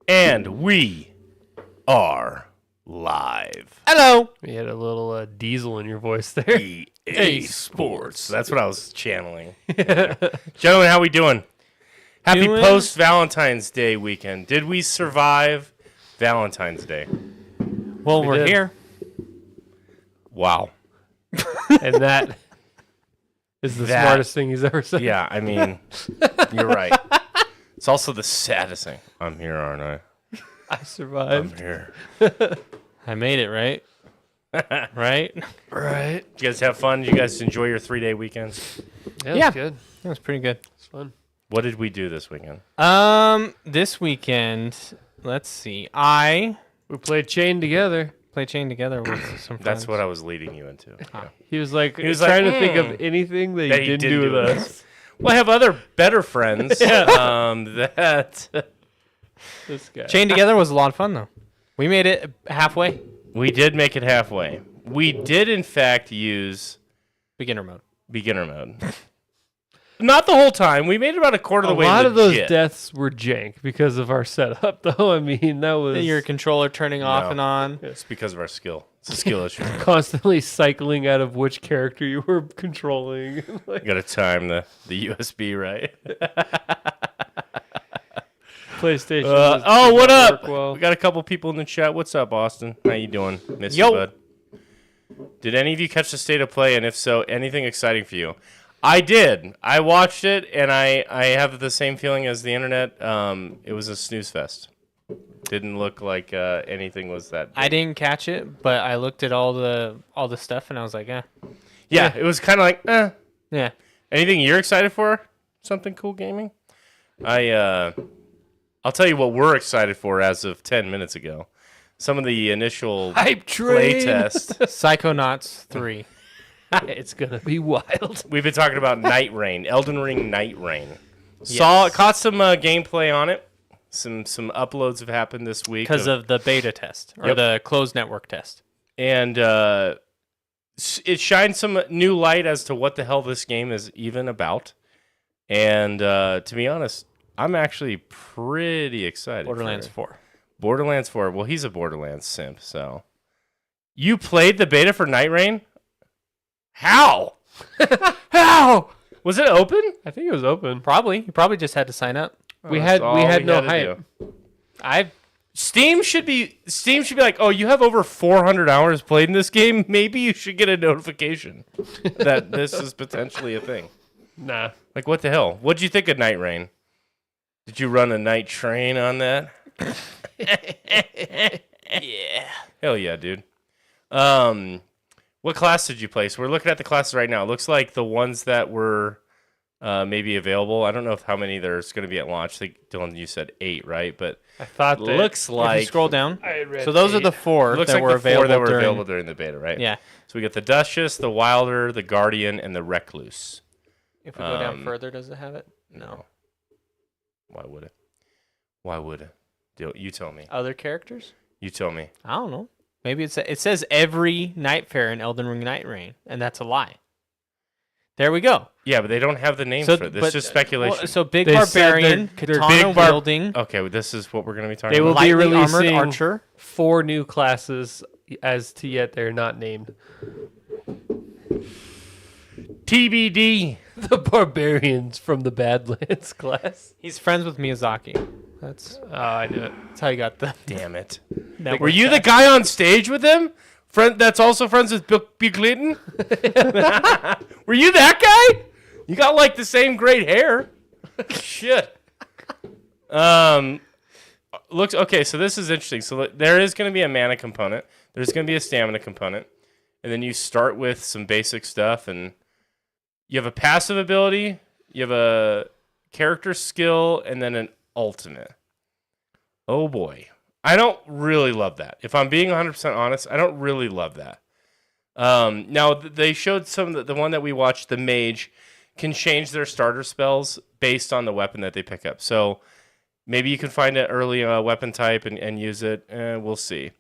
And we are live. Hello. You had a little diesel in your voice there. EA Sports. That's what I was channeling. Gentlemen, how we doing? Happy post-Valentine's Day weekend. Did we survive Valentine's Day? Well, we're did. here. Wow. And that is the smartest thing he's ever said. Yeah, I mean, you're right. It's also the saddest thing. I'm here, aren't I? I survived. I'm here. I made it, right? Right? Right. Did you guys have fun? Did you guys enjoy your 3-day weekends? Yeah, it Yeah. was good. That was pretty good. It's fun. What did we do this weekend? This weekend, let's see. We played Chain together. Played Chain together with some friends. That's what I was leading you into. Yeah. He was like, was trying like, to think of anything that That he he didn't didn't do with do with us. Well, I have other better friends. That This guy. Chain together was a lot of fun, though. We made it halfway. we did make it halfway. We did, in fact, use Beginner mode. beginner mode. Not the whole time. We made it about a quarter of A the way. lot of those legit. deaths were jank because of our setup, though. I mean, that was Your controller turning off No. and on. It's because of our skill. It's a skill issue. constantly cycling out of which character you were controlling. You got to time the USB right. PlayStation. Oh, what doesn't up? work well. We got a couple people in the chat. What's up, Austin? How you doing? Miss Yo. you, bud. Did any of you catch the state of play? And if so, anything exciting for you? I did. I watched it, and I have the same feeling as the internet. It was a snooze fest. Didn't look like anything was that big. I didn't catch it, but I looked at all the stuff, and I was like, eh. Yeah, it was kind of like, Yeah. Anything you're excited for? Something cool gaming? I'll tell you what we're excited for as of 10 minutes ago. Some of the initial Hype play train. tests. Psychonauts 3. It's gonna be wild. We've been talking about Night Rain, Elden Ring Night Rain. Yes. Caught some gameplay on it. Some uploads have happened this week. Because of the beta test, or Yep. the closed network test. And it shines some new light as to what the hell this game is even about. And to be honest, I'm actually pretty excited. Borderlands for it. 4. Borderlands 4. Well, he's a Borderlands simp, so. You played the beta for Night Rain? How? How? Was it open? I think it was open. Probably. You probably just had to sign up. We That's had all no to hype. do. Steam should be like, oh, you have over 400 hours played in this game. Maybe you should get a notification that this is potentially a thing. Nah. Like, what the hell? What'd you think of Night Rain? Did you run a night train on that? Yeah. Hell yeah, dude. What class did you play? So we're looking at the classes right now. It looks like the ones that were maybe available. I don't know how many there's going to be at launch. I think, Dylan, you said 8, right? But I thought that looks If you like scroll down. I had read So those are the 8. four looks that like were the 4 available that were during. available during the beta, right? Yeah. So we got the Duchess, the Wilder, the Guardian, and the Recluse. If we go down further, does it have it? No. Why would it? Why would it? You tell me. Other characters? You tell me. I don't know. Maybe it says every night fair in Elden Ring Night Rain, and that's a lie. There we go. Yeah, but they don't have the name So, for it. It's just speculation. Well, so Big They said Barbarian, they're katana Big wielding, Okay, well, this is what we're going to be talking They will about. be lightly armored releasing archer. 4 new classes as to yet they're not named. TBD. The barbarians from the Badlands class. He's friends with Miyazaki. That's Oh, I knew it. how you got the Damn it. network. Were you the guy on stage with him? Friend that's also friends with Bill Clinton? Were you that guy? You got like the same great hair. Shit. Looks okay, so this is interesting. So there is going to be a mana component. There's going to be a stamina component. And then you start with some basic stuff, and you have a passive ability, you have a character skill, and then an ultimate. Oh boy. I don't really love that. If I'm being 100% honest, I don't really love that. Now, they showed some of the one that we watched, the mage, can change their starter spells based on the weapon that they pick up. So maybe you can find an early weapon type and use it. We'll see.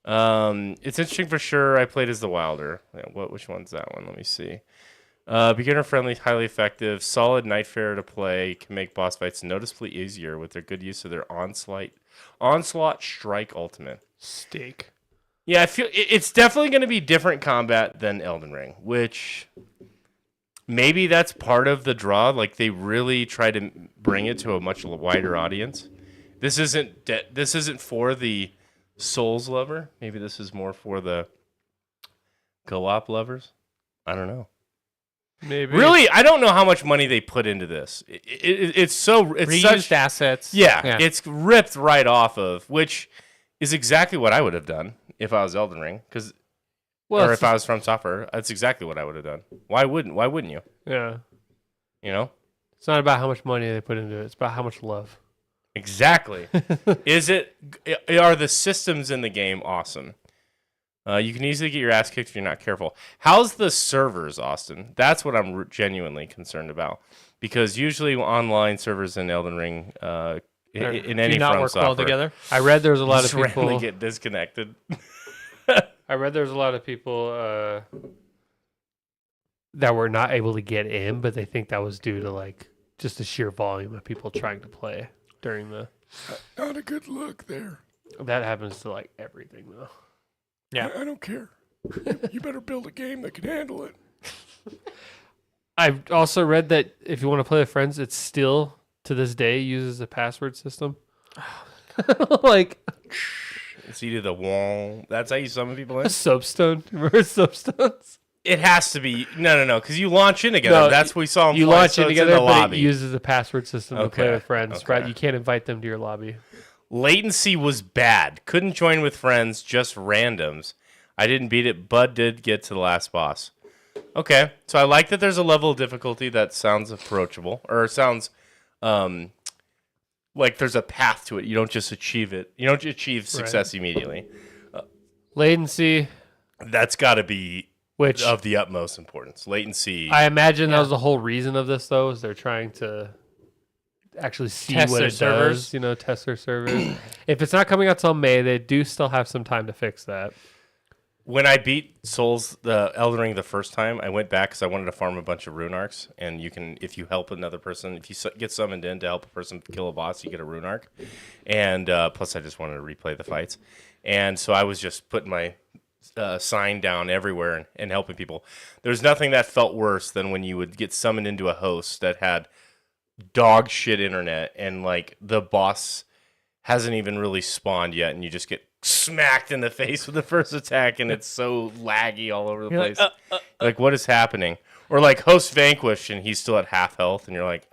It's interesting for sure. I played as the Wilder. Which one's that one? Let me see. Beginner friendly, highly effective, solid Nightfare to play. Can make boss fights noticeably easier with their good use of their onslaught strike ultimate. Steak. Yeah, I feel it's definitely going to be different combat than Elden Ring, which maybe that's part of the draw. Like they really try to bring it to a much wider audience. This isn't for the Souls lover. Maybe this is more for the co-op lovers. I don't know. Maybe. Really, I don't know how much money they put into this. It's Reused such assets. yeah, it's ripped right off of, which is exactly what I would have done if I was Elden Ring, or if I was From Software. That's exactly what I would have done. Why wouldn't you? Yeah. You know, It's not about how much money they put into it. It's about how much love. exactly. Are the systems in the game awesome? You can easily get your ass kicked if you're not careful. How's the servers, Austin? That's what I'm genuinely concerned about. Because usually online servers in Elden Ring, in any Do not From work Software, well together. I read there was a lot of just randomly people. get disconnected. I read there was a lot of people that were not able to get in, but they think that was due to like just the sheer volume of people trying to play during the. Not a good look there. That happens to like everything though. Yeah. I don't care. You better build a game that can handle it. I've also read that if you want to play with friends, it still to this day uses a password system. Like It's either the wall. That's how you summon people in. soapstone. Remember soapstones? It has to be no, because you launch in together. No, That's what we saw. You fly, launch so it it's together, in the but lobby. it uses a password system to play Okay, with friends. okay. Right? You can't invite them to your lobby. Latency was bad. Couldn't join with friends, just randoms. I didn't beat it. Bud did get to the last boss. Okay, so I like that there's a level of difficulty that sounds approachable, or sounds like there's a path to it. You don't just achieve it. You don't achieve success immediately. Latency, That's got to be which of the utmost importance. Latency. I imagine that was the whole reason of this, though, is they're trying to actually see Test what their it servers. does. You know, test their servers. If it's not coming out till May, they do still have some time to fix that. When I beat the Elden Ring the first time, I went back because I wanted to farm a bunch of rune arcs. And you can, if you help another person, if you get summoned in to help a person kill a boss, you get a rune arc. And plus, I just wanted to replay the fights. And so I was just putting my sign down everywhere and helping people. There's nothing that felt worse than when you would get summoned into a host that had dog shit internet and like the boss hasn't even really spawned yet, and you just get smacked in the face with the first attack, and it's so laggy all over the You're place. Like, what is happening? Or like host vanquished, and he's still at half health, and you're like,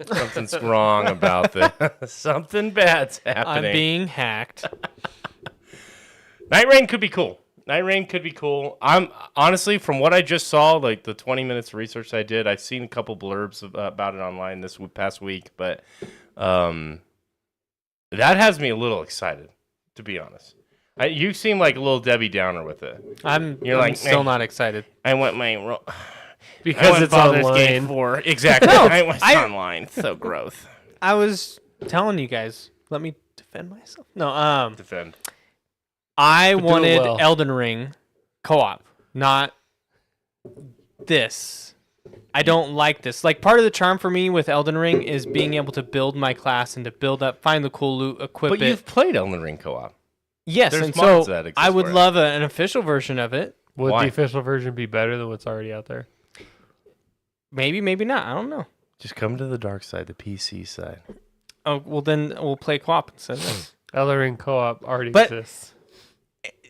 something's wrong about this. Something bad's happening. I'm being hacked. Night Rain could be cool. I'm honestly, from what I just saw, like the 20 minutes of research I did, I've seen a couple blurbs about it online this past week, but that has me a little excited, to be honest. You seem like a little Debbie Downer with it. I'm like, still "Eh." not excited. I want my Because it's online. Exactly. No, I want I- online. So gross. I was telling you guys, let me defend myself. No, Defend. I But do it wanted well. Elden Ring co-op, not this. I don't like this. Like, part of the charm for me with Elden Ring is being able to build my class and to build up, find the cool loot, equip But it. you've played Elden Ring co-op. Yes, there's and mods so that exist I would for it. love an official version of it. Would Why? the official version be better than what's already out there? Maybe, maybe not. I don't know. Just come to the dark side, the PC side. Oh, well, then we'll play co-op instead of this. Elden Ring co-op already But- exists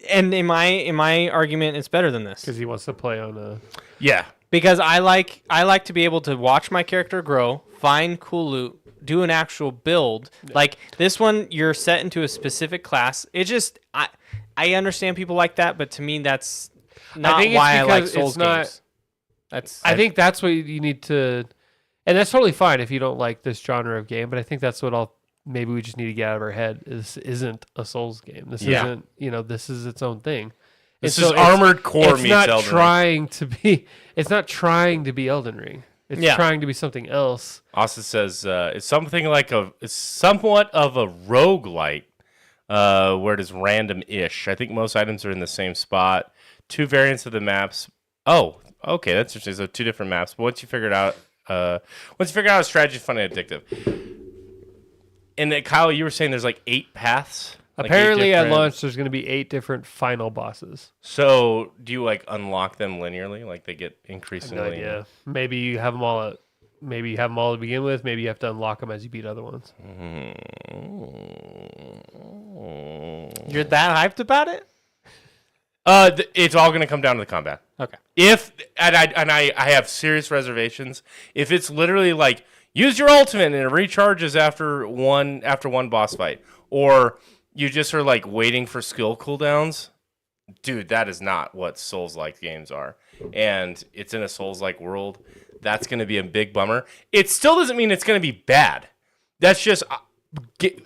And in my argument, it's better than this. because he wants to play on a. Yeah. Because I like to be able to watch my character grow, find cool loot, do an actual build. Like this one, you're set into a specific class. It just I understand people like that, but to me that's not think it's why I like because Souls it's not- games. That's I think that's what you need to, and that's totally fine if you don't like this genre of game. But I think that's what maybe we just need to get out of our head. This isn't a Souls game. This Yeah. isn't. This is its own thing. This And is so it's- Armored Core It's meets not Elden Ring. trying to be. It's not trying to be Elden Ring. It's Yeah. trying to be something else. Austin says it's somewhat of a roguelite, where it is random-ish. I think most items are in the same spot. 2 variants of the maps. Oh, Okay, that's interesting. So 2 different maps. But once you figure it out, a strategy is fun and addictive. And then, Kyle, you were saying there's like 8 paths. Like 8 Apparently, at different- launch, there's going to be 8 different final bosses. So do you like unlock them linearly? Like they get I have no increasingly. idea. Maybe you have them all. Maybe you have them all to begin with. Maybe you have to unlock them as you beat other ones. You're that hyped about it? It's all going to come down to the combat. Okay. I have serious reservations. If it's literally like use your ultimate and it recharges after one boss fight, or you just are like waiting for skill cooldowns, dude, that is not what Souls-like games are. And it's in a Souls-like world. That's going to be a big bummer. It still doesn't mean it's going to be bad. That's just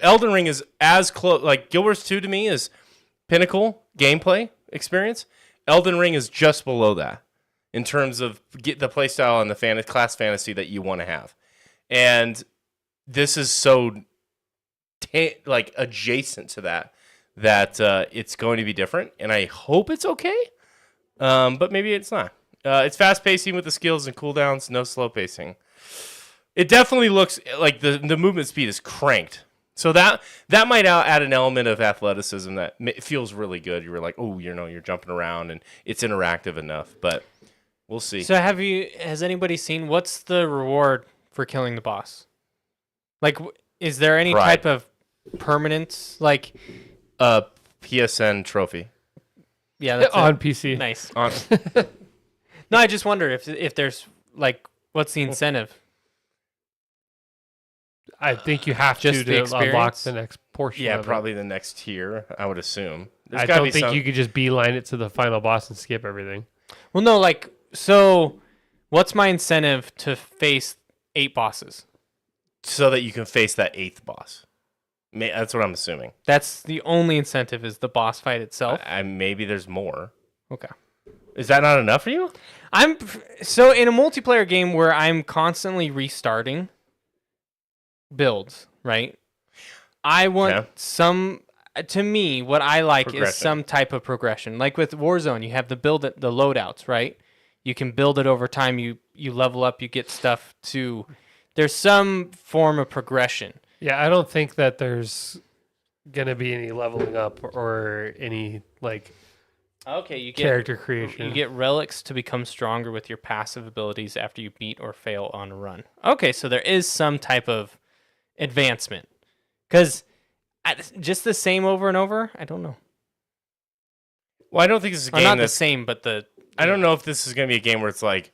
Elden Ring is as close. Like Guild Wars 2 to me is pinnacle gameplay experience. Elden Ring is just below that in terms of get the playstyle and the class fantasy that you want to have. And this is so like adjacent to that it's going to be different, and I hope it's okay. But maybe it's not. It's fast pacing with the skills and cooldowns, no slow pacing. It definitely looks like the movement speed is cranked. So that might add an element of athleticism that feels really good. You were like, oh, you're jumping around and it's interactive enough, but we'll see. So has anybody seen what's the reward for killing the boss? Like, is there any Pride. type of permanence? Like, PSN trophy. yeah, that's On it. PC. Nice. On, No, I just wonder if there's like, what's the incentive? I think you have Just the to unlock experience? the next portion. yeah, of it. probably the next tier, I would assume. There's I gotta don't be think some- you could just beeline it to the final boss and skip everything. Well, no, like, so what's my incentive to face 8 bosses? so that you can face that 8th boss. That's what I'm assuming. That's the only incentive is the boss fight itself. Maybe there's more. Okay. Is that not enough for you? So in a multiplayer game where I'm constantly restarting builds, right? I want to me, what I like is some type of progression. Like with Warzone, you have the loadouts, right? You can build it over time. You level up, you get stuff there's some form of progression. Yeah, I don't think that there's gonna be any leveling up or any like Okay, you get character creation. You get relics to become stronger with your passive abilities after you beat or fail on a run. Okay, so there is some type of advancement. Because just the same over and over, I don't know. Well, I don't think this is a Or game not the that's... same, but I don't know if this is going to be a game where it's like,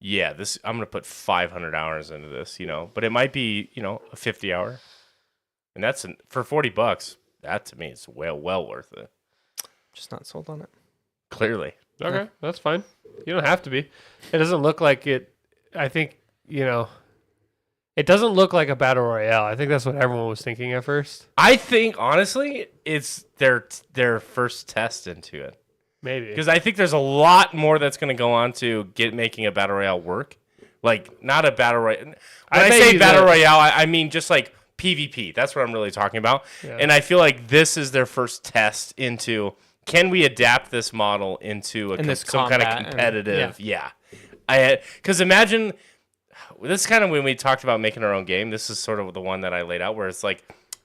yeah, I'm going to put 500 hours into this, But it might be, a 50 hour. And that's for $40. That to me is well worth it. just not sold on it. Clearly. Okay, that's fine. You don't have to be. It doesn't look like it. I think, it doesn't look like a battle royale. I think that's what everyone was thinking at first. I think, honestly, it's their first test into it. Maybe. Because I think there's a lot more that's going to go on to making a battle royale work. Like, not a battle royale. When I bet say you battle that- royale, I mean just like PvP. That's what I'm really talking about. Yeah. And I feel like this is their first test into, can we adapt this model into some kind of combat competitive? Because imagine, this is kind of when we talked about making our own game. This is sort of the one that I laid out where it's like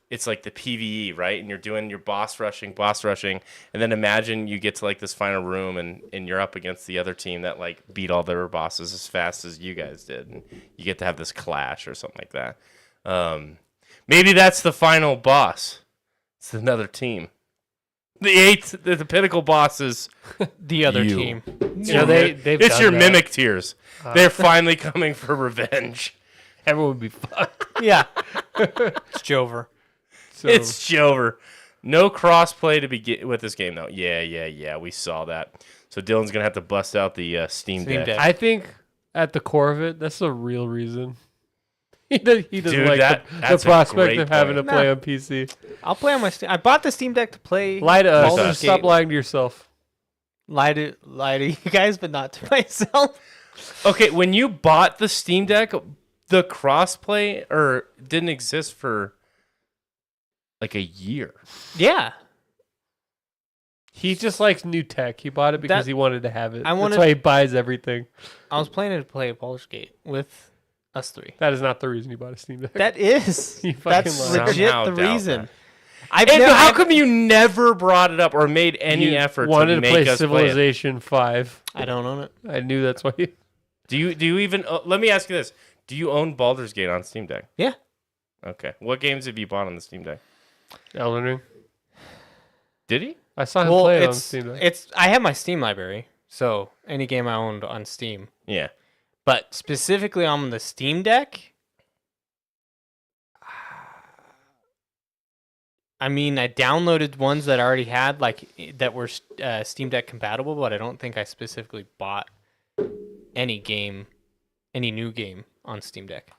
the PvE, right? And you're doing your boss rushing, and then imagine you get to like this final room and you're up against the other team that like beat all their bosses as fast as you guys did, and you get to have this clash or something like that. Maybe that's the final boss. It's another team. The pinnacle boss is The other You. team. they've it's done your that. mimic tears. They're finally coming for revenge. Everyone would be fucked. Yeah. It's Jover. So, It's Jover. No crossplay to begin with this game, though. Yeah. We saw that. So Dylan's gonna have to bust out the Steam Steam Deck. Deck. I think at the core of it, that's the real reason. He doesn't Dude, like that's the a prospect great of having to point. play Nah. on PC. I'll play on my Steam. I bought the Steam Deck to play. Lie to us. Baldur's Stop Gate. lying to yourself. Lie to you guys, but not to myself. Okay, when you bought the Steam Deck, the crossplay didn't exist for like a year. Yeah. He just likes new tech. He bought it because he wanted to have it. That's why he buys everything. I was planning to play Baldur's Gate with us three. That is not the reason you bought a Steam Deck. That is. You fucking That's lied. legit Somehow the doubt reason. And how come you never brought it up or made any effort wanted to to make play us play it? Civilization 5. I don't own it. I knew that's why you... Do you even? Let me ask you this: do you own Baldur's Gate on Steam Deck? Yeah. Okay. What games have you bought on the Steam Deck? Elden Ring. Did he? I saw him play it on Steam Deck. I have my Steam library, so any game I owned on Steam. Yeah. But specifically on the Steam Deck, I mean, I downloaded ones that I already had, like that were Steam Deck compatible, but I don't think I specifically bought any new game on Steam Deck.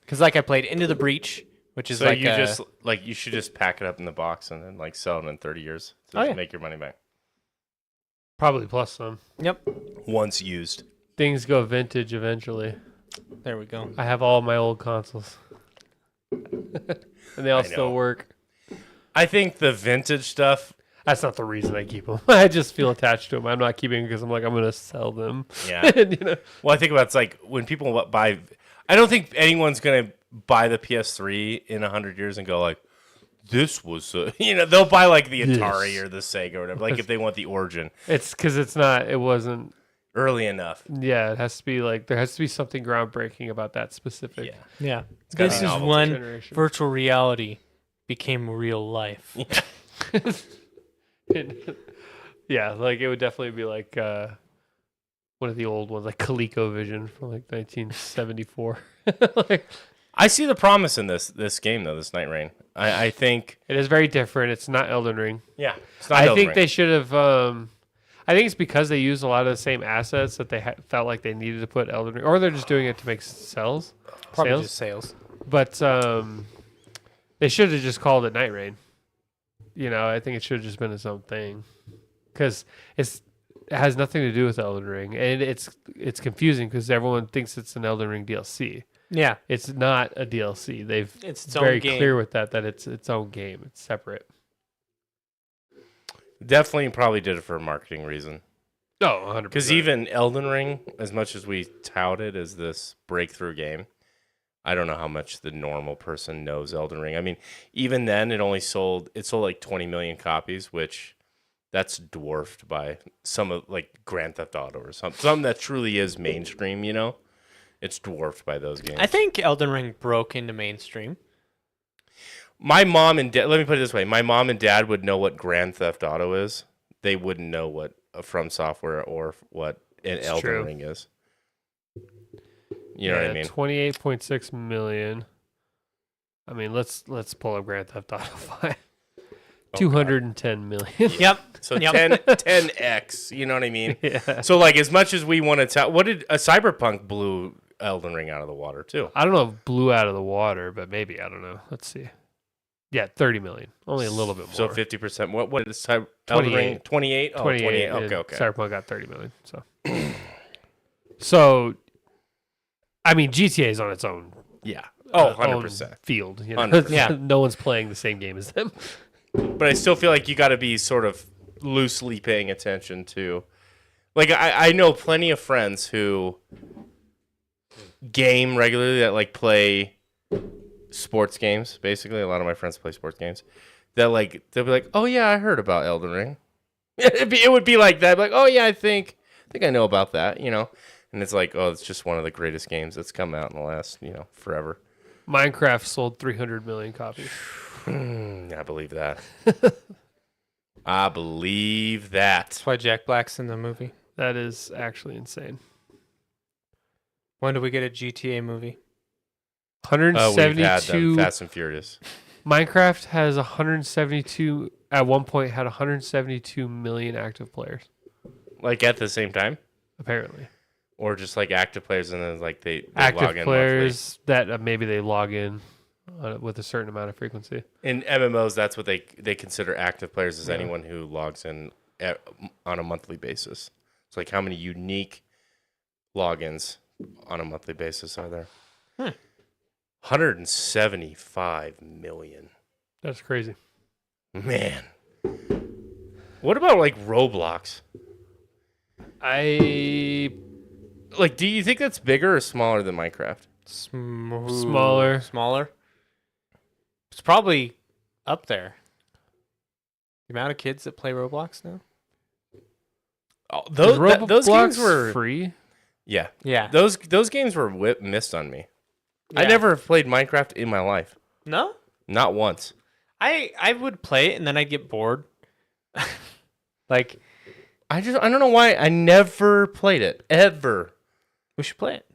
Because like I played Into the Breach, which is So like you just you should just pack it up in the box and then like sell it in 30 years to make your money back. Probably plus some. Yep. Once used. Things go vintage eventually. There we go. I have all my old consoles. And they all still work. I think the vintage stuff. That's not the reason I keep them. I just feel attached to them. I'm not keeping them because I'm like, I'm going to sell them. Yeah. And, Well, I think about it's like when people buy. I don't think anyone's gonna buy the PS3 in 100 years and go like, "This was," they'll buy like the Atari or the Sega or whatever. Like if they want the origin. It's because it wasn't early enough. Yeah, it has to be like there has to be something groundbreaking about that specific. Yeah. Yeah. gotta This be is novelty. when Generation. virtual reality became real life. Yeah, like it would definitely be like one of the old ones, like ColecoVision from like 1974. Like, I see the promise in this game though. This Night Rain. I think. it is very different. It's not Elden Ring. Yeah. It's not I Elden think Ring. they should have. I think it's because they use a lot of the same assets that they felt like they needed to put Elden Ring, or they're just doing it to make sales. Probably sales. just sales. But they should have just called it Night Rain. I think it should have just been its own thing, because it has nothing to do with Elden Ring, and it's confusing because everyone thinks it's an Elden Ring DLC. Yeah. It's not a DLC. It's its very own game. clear with that it's its own game. It's separate. Definitely probably did it for a marketing reason. No, 100%. Because even Elden Ring, as much as we tout it as this breakthrough game, I don't know how much the normal person knows Elden Ring. I mean, even then, it sold like 20 million copies, which that's dwarfed by some of like Grand Theft Auto or something that truly is mainstream. It's dwarfed by those games. I think Elden Ring broke into mainstream. My mom and dad. Let me put it this way: my mom and dad would know what Grand Theft Auto is. They wouldn't know what a From Software or what an Elden true. Ring is. You know what I mean? 28.6 million. I mean, let's pull up Grand Theft Auto 5. 210 million. Yep. So Yep. 10x. You know what I mean? Yeah. So like, as much as we want to tell, what did a Cyberpunk blew Elden Ring out of the water too? I don't know if blew out of the water, but maybe. I don't know. Let's see. Yeah, 30 million. Only a little bit more. So 50%. What is Elden Ring? 28. Oh, 28. Okay. Cyberpunk got 30 million. So, I mean, GTA is on its own. Yeah. Oh, own 100%. field. 100%. Yeah. No one's playing the same game as them. But I still feel like you got to be sort of loosely paying attention to. Like, I know plenty of friends who game regularly that like play sports games. Basically, a lot of my friends play sports games. That like they'll be like, "Oh yeah, I heard about Elden Ring." It would be like that, like, "Oh yeah, I think I know about that," And it's like, "Oh, it's just one of the greatest games that's come out in the last, forever." Minecraft sold 300 million copies. I believe that. I believe that. That's why Jack Black's in the movie. That is actually insane. When do we get a GTA movie? We've had 172. Fast and Furious. Minecraft has 172. At one point, had 172 million active players. Like at the same time? Apparently, Or just like active players and then like they log active in players that maybe they log in with a certain amount of frequency. monthly. In MMOs, that's what they consider active players, is Yeah. anyone who logs in on a monthly basis. It's like how many unique logins on a monthly basis are there? 175 million. That's crazy. Man. What about like Roblox? I Do you think that's bigger or smaller than Minecraft? Smaller. Smaller. It's probably up there. The amount of kids that play Roblox now. Oh, Is those games Roblox were free. Yeah. Yeah. Those games were missed on me. I Yeah. never have played Minecraft in my life. No? Not once. I would play it and then I'd get bored. Like, I don't know why I never played it ever. we should play it.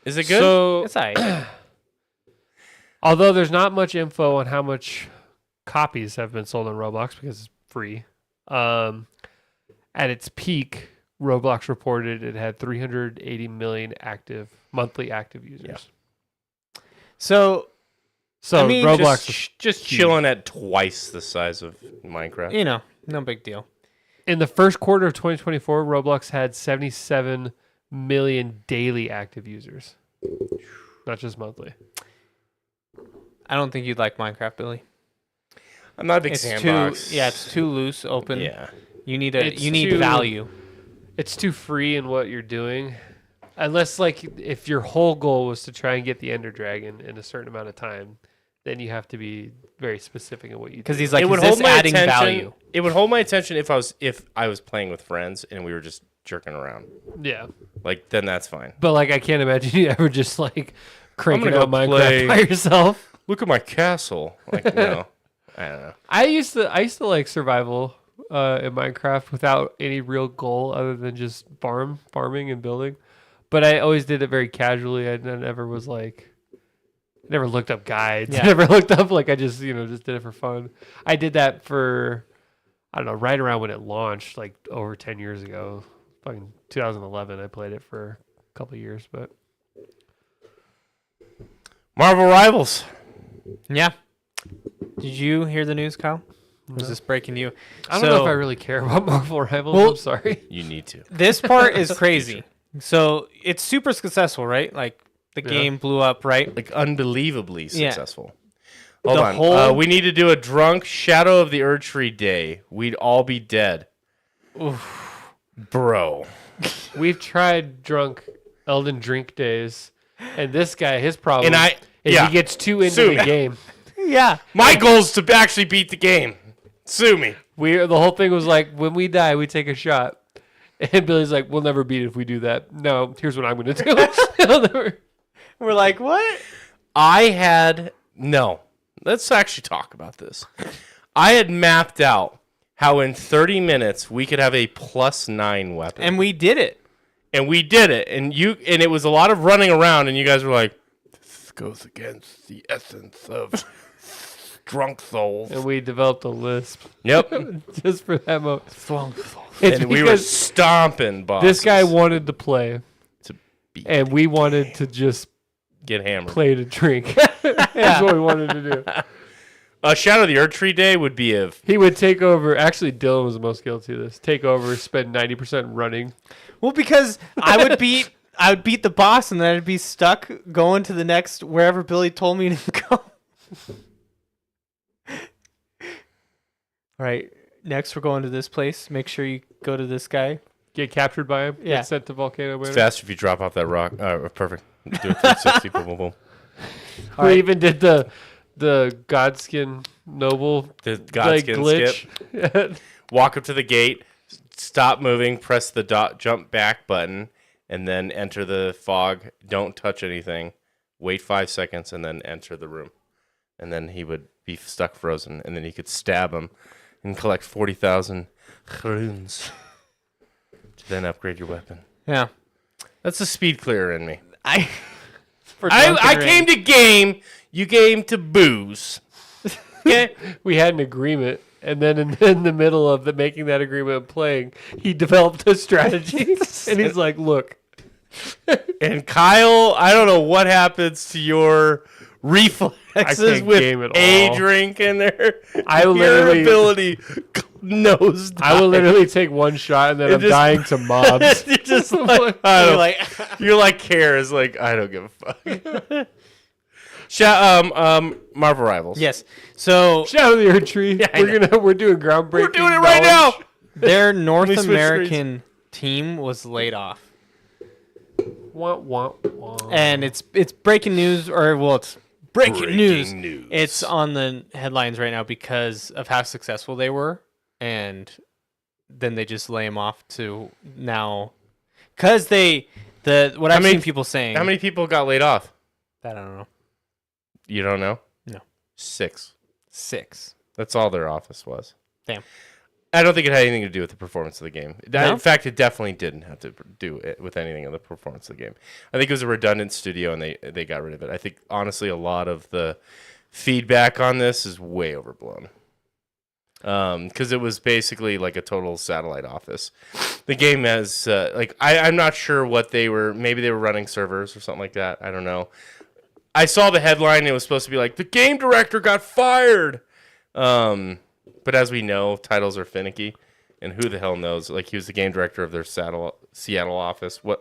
Is it good? So, It's alright. although there's not much info on how much copies have been sold on Roblox because it's free, at its peak, Roblox reported it had 380 million monthly active users. So, So I mean, Roblox, just chilling at twice the size of Minecraft. you know, no big deal. in the first quarter of 2024, Roblox had 77 million daily active users, not just monthly. I don't think you'd like Minecraft, Billy. I'm not a big It's sandbox. it's too loose, open. Yeah. You need It's you need too- value. It's too free in what you're doing, unless if your whole goal was to try and get the Ender Dragon in a certain amount of time, then you have to be very specific in what you do. Because he's like, It would is hold this my adding attention. value? It would hold my attention if I was playing with friends and we were just jerking around. Yeah. Then that's fine. But I can't imagine you ever just cranking gonna out go Minecraft play- by yourself. Look at my castle. No. I don't know. I used to like survival in Minecraft without any real goal other than just farming and building. But I always did it very casually. I never was never looked up guides. Yeah. I never looked up I just just did it for fun. I did that for I don't know, right around when it launched, over 10 years ago. Fucking 2011 I played it for a couple of years, but Marvel Rivals. Yeah. Did you hear the news, Kyle? Or was this breaking you? I don't know if I really care about Marvel Rivals. Well- I'm sorry. You need to. This part is crazy. So it's super successful, right? The game blew up, right? Unbelievably Yeah. successful. Hold The on. whole- We need to do a drunk Shadow of the Erdtree day. We'd all be dead. Bro. We've tried drunk Elden Drink days, and this guy, his problem And is he gets too into Sue the me. game. Yeah. My goal is to actually beat the game. Sue me. The whole thing was when we die, we take a shot. And Billy's like, we'll never beat it if we do that. No, here's what I'm going to do. I'll never- We're like, what? No. Let's actually talk about this. I had mapped out how in 30 minutes we could have a +9 weapon. And we did it. And we did it. And it was a lot of running around, and you guys were like, this goes against the essence of drunk souls. and we developed a lisp Yep. just for that moment. It's And we were because stomping bosses. this guy wanted to play, to beat and we wanted to just get hammered. play to drink. That's what we wanted to do. Shadow of the Erdtree day would be if He would take over. Actually, Dylan was the most guilty of this. Take over, spend 90% running. Well, because I would beat the boss and then I'd be stuck going to the next wherever Billy told me to go. All right. Next, we're going to this place. Make sure you go to this guy. Get captured by him. Yeah. Get sent to Volcano it's Manor. faster if you drop off that rock. Perfect. Do it 360. Boom, boom, boom. We even did the Godskin Noble The Godskin glitch. skip. Walk up to the gate, stop moving, press the jump back button, and then enter the fog. Don't touch anything. Wait 5 seconds, and then enter the room. And then he would be stuck frozen, and then you could stab him and collect 40,000 runes to then upgrade your weapon. Yeah. That's the speed clearer in me. I Came to game, you came to booze. Okay? We had an agreement, and then in the middle of making that agreement and playing, he developed a strategy, and he's like, "Look." And Kyle, I don't know what happens to your reflexes can't with game at a all. drink in there. I Your literally- ability nose. I will literally take one shot, and then I'm just- dying to mobs. You're just like, I You're don't, like, you're like cares. Like I don't give a fuck. Marvel Rivals. Yes. So Shout out the Earth Tree. I We're doing groundbreaking. We're doing it right now. their North me switch American team was laid off. Wah, wah, wah. And it's breaking news, or well, it's breaking Breaking news. news. It's on the headlines right now because of how successful they were, and then they just lay them off to now, because what I've seen people saying. How many people got laid off? That I don't know. You don't know? No. 6. 6. That's all their office was. Damn. I don't think it had anything to do with the performance of the game. No? In fact, it definitely didn't have to do it with anything of the performance of the game. I think it was a redundant studio, and they got rid of it. I think, honestly, a lot of the feedback on this is way overblown. Because it was basically like a total satellite office. The game has, I'm not sure what they were. Maybe they were running servers or something like that. I don't know. I saw the headline, and it was supposed to be like, the game director got fired. But as we know, titles are finicky, and who the hell knows? Like, he was the game director of their Seattle office. Who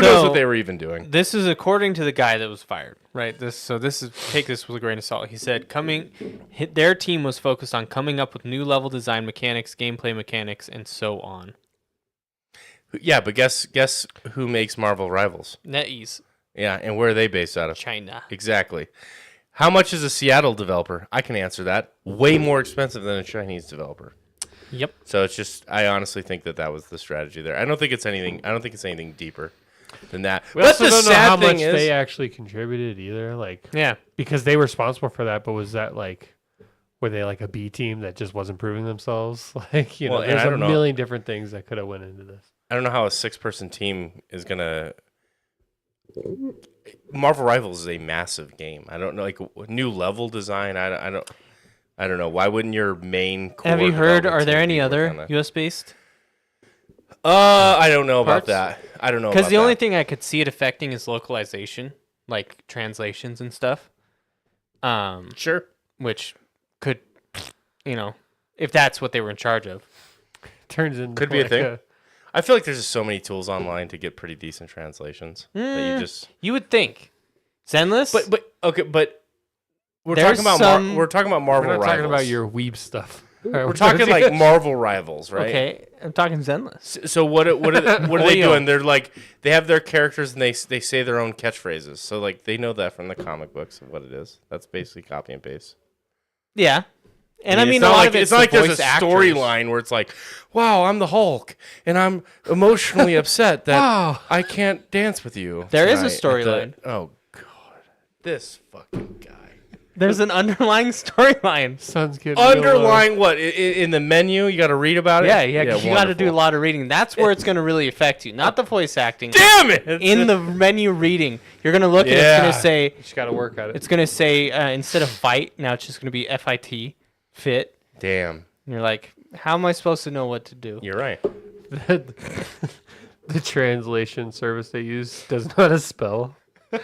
knows what they were even doing? This is according to the guy that was fired, right? Take this with a grain of salt. He said their team was focused on coming up with new level design mechanics, gameplay mechanics, and so on. Yeah, but guess who makes Marvel Rivals? NetEase, Yeah, and where are they based out of? China. Exactly. How much is a Seattle developer? I can answer that. Way more expensive than a Chinese developer. Yep. So it's just, I honestly think that was the strategy there. I don't think it's anything deeper than that. We but also the don't know sad how thing much is, they actually contributed either. Like, Yeah. because they were responsible for that, but was that like, were they like a B team that just wasn't proving themselves? Like, Well, and there's I a don't know. million different things that could have went into this. I don't know how a 6-person team is gonna. Marvel Rivals is a massive game. I don't know, like new level design. I don't know. Why wouldn't your main core Have you heard? development Are there team any be other working on that? US based? I don't know about Parts? that. I don't know Because about the only that. thing I could see it affecting is localization, like translations and stuff. Sure. Which could, if that's what they were in charge of. Turns into Could be a like thing. I feel like there's just so many tools online to get pretty decent translations that you just. You would think. Zenless? But we're There's talking about some- we're talking about Marvel We're not Rivals. talking about your weeb stuff. We're talking like Marvel Rivals, right? Okay, I'm talking Zenless. So what are they Oil. doing? They're like they have their characters and they say their own catchphrases. So like they know that from the comic books of what it is. That's basically copy and paste. Yeah. And I mean, it's a not lot like of it's not like there's a voice actors. storyline where it's like, "Wow, I'm the Hulk, and I'm emotionally upset that Wow. I can't dance with you." There is a tonight at the-" storyline. Oh God, this fucking guy. There's an underlying storyline. Sun's getting real low. Underlying what in the menu? You got to read about it. Yeah, you got to do a wonderful. lot of reading. That's where it's going to really affect you, not the voice acting. Damn it! In the menu reading, you're going to look and it's Yeah. going to say, You just got to work at it. it's going to say instead of fight, now it's just going to be FIT, fit. Damn, And you're like, how am I supposed to know what to do? you're right. The translation service they use doesn't know how to spell.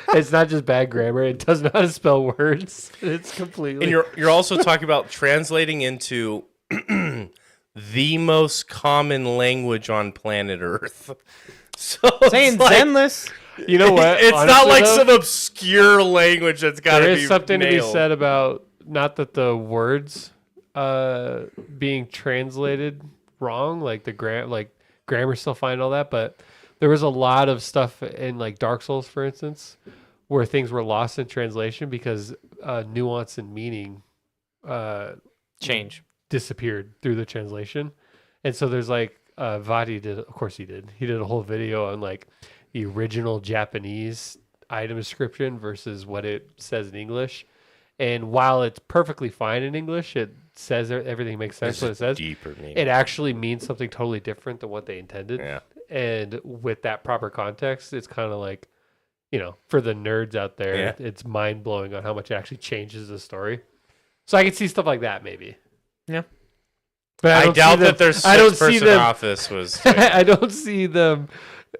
It's not just bad grammar; it doesn't know how to spell words. It's completely. And you're also talking about translating into the most common language on planet Earth. So it's Saying like, Zenless. you know what? it's not Honestly, like though, some obscure language that's got to there be is something to be nailed. said about not that the words being translated wrong, like the grammar still fine and all that, but there was a lot of stuff in like Dark Souls, for instance, where things were lost in translation because nuance and meaning Change. disappeared through the translation. And so there's like Vati did, of course he did a whole video on like the original Japanese item description versus what it says in English. And while it's perfectly fine in English, it says everything makes sense There's what it says. deeper meaning. It actually means something totally different than what they intended. Yeah. And with that proper context, it's kind of like, for the nerds out there, Yeah. it's mind blowing on how much it actually changes the story. So I can see stuff like that maybe. Yeah. But I don't doubt see that their I don't see 6-person them. office was. I don't see them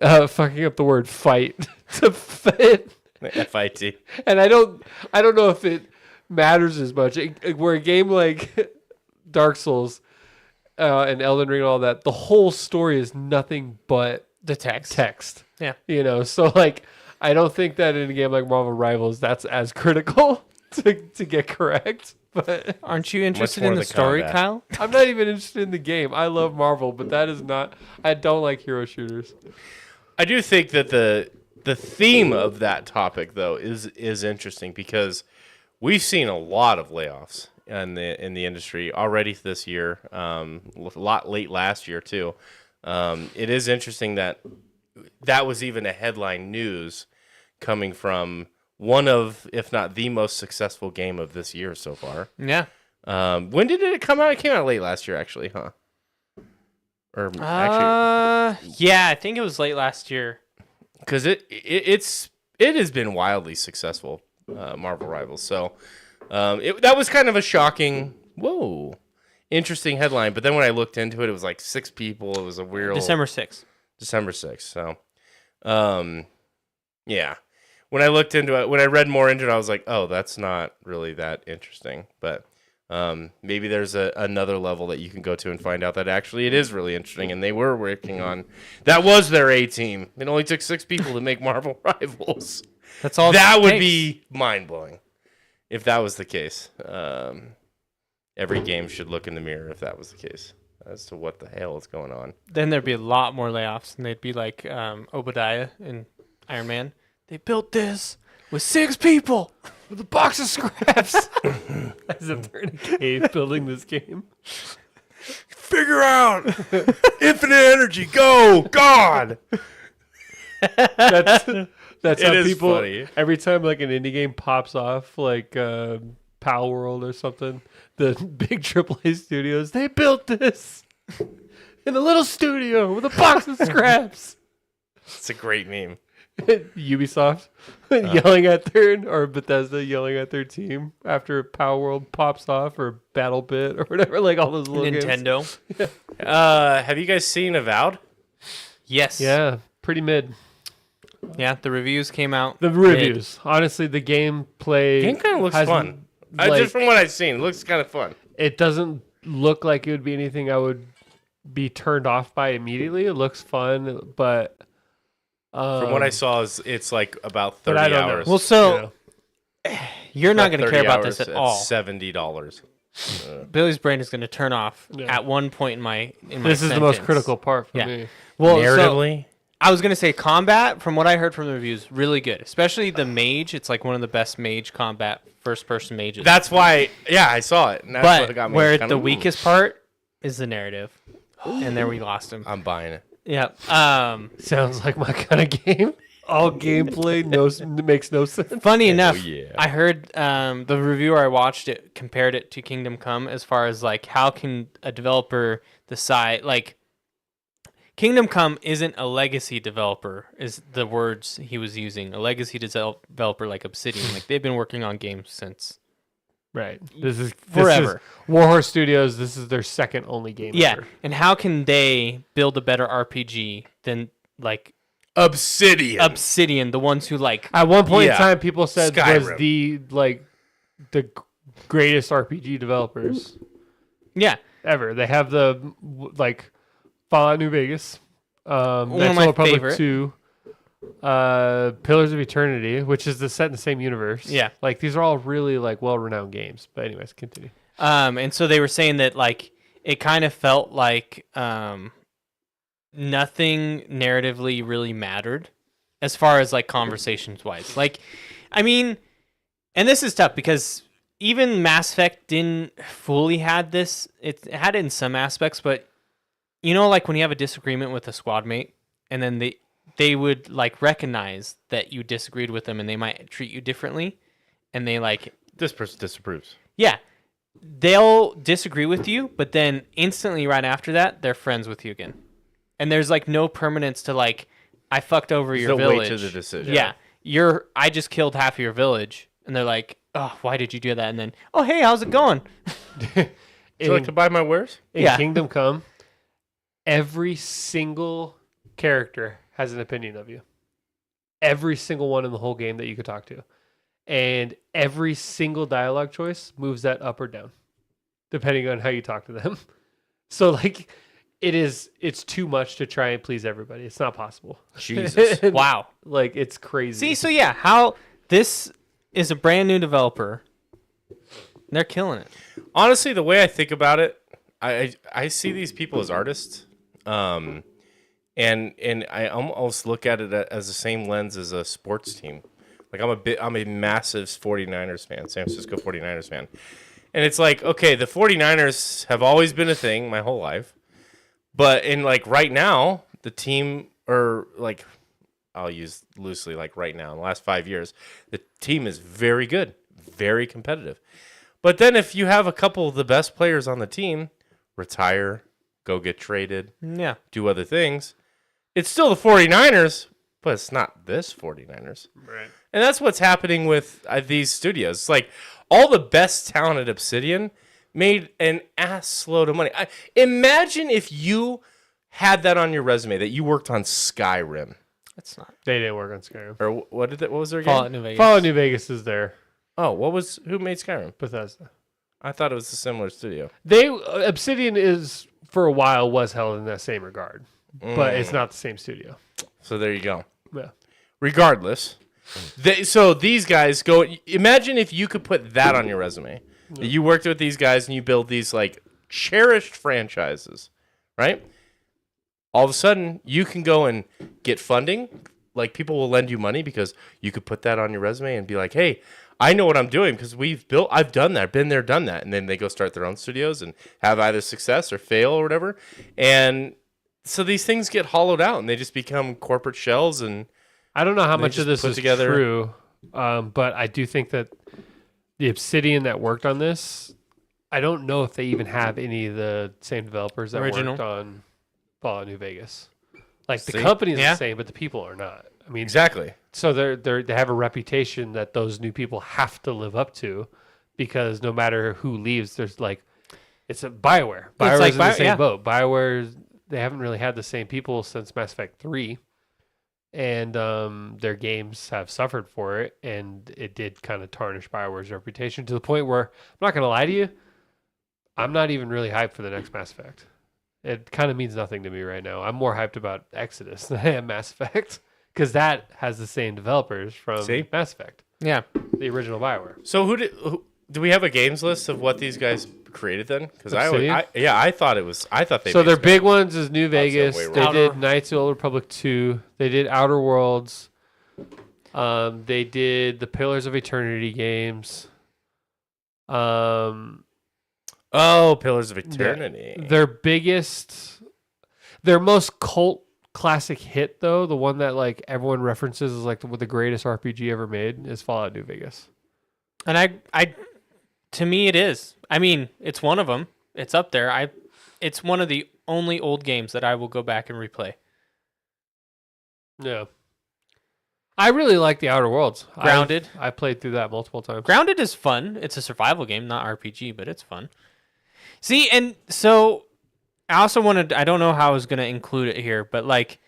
fucking up the word fight to fit. FIT. And I don't know if it matters as much. Where a game like Dark Souls and Elden Ring and all that, the whole story is nothing but The text. text. Yeah. So like I don't think that in a game like Marvel Rivals, that's as critical to get correct. But Aren't you interested more in the the story, combat. Kyle? I'm not even interested in the game. I love Marvel, but that is not. I don't like hero shooters. I do think that the theme of that topic though is interesting because we've seen a lot of layoffs in the industry already this year. A lot late last year too. It is interesting that was even a headline news coming from one of, if not the most successful game of this year so far. Yeah. When did it come out? It came out late last year, actually, huh? Or actually, yeah, I think it was late last year. because it has been wildly successful, Marvel Rivals. So that was kind of a shocking, interesting headline. But then when I looked into it, it was like 6 people. It was a weird December 6th. December 6th. So, yeah. When I looked into it, when I read more into it, I was like, oh, that's not really that interesting. But maybe there's another level that you can go to and find out that actually it is really interesting. And they were working on, that was their A team. It only took 6 people to make Marvel Rivals. That's all. That it would takes. be mind-blowing if that was the case. Every game should look in the mirror if that was the case as to what the hell is going on. Then there'd be a lot more layoffs, and they'd be like Obadiah in Iron Man. They built this with 6 people. With a box of scraps. As if they're in a cave building this game. Figure out infinite energy. Go, God. That's It how is people funny. every time like an indie game pops off, like Pal World or something, the big AAA studios, they built this in a little studio with a box of scraps. It's a great meme. Ubisoft yelling at or Bethesda yelling at their team after Power World pops off, or BattleBit or whatever, like all those little games. Nintendo. Have you guys seen Avowed? Yes. Yeah, pretty mid. Yeah. The reviews came out. The reviews, honestly, the gameplay. Game kind of looks has- fun. like- Just from what I've seen, it looks kind of fun. It doesn't look like it would be anything I would be turned off by immediately. It looks fun, but From what I saw, it's like about but 30 I don't know. hours. Well, so you know. you're not going to 30 care about hours this at all. $70. Billy's brain is going to turn off Yeah. at one point in my This is the most sentence. critical part for Yeah. me. Well, so Narratively, I was going to say combat, from what I heard from the reviews, really good. Especially the mage. It's like one of the best mage combat first-person mages. that's why. Yeah, I saw it. And that's what but got me where kinda, the weakest part is the narrative. And there we lost him. I'm buying it. Yeah. Sounds like my kind of game. All gameplay makes no sense. Funny enough, yeah. I heard the reviewer I watched it compared it to Kingdom Come as far as like how can a developer decide, like Kingdom Come isn't a legacy developer is the words he was using. A legacy developer like Obsidian, like they've been working on games since Right. This is forever. Warhorse Studios. This is their second only game. Yeah, ever. and how can they build a better RPG than like Obsidian. Obsidian, the ones who like At one point Yeah. in time, people said was Skyrim. the greatest RPG developers yeah. ever. They have the like Fallout New Vegas, of my Knights of the Republic favorite. 2, Pillars of Eternity, which is set in the same universe. Yeah. Like these are all really like well-renowned games. But anyways, continue. And so they were saying that like it kind of felt like nothing narratively really mattered as far as like conversations wise. Like, I mean, and this is tough because even Mass Effect didn't fully had this. It had it in some aspects, but you know, like when you have a disagreement with a squad mate, and then they would like recognize that you disagreed with them, and they might treat you differently, and they like This person disapproves. yeah. They'll disagree with you, but then instantly right after that, they're friends with you again. And there's like no permanence to like, I fucked over your no village. weight to the decision. Yeah. I just killed half of your village. And they're like, oh, why did you do that? And then, oh, hey, how's it going? Would you like to buy my wares? In Yeah. Kingdom Come, every single character has an opinion of you. Every single one in the whole game that you could talk to. And every single dialogue choice moves that up or down, depending on how you talk to them. So, like, it's too much to try and please everybody. It's not possible. Jesus. Wow. Like it's crazy. See, so yeah, how this is a brand new developer. They're killing it. Honestly, the way I think about it, I see these people as artists, and I almost look at it as the same lens as a sports team. Like I'm a massive 49ers fan, San Francisco 49ers fan. And it's like, okay, the 49ers have always been a thing my whole life. But in like right now, the team, or like I'll use loosely like right now, in the last 5 years, the team is very good, very competitive. But then if you have a couple of the best players on the team retire, go get traded, Yeah. do other things, it's still the 49ers, but it's not this 49ers. Right. And that's what's happening with these studios. It's like all the best talent at Obsidian made an ass load of money. Imagine if you had that on your resume, that you worked on Skyrim. That's not. They didn't work on Skyrim. Or what was their game? Fallout New Vegas. Fallout New Vegas is there. Oh, who made Skyrim? Bethesda. I thought it was a similar studio. Obsidian is for a while was held in that same regard, but it's not the same studio. So there you go. Yeah. Regardless, so these guys go. Imagine if you could put that on your resume. That you worked with these guys and you build these like cherished franchises, right? All of a sudden, you can go and get funding. Like people will lend you money because you could put that on your resume and be like, "Hey, I know what I'm doing because I've done that, been there, done that." And then they go start their own studios and have either success or fail or whatever. And so these things get hollowed out and they just become corporate shells. And I don't know how they much just of this put is together- true, but I do think that the Obsidian that worked on this, I don't know if they even have any of the same developers that Original. worked on Fallout New Vegas. Like the See? company is Yeah. the same, but the people are not. I mean, exactly. so they have a reputation that those new people have to live up to, because no matter who leaves, there's like it's a BioWare. BioWare's like in the same yeah. boat. BioWare, they haven't really had the same people since Mass Effect 3, and their games have suffered for it, and it did kind of tarnish BioWare's reputation to the point where I'm not going to lie to you, I'm not even really hyped for the next Mass Effect. It kind of means nothing to me right now. I'm more hyped about Exodus than I am Mass Effect, because that has the same developers from See? Mass Effect, Yeah. the original BioWare. So do we have a games list of what these guys created then? Because Obsidian? I thought they. So made their Skyrim. big ones is New Vegas. way They wrong. did Knights of the Old Republic 2. They did Outer Worlds. They did the Pillars of Eternity games. Pillars of Eternity. Their most cult classic hit, though, the one that like everyone references as like the greatest RPG ever made, is Fallout New Vegas. And I, to me, it is. I mean, it's one of them. It's up there. It's one of the only old games that I will go back and replay. Yeah. I really like the Outer Worlds. Grounded. I played through that multiple times. Grounded is fun. It's a survival game, not RPG, but it's fun. See, and so I also wanted, I don't know how I was going to include it here, but like,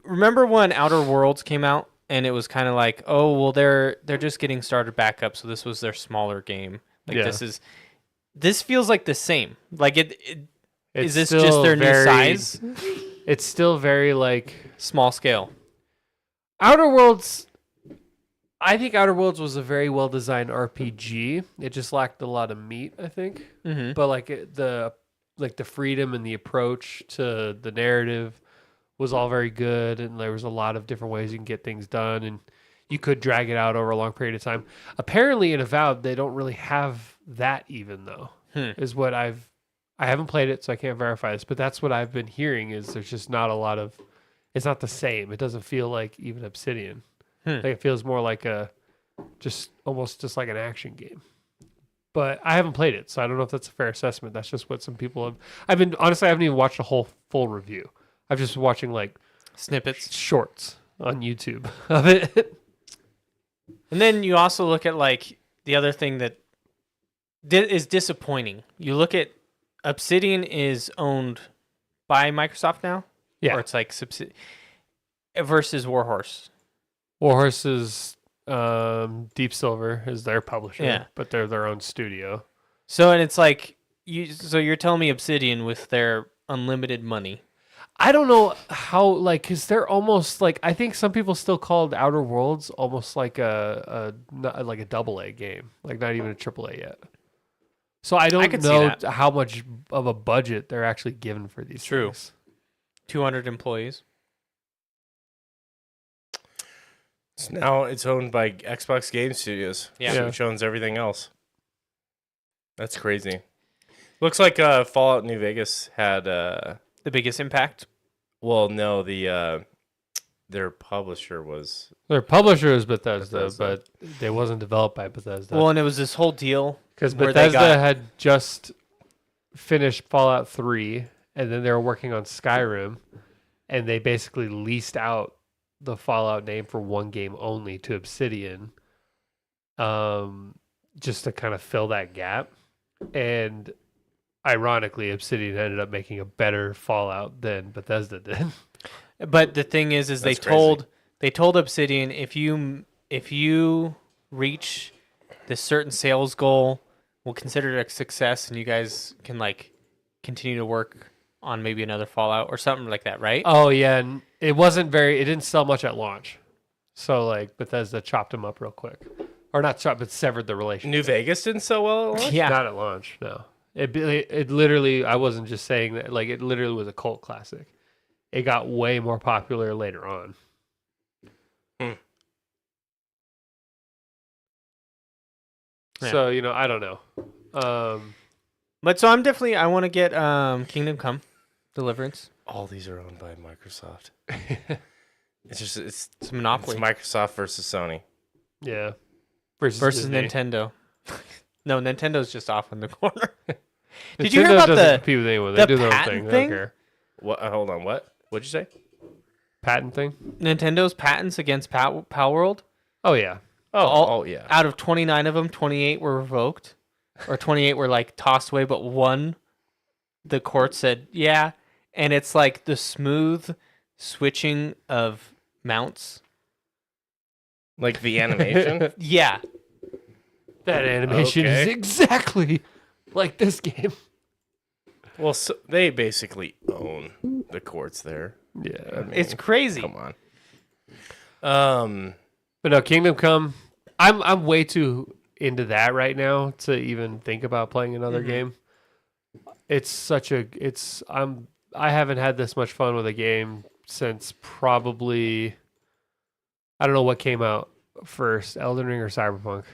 remember when Outer Worlds came out and it was kind of like, oh, well, they're just getting started back up, so this was their smaller game. Like Yeah. this feels like the same. Like is It's this still just their new very- size? It's still very like Small scale. Outer Worlds. I think Outer Worlds was a very well designed RPG. It just lacked a lot of meat, I think. Mm-hmm. But like the freedom and the approach to the narrative was all very good, and there was a lot of different ways you can get things done, and you could drag it out over a long period of time. Apparently in Avowed they don't really have that even though. Is what I haven't played it, so I can't verify this, but that's what I've been hearing, is there's just not a lot of, it's not the same. It doesn't feel like even Obsidian. Like it feels more like almost just like an action game. But I haven't played it, so I don't know if that's a fair assessment. That's just what some people have. Honestly, I haven't even watched a whole full review. I've just been watching like Snippets. shorts on YouTube of it. And then you also look at like the other thing that is disappointing. You look at Obsidian is owned by Microsoft now. Yeah. Or it's like versus Warhorse. Warhorse's Deep Silver is their publisher, Yeah. but they're their own studio. So, and it's like, So you're telling me Obsidian with their unlimited money? I don't know how, like, because they're almost like, I think some people still called Outer Worlds almost like like a double A game, like not even a triple A yet. So I don't could see know that. how much of a budget they're actually given for these True. things. 200 employees. Now it's owned by Xbox Game Studios. Yeah. Which owns everything else. That's crazy. Looks like Fallout New Vegas had The biggest impact. well, no, their publisher was Their publisher is Bethesda, Bethesda. but they wasn't developed by Bethesda. Well, and it was this whole deal Because where they Bethesda got- had just finished Fallout 3, and then they were working on Skyrim, and they basically leased out the Fallout name for one game only to Obsidian, just to kind of fill that gap. And ironically, Obsidian ended up making a better Fallout than Bethesda did. But the thing is they That's crazy. told Obsidian if you reach this certain sales goal, we'll consider it a success, and you guys can like continue to work on maybe another Fallout or something like that, right? Oh yeah, and it didn't sell much at launch. So like Bethesda chopped them up real quick. Or not chopped, but severed the relationship. New Vegas didn't sell well at launch? Yeah. Not at launch, no. It literally, I wasn't just saying that, like it literally was a cult classic. It got way more popular later on. Hmm. Yeah. So, I don't know. But so I want to get Kingdom Come Deliverance. All these are owned by Microsoft. It's It's a monopoly Microsoft versus Sony. Yeah. versus Disney. Nintendo. No, Nintendo's just off in the corner. Did Nintendo you hear about doesn't the compete with anyone. the They do their own patent thing. They thing? don't care. What? Hold on. What? What'd you say? Patent thing? Nintendo's patents against Palworld? Oh, yeah. Oh, yeah. Out of 29 of them, 28 were revoked, or 28 were like tossed away, but one, the court said yeah, and it's like the smooth switching of mounts. Like the animation? Yeah, That animation is Okay. exactly like this game. Well, so they basically own the courts there. Yeah. I mean, it's crazy. come on. But no, Kingdom Come, I'm way too into that right now to even think about playing another game. It's I haven't had this much fun with a game since probably, I don't know what came out first, Elden Ring or Cyberpunk.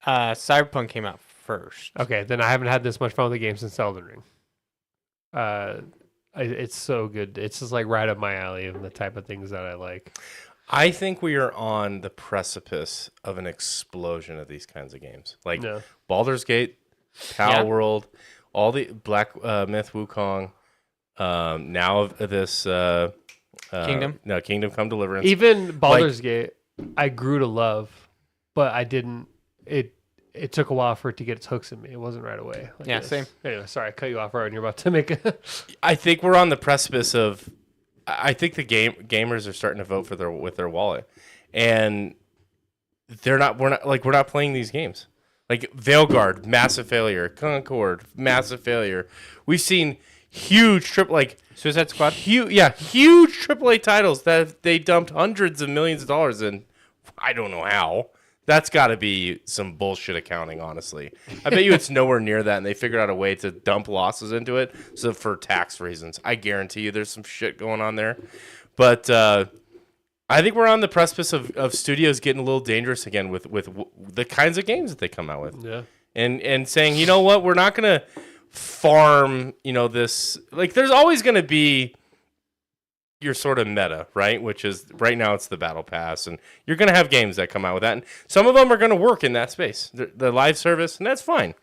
Cyberpunk came out first. Okay, then I haven't had this much fun with a game since Elden Ring. It's so good. It's just like right up my alley and the type of things that I like. I think we are on the precipice of an explosion of these kinds of games. Like Yeah. Baldur's Gate, Power World, all the Black Myth Wukong, now this Kingdom? No, Kingdom Come Deliverance. Even Baldur's Gate, I grew to love, but I didn't. It took a while for it to get its hooks in me. It wasn't right away. like Yeah, this. same. Anyway, sorry, I cut you off right when you're about to make a. I think we're on the precipice of. I think the gamers are starting to vote for with their wallet, and we're not playing these games. Like Veilguard, massive failure. Concord, massive failure. We've seen huge Suicide Squad. huge AAA titles that they dumped hundreds of millions of dollars in. I don't know how. That's got to be some bullshit accounting, honestly. I bet you it's nowhere near that, and they figured out a way to dump losses into it so for tax reasons. I guarantee you there's some shit going on there. But I think we're on the precipice of studios getting a little dangerous again with the kinds of games that they come out with. Yeah. And saying, you know what, we're not going to farm, this. Like, there's always going to be your sort of meta, right? Which is right now it's the battle pass, and you're going to have games that come out with that, and some of them are going to work in that space, the live service, and that's fine.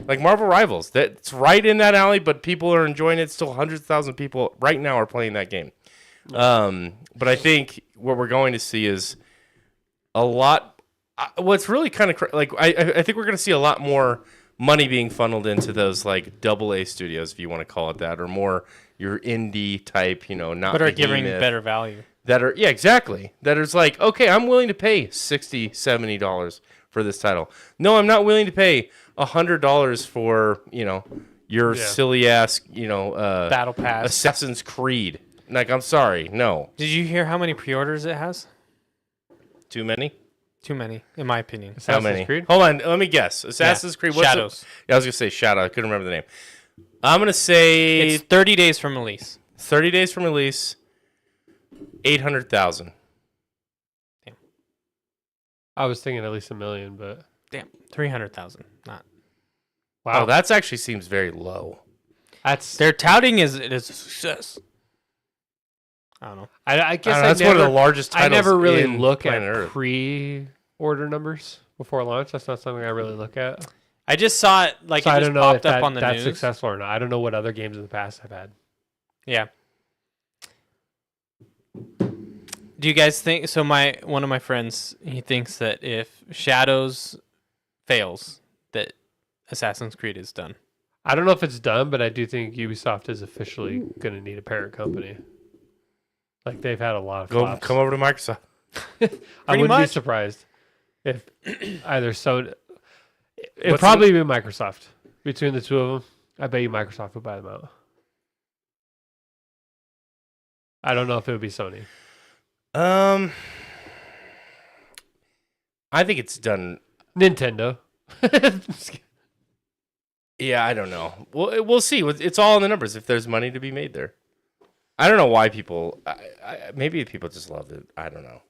Like Marvel Rivals, that's right in that alley, but people are enjoying it. Still, hundreds of thousands of people right now are playing that game. But I think what we're going to see is a lot. What's really kind of I think we're going to see a lot more money being funneled into those like AA studios, if you want to call it that, or more your indie type, not But are the giving behemoth, better value. that are exactly that is like, okay, I'm willing to pay $60-$70 for this title. No, I'm not willing to pay $100 for, your silly ass, Battle Pass. Assassin's Creed. Like, I'm sorry. No. Did you hear how many pre-orders it has? Too many? Too many, in my opinion. How many? Creed? Hold on. Let me guess. Assassin's Creed. What's Shadows. I was going to say Shadow. I couldn't remember the name. I'm going to say It's 30 days from release. 30 days from release, 800,000. I was thinking at least 1 million, but Damn, 300,000. Not. Wow, that actually seems very low. that's. They're touting it as a success. I don't know. I guess That's one of the largest titles. I never really in look Planet at Earth. pre-order numbers before launch. That's not something I really look at. I just saw it like So it I just don't know if popped up on the that's news. successful or not. I don't know what other games in the past have had. Yeah. Do you guys think so? One of my friends, he thinks that if Shadows fails, that Assassin's Creed is done. I don't know if it's done, but I do think Ubisoft is officially going to need a parent company. Like they've had a lot of flops. Come over to Microsoft. I wouldn't be much. surprised if either Sony. It'd What's probably be Microsoft. Between the two of them, I bet you Microsoft would buy them out. I don't know if it would be Sony. I think it's done. Nintendo. Yeah, I don't know. We'll see. It's all in the numbers. If there's money to be made there, I don't know why people. Maybe people just love it. I don't know.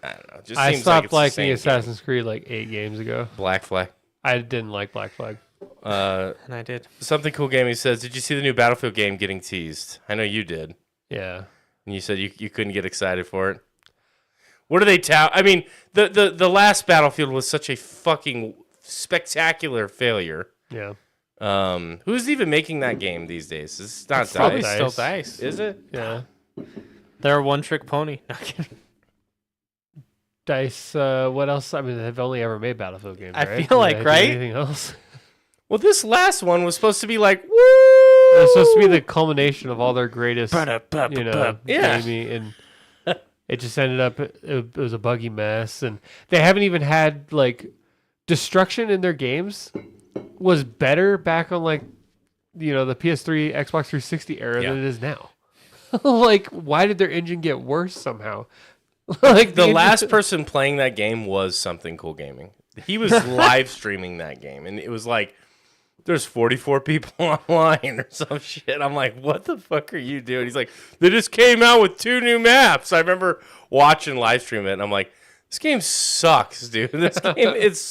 It just I seems stopped like it's the liking same Assassin's Creed like 8 games ago. game. Black Flag. I didn't like Black Flag. And I did. Something Cool Gaming says, "Did you see the new Battlefield game getting teased?" I know you did, Yeah. and you said you couldn't get excited for it. What do they tout? I mean, the last Battlefield was such a fucking spectacular failure. Yeah. Who's even making that game these days? It's not Probably DICE. still Dice. Dice. Is it? Yeah. They're a one-trick pony. No, I'm kidding. Dice, what else? I mean, they've only ever made Battlefield games, I right? feel Do like, they do right? Anything else? Well, this last one was supposed to be like, woo! It's supposed to be the culmination of all their greatest, Yeah. gaming, and it just ended up, it was a buggy mess, and they haven't even had, like, destruction in their games was better back on, like, the PS3, Xbox 360 era Yeah. than it is now. Like, why did their engine get worse somehow? Like the engine- last person playing that game was Something Cool Gaming. He was live streaming that game, and it was like there's 44 people online or some shit. I'm like, what the fuck are you doing? He's like, they just came out with 2 new maps. I remember watching live stream it, and I'm like, this game sucks, dude. This game it's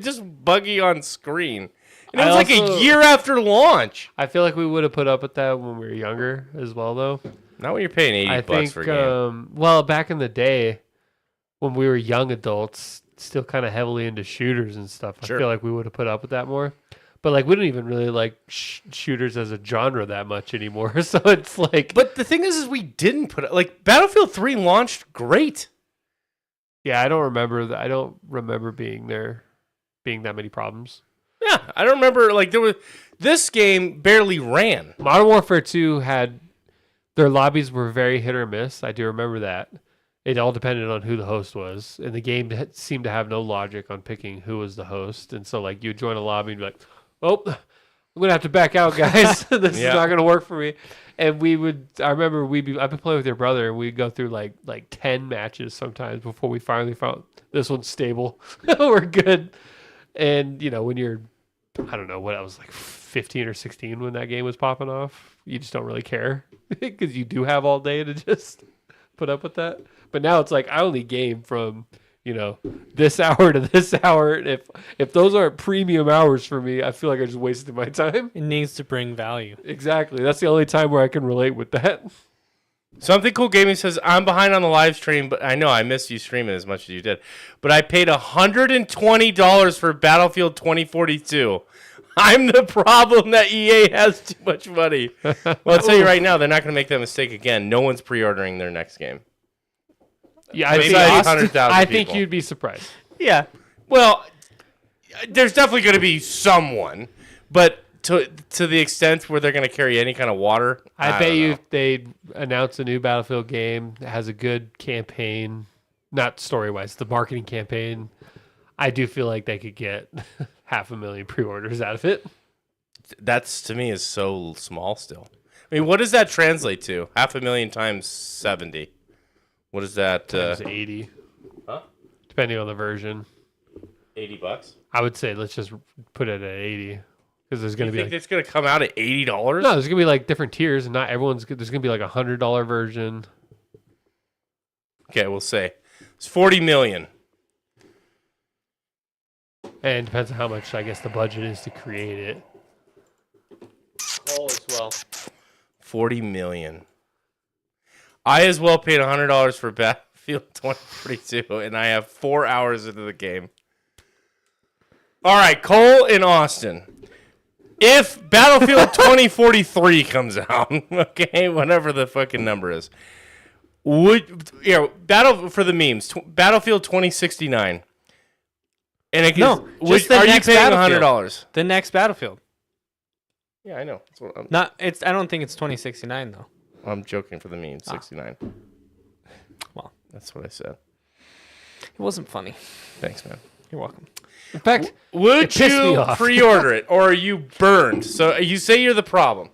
just buggy on screen. And it was like a year after launch. I feel like we would have put up with that when we were younger as well, though. Not when you're paying 80 I bucks think, for a game. well, back in the day, when we were young adults, still kind of heavily into shooters and stuff, Sure. I feel like we would have put up with that more. But like, we don't even really like shooters as a genre that much anymore. So it's like, But the thing is we didn't put it like Battlefield 3 launched great. yeah, I don't remember being that many problems. Yeah, I don't remember like this game barely ran. Modern Warfare 2 had their lobbies were very hit or miss. I do remember that. It all depended on who the host was, and the game seemed to have no logic on picking who was the host. And so, like, you'd join a lobby and be like, "Oh, I'm gonna have to back out, guys. This is not gonna work for me." And I remember I've been playing with your brother, and we'd go through like 10 matches sometimes before we finally found this one's stable. We're good. And when you're, I don't know what I was like 15 or 16 when that game was popping off, you just don't really care because you do have all day to just put up with that. But now it's like I only game from this hour to this hour. If those aren't premium hours for me, I feel like I just wasted my time. It needs to bring value. Exactly. That's the only time where I can relate with that. Something Cool Gaming says, I'm behind on the live stream, but I know I missed you streaming as much as you did. But I paid $120 for Battlefield 2042. I'm the problem that EA has too much money. Well, I'll tell you right now, they're not going to make that mistake again. No one's pre-ordering their next game. Yeah, Maybe 100,000 I think people. you'd be surprised. Yeah. Well, there's definitely going to be someone, but to the extent where they're going to carry any kind of water, I bet don't you know. if they announce a new Battlefield game that has a good campaign, not story-wise, the marketing campaign, I do feel like they could get 500,000 pre-orders out of it. That's to me is so small still. I mean, what does that translate to? 500,000 times 70. What is that? Times 80. Huh? Depending on the version. $80. I would say let's just put it at 80. Because there's going to be think it's going to come out at $80? No, there's going to be like different tiers, and not everyone's. There's going to be like $100 version. Okay, we'll say it's 40 million. And it depends on how much, I guess, the budget is to create it. All as well. 40 million. I as well paid $100 for Battlefield 2042, and I have 4 hours into the game. All right, Cole in Austin. If Battlefield 2043 comes out, okay, whatever the fucking number is, battle for the memes, Battlefield 2069. And it No, just the are you next paying Battlefield. $100? The next Battlefield. Yeah, I know. That's what I don't think it's 2069 though. I'm joking for the memes. 69. Well, That's what I said. it wasn't funny. Thanks, man. You're welcome. In fact, Would pissed me you off. pre-order it, or are you burned? So you say you're the problem.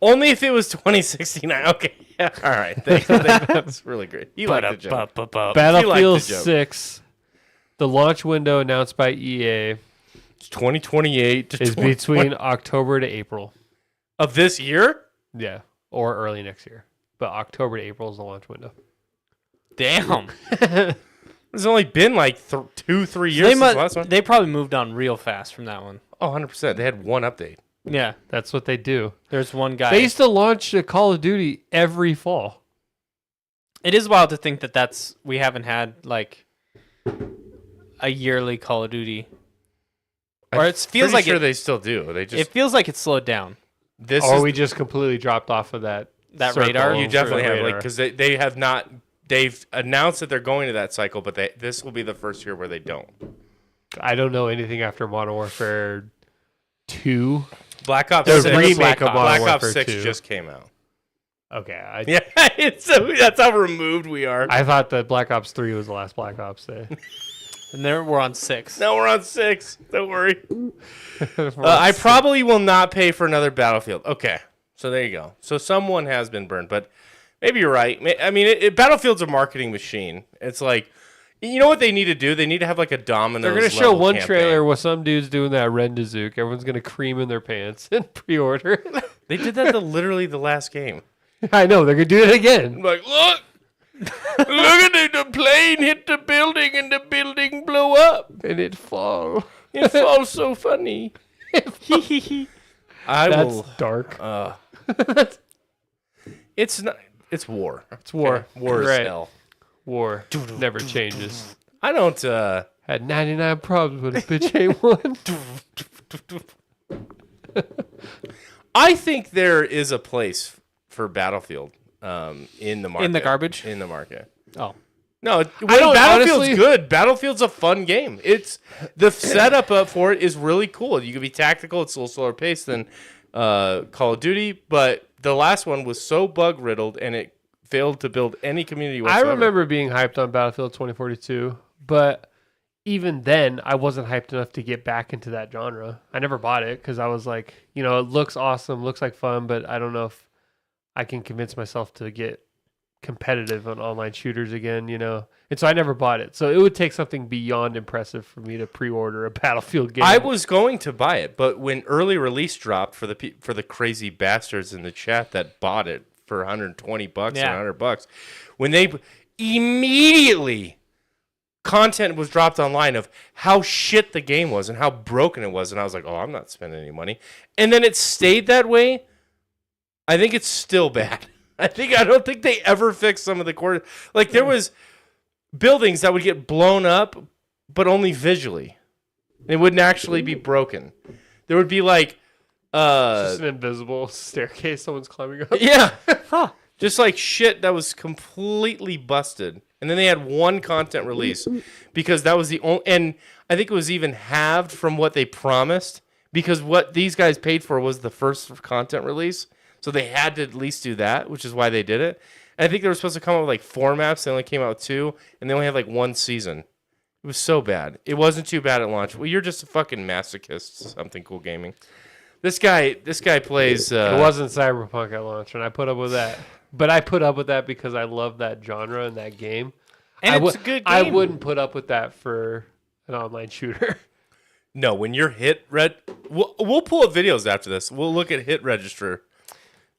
Only if it was 2069. Okay. Yeah. All right. Thanks. That's really great. You like the joke. Battlefield the joke. 6, the launch window announced by EA It's 2028 to is 20 between October to April. of this year. Yeah, or early next year. But October to April is the launch window. Damn. It's only been like 2-3 years since the last one. They probably moved on real fast from that one. Oh, 100%. They had one update. Yeah. That's what they do. There's one guy. They used to launch a Call of Duty every fall. It is wild to think that we haven't had like a yearly Call of Duty. Or it feels like sure they still do. They just it feels like it's slowed down. this Or is we just completely dropped off of that circle. radar? you definitely have radar. like because they have not. They've announced that they're going to that cycle, but this will be the first year where they don't. I don't know anything after Modern Warfare 2. Black Ops The 6. remake of Modern Black Ops Warfare 6 2. just came out. Okay, Yeah, that's how removed we are. I thought that Black Ops 3 was the last Black Ops day. And there we're on 6. Now we're on 6. Don't worry. I probably will not pay for another Battlefield. Okay, so there you go. So someone has been burned, but maybe you're right. I mean, Battlefield's a marketing machine. It's like, you know what they need to do? They need to have like a Domino's. They're going to show level one campaign. trailer with some dudes doing that Rendazook. Everyone's going to cream in their pants and pre-order. They did that to literally the last game. I know, they're going to do it again. Like, look at the plane hit the building and the building blow up. And it fall. It falls so funny. I That's will. dark. It's not. It's war. It's war. Okay. War is Right. hell. War never changes. I don't. Had 99 problems with a bitch ain't one. I think there is a place for Battlefield in the market. In the garbage? In the market. Oh. No, don't- Battlefield's honestly- good. Battlefield's a fun game. It's the setup up for it is really cool. You can be tactical. It's a little slower paced than Call of Duty, but the last one was so bug riddled and it failed to build any community I whatsoever. remember being hyped on Battlefield 2042, but even then, I wasn't hyped enough to get back into that genre. I never bought it because I was like, it looks awesome, looks like fun, but I don't know if I can convince myself to get competitive on online shooters again, And so I never bought it. So it would take something beyond impressive for me to pre-order a Battlefield game. I was going to buy it, but when early release dropped for the crazy bastards in the chat that bought it for $120 Yeah. and $100, when they immediately content was dropped online of how shit the game was and how broken it was, and I was like, oh, I'm not spending any money. And then it stayed that way. I think it's still bad. I don't think they ever fixed some of the core. Like there was buildings that would get blown up, but only visually. It wouldn't actually be broken. There would be like, just an invisible staircase someone's climbing up. yeah, just like shit that was completely busted. And then they had one content release because that was the only, and I think it was even halved from what they promised because what these guys paid for was the first content release. So they had to at least do that, which is why they did it. And I think they were supposed to come up with like 4 maps. They only came out with 2, and they only had like 1 season. It was so bad. It wasn't too bad at launch. Well, you're just a fucking masochist. Something Cool Gaming. This guy plays. It wasn't Cyberpunk at launch, and I put up with that. But I put up with that because I love that genre and that game. And it's a good game. I wouldn't put up with that for an online shooter. No, when you're we'll pull up videos after this. We'll look at hit register.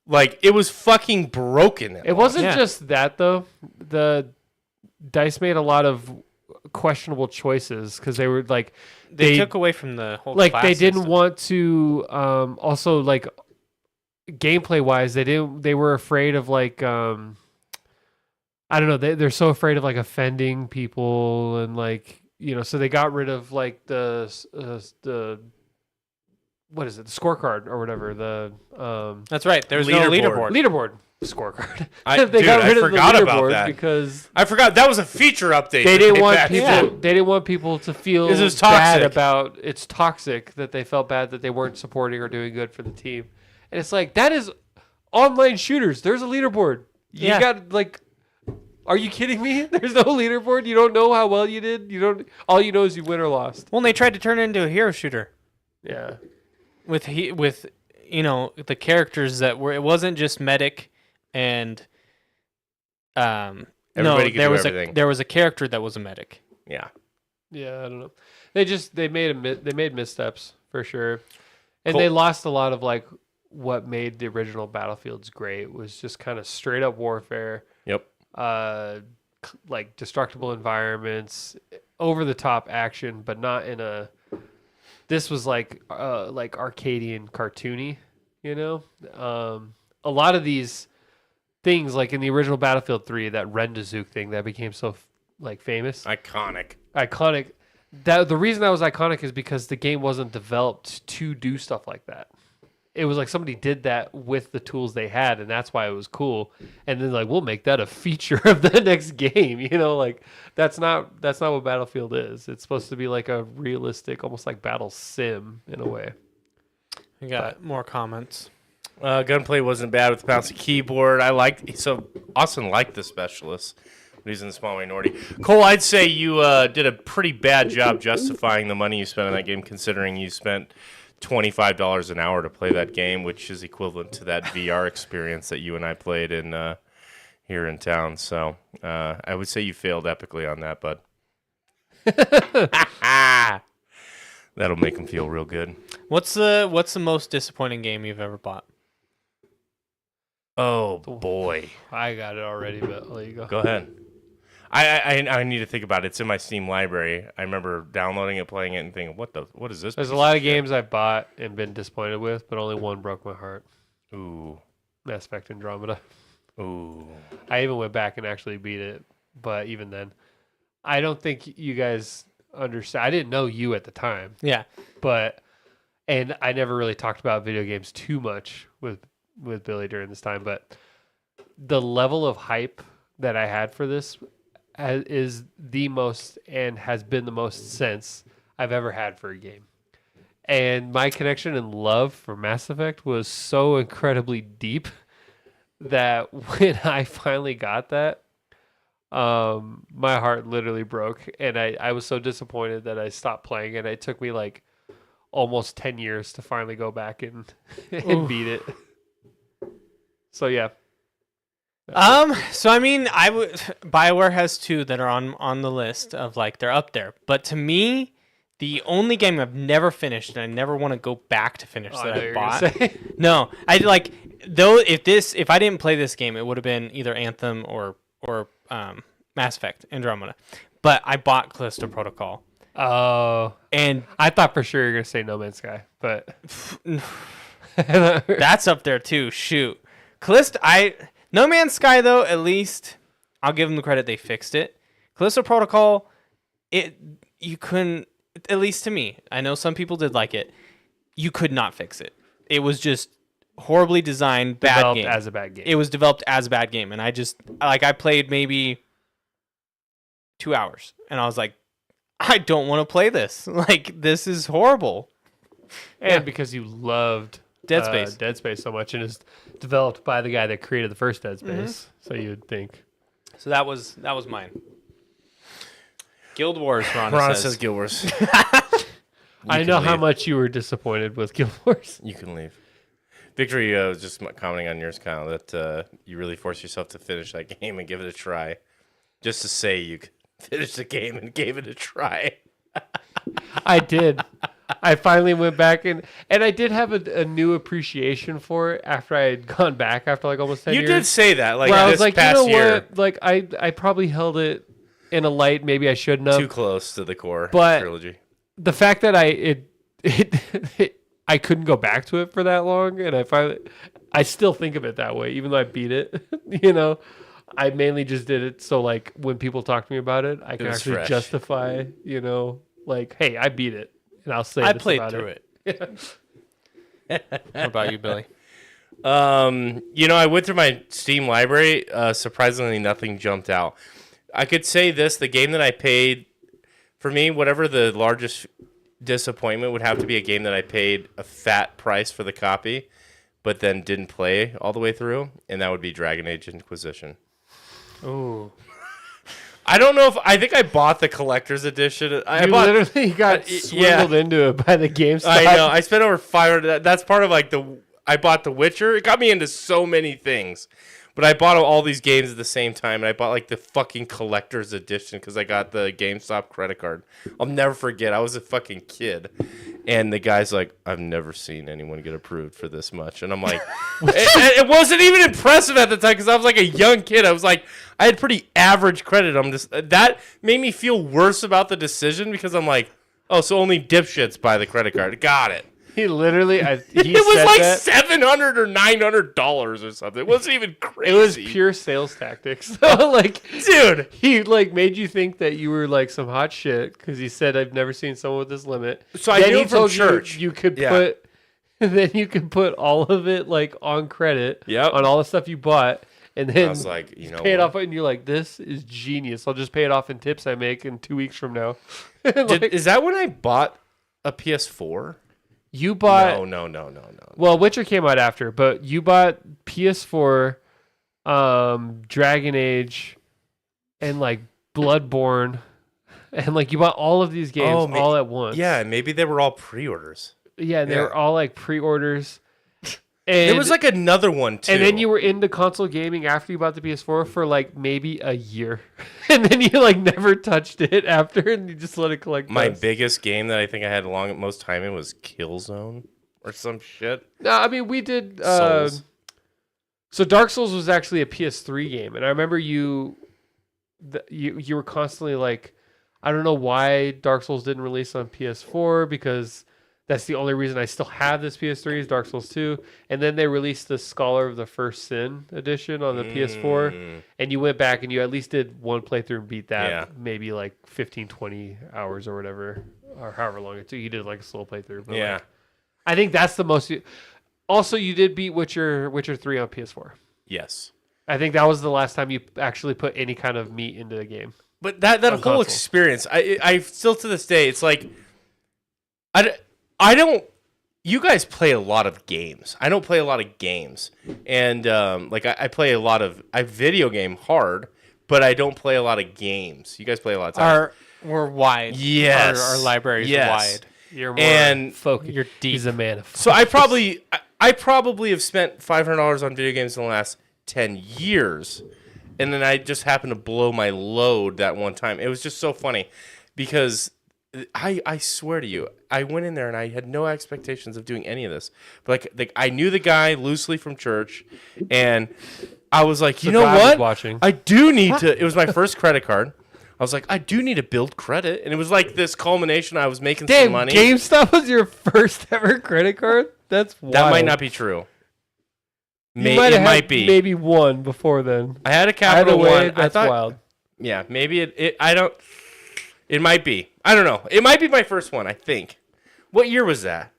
Like, it was fucking broken. It wasn't just that, though. The DICE made a lot of questionable choices because they were like... They took away from the whole like class they didn't system. want to also like gameplay wise they were afraid of like I don't know, they're so afraid of like offending people and like, you know, so they got rid of like the what is it, the scorecard or whatever, That's right, there's no leaderboard scorecard. Dude, I forgot about that because I forgot that was a feature update. they didn't want patched. people. They didn't want people to feel This is bad toxic. about. It's toxic that they felt bad that they weren't supporting or doing good for the team, and it's like that is online shooters. There's a leaderboard. You got like. Are you kidding me? There's no leaderboard. You don't know how well you did. You don't. All you know is you win or lost. Well, they tried to turn it into a hero shooter. Yeah. With you know, the characters that were, it wasn't just medic and Everybody no, could there do was everything. there was a character that was a medic. Yeah. Yeah, I don't know. They made missteps for sure, and Cool. they lost a lot of like what made the original Battlefields great was just kind of straight up warfare. Yep. Like destructible environments, over the top action, but not in a. This was like Arcadian cartoony, you know. A lot of these things, like in the original Battlefield 3, that Rendazook thing that became so like famous, Iconic. That the reason that was iconic is because the game wasn't developed to do stuff like that. It was like somebody did that with the tools they had, and that's why it was cool. And then like we'll make that a feature of the next game, you know, like that's not what Battlefield is. It's supposed to be like a realistic, almost like battle sim in a way. We got more comments. Gunplay wasn't bad with the bouncy keyboard. Austin liked the specialist. But he's in the small minority. Cole, I'd say you did a pretty bad job justifying the money you spent on that game, considering you spent $25 an hour to play that game, which is equivalent to that VR experience that you and I played in here in town. So I would say you failed epically on that, bud. That'll make him feel real good. What's the most disappointing game you've ever bought? Oh boy, I got it already, but I'll let you go. go ahead. I need to think about it. It's in my Steam library. I remember downloading it, playing it, and thinking, what is this? There's a piece lot of shit? games I bought and been disappointed with, but only one broke my heart. Ooh, Mass Effect Andromeda. ooh. I even went back and actually beat it, but even then, I don't think you guys understand. I didn't know you at the time, Yeah. and I never really talked about video games too much with Billy during this time, but the level of hype that I had for this is the most and has been the most sense I've ever had for a game. And my connection and love for Mass Effect was so incredibly deep that when I finally got that, my heart literally broke. And I was so disappointed that I stopped playing it. It took me like almost 10 years to finally go back and beat it. So yeah. So I mean, BioWare has two that are on the list of like they're up there. But to me, the only game I've never finished and I never want to go back to finish that I bought. No, I like though if I didn't play this game, it would have been either Anthem or Mass Effect Andromeda. But I bought Callisto Protocol. Oh, and I thought for sure you were gonna say No Man's Sky, but that's up there too. Shoot, No Man's Sky, though, at least I'll give them the credit they fixed it. Callisto Protocol, you couldn't, at least to me, I know some people did like it, you could not fix it. It was just horribly designed, bad developed game. as a bad game. It was developed as a bad game, and I played maybe 2 hours, and I was like, I don't want to play this. Like, this is horrible. And because you loved Dead Space. Dead Space so much, and it's developed by the guy that created the first Dead Space, so you'd think. So that was mine. Guild Wars, Ron Ron says. says Guild Wars. I know how much you were disappointed with Guild Wars. You can leave. Victory was just commenting on yours, Kyle, that you really forced yourself to finish that game and give it a try. Just to say you finished the game and gave it a try. I did. I finally went back and I did have a new appreciation for it after I had gone back after like almost 10 years. You did say that, like, where I this was like, past you know year. what? Like I probably held it in a light maybe I shouldn't have. Too close to the core But- trilogy. The fact that I couldn't go back to it for that long, and I still think of it that way, even though I beat it. You know, I mainly just did it so like when people talk to me about it, I can was actually fresh. justify. You know, like, hey, I beat it, and I'll say I this played about through it. What about you, Billy? I went through my Steam library. Surprisingly, nothing jumped out. I could say this: the game that I paid, for me, whatever the largest disappointment would have to be a game that I paid a fat price for the copy, but then didn't play all the way through, and that would be Dragon Age Inquisition. Ooh. I don't know if I think I bought the collector's edition. You I bought. literally got swindled into it by the GameStop. I know. I spent over $500. That's part of like I bought The Witcher. It got me into so many things. But I bought all these games at the same time, and I bought like the fucking collector's edition because I got the GameStop credit card. I'll never forget. I was a fucking kid, and the guy's like, "I've never seen anyone get approved for this much," and I'm like, it wasn't even impressive at the time because I was like a young kid. I was like, I had pretty average credit. That made me feel worse about the decision because I'm like, oh, so only dipshits buy the credit card. Got it. He literally, he It was said like that. $700 or $900 or something. It wasn't even crazy. It was pure sales tactics. Like, dude. he like made you think that you were like some hot shit because he said, "I've never seen someone with this limit." So I Then knew he him from told church. You could Yeah. put, then you could put all of it like on credit. Yep. On all the stuff you bought, and then I was like, you know pay it what? off, and you're like, "This is genius. I'll just pay it off in tips I make in 2 weeks from now." Like, Is that when I bought a PS4? you bought No. Well, Witcher came out after, but you bought PS4, Dragon Age, and like Bloodborne, and like you bought all of these games all at once. Yeah, maybe they were all pre-orders. Yeah, and they Yeah. were all like pre-orders. And There was like another one too. and then you were into console gaming after you bought the PS4 for like maybe a year, and then you like never touched it after, and you just let it collect. my dust. biggest game that I think I had long most time in was Killzone or some shit. No, I mean we did. Souls. So Dark Souls was actually a PS3 game, and I remember you were constantly like, I don't know why Dark Souls didn't release on PS4 because that's the only reason I still have this PS3 is Dark Souls 2. And then they released the Scholar of the First Sin edition on the PS4, and you went back and you at least did one playthrough and beat that, Yeah. maybe like 15, 20 hours or whatever, or however long it took. You did like a slow playthrough. But Yeah. like, I think that's the most. Also, you did beat Witcher 3 on PS4. Yes. I think that was the last time you actually put any kind of meat into the game. But that On whole console. experience, I still to this day, it's like, I don't. You guys play a lot of games. I don't play a lot of games, and like I play a lot of. I video game hard, but I don't play a lot of games. You guys play a lot of times. We're wide. Yes. Our library's Yes. wide. You're more And focused. You're deep. He's a man of So I probably have spent $500 on video games in the last 10 years, and then I just happened to blow my load that one time. It was just so funny because I swear to you, I went in there and I had no expectations of doing any of this. But like I knew the guy loosely from church, and I was like, you know God was what? watching. I do need to. It was my first credit card. I was like, I do need to build credit, and it was like this culmination. I was making Damn, some money. GameStop was your first ever credit card? That's wild. That might not be true. You It might have might had be. maybe one before then. I had a Capital Either way, One. that's I thought, wild. yeah, maybe it. I don't. It might be. I don't know. It might be my first one. I think. What year was that?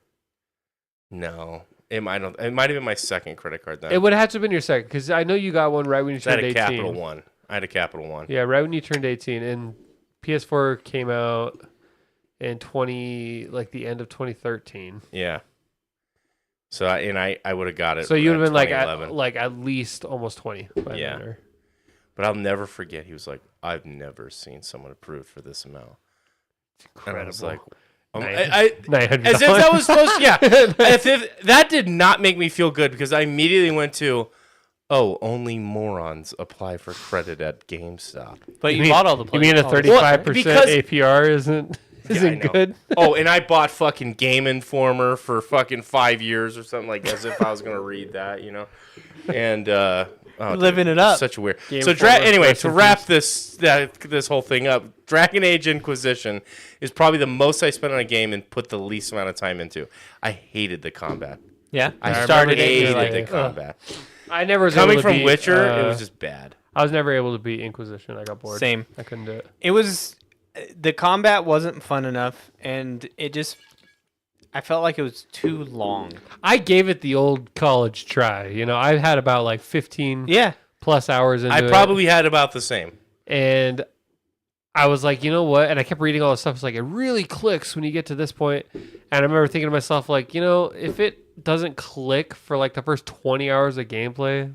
No, it might. It might have been my second credit card then. It would have to have been your second, because I know you got one right when you I had turned a 18. Capital One. I had a Capital One. Yeah, right when you turned 18. And PS4 came out in the end of 2013. Yeah. So I would have got it. So you would have been at like 2011. at least almost 20 by Yeah. then. Or, But I'll never forget. He was like, "I've never seen someone approved for this amount." And I was like, $900. as if that was supposed to, yeah. If that did not make me feel good because I immediately went to, oh, only morons apply for credit at GameStop. But you bought all the You mean a 35% because- APR isn't I know. good? Oh, and I bought fucking Game Informer for fucking 5 years or something, like as if I was gonna read that, you know. And Living it up. Such a weird. Game So Informer, anyway, rest to in wrap peace. this whole thing up, Dragon Age Inquisition is probably the most I spent on a game and put the least amount of time into. I hated the combat. Yeah, I started it. hated You're like, the "Ugh." combat. I never was Coming able to from beat, Witcher, it was just bad. I was never able to beat Inquisition. I got bored. Same. I couldn't do it. It was the combat wasn't fun enough, and it just I felt like it was too long. I gave it the old college try. You know, I had about like 15 Yeah, plus hours into I it. probably had about the same. And I was like, you know what? And I kept reading all this stuff. It's like, it really clicks when you get to this point. And I remember thinking to myself, like, you know, if it doesn't click for like the first 20 hours of gameplay,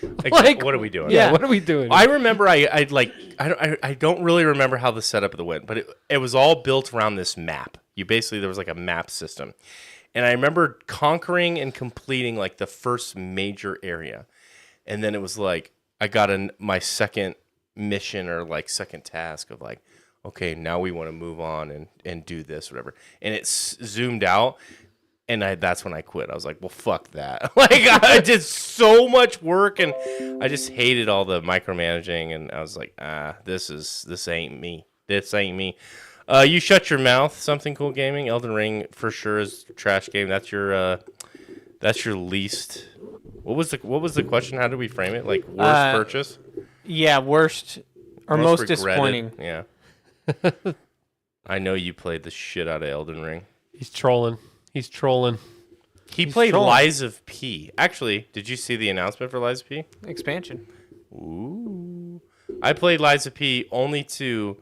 Like, what are we doing? yeah, what are we doing? I remember I don't really remember how the setup of the went, but it was all built around this map. There was like a map system. And I remember conquering and completing like the first major area. And then it was like I got my second mission or like second task of like, okay, now we want to move on and do this, whatever. And it zoomed out. And that's when I quit. I was like, well, fuck that. Like, I did so much work, and I just hated all the micromanaging. And I was like, this ain't me. This ain't me. You shut your mouth. Something Cool Gaming. Elden Ring for sure is a trash game. That's your least. What was the question? How did we frame it? Like worst purchase? yeah, worst or most regretted. disappointing. Yeah. I know you played the shit out of Elden Ring. He's trolling. He's trolling. He played trolling. Lies of P. Actually, did you see the announcement for Lies of P? Expansion. Ooh. I played Lies of P only to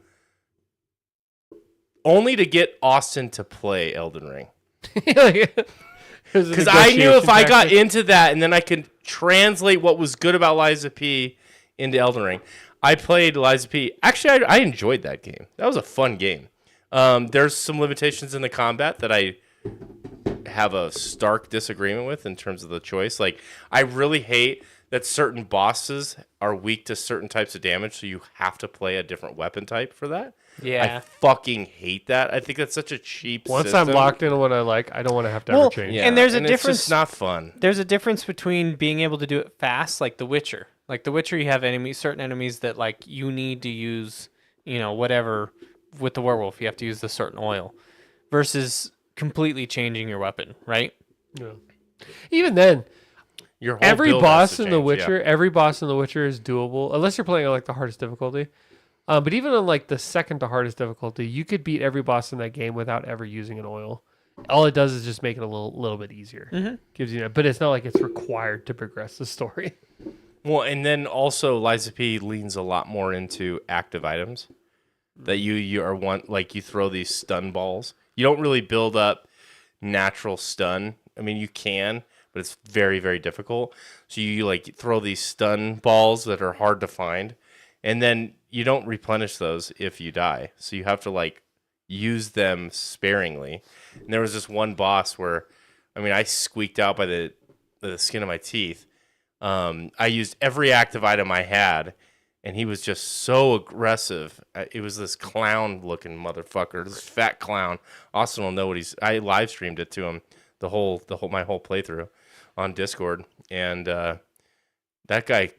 get Austin to play Elden Ring. Because I knew if I got into that and then I could translate what was good about Lies of P into Elden Ring. I played Lies of P. Actually, I enjoyed that game. That was a fun game. There's some limitations in the combat that I have a stark disagreement with in terms of the choice. Like, I really hate that certain bosses are weak to certain types of damage, so you have to play a different weapon type for that. Yeah. I fucking hate that. I think that's such a cheap Once system. I'm locked into what I like, I don't want to have to Well, ever change. Yeah, And there's a It's difference- just not fun. There's a difference between being able to do it fast, like The Witcher. Like The Witcher, you have certain enemies that like you need to use, whatever with the werewolf, you have to use the certain oil, versus completely changing your weapon, right? Yeah. Even then, Your whole every build has boss to in The change, Witcher, yeah. every boss in The Witcher is doable, unless you're playing on like the hardest difficulty. But even on like the second to hardest difficulty, you could beat every boss in that game without ever using an oil. All it does is just make it a little bit easier. Mm-hmm. Gives you, but it's not like it's required to progress the story. Well, and then also Lies of P leans a lot more into active items that you are like you throw these stun balls. You don't really build up natural stun. I mean, you can, but it's very, very difficult. So you like throw these stun balls that are hard to find, and then you don't replenish those if you die. So you have to like use them sparingly. And there was this one boss where, I mean, I squeaked out by the skin of my teeth. I used every active item I had, and he was just so aggressive. It was this clown-looking motherfucker, this fat clown. Austin will know what I live streamed it to him, my whole playthrough on Discord, and that guy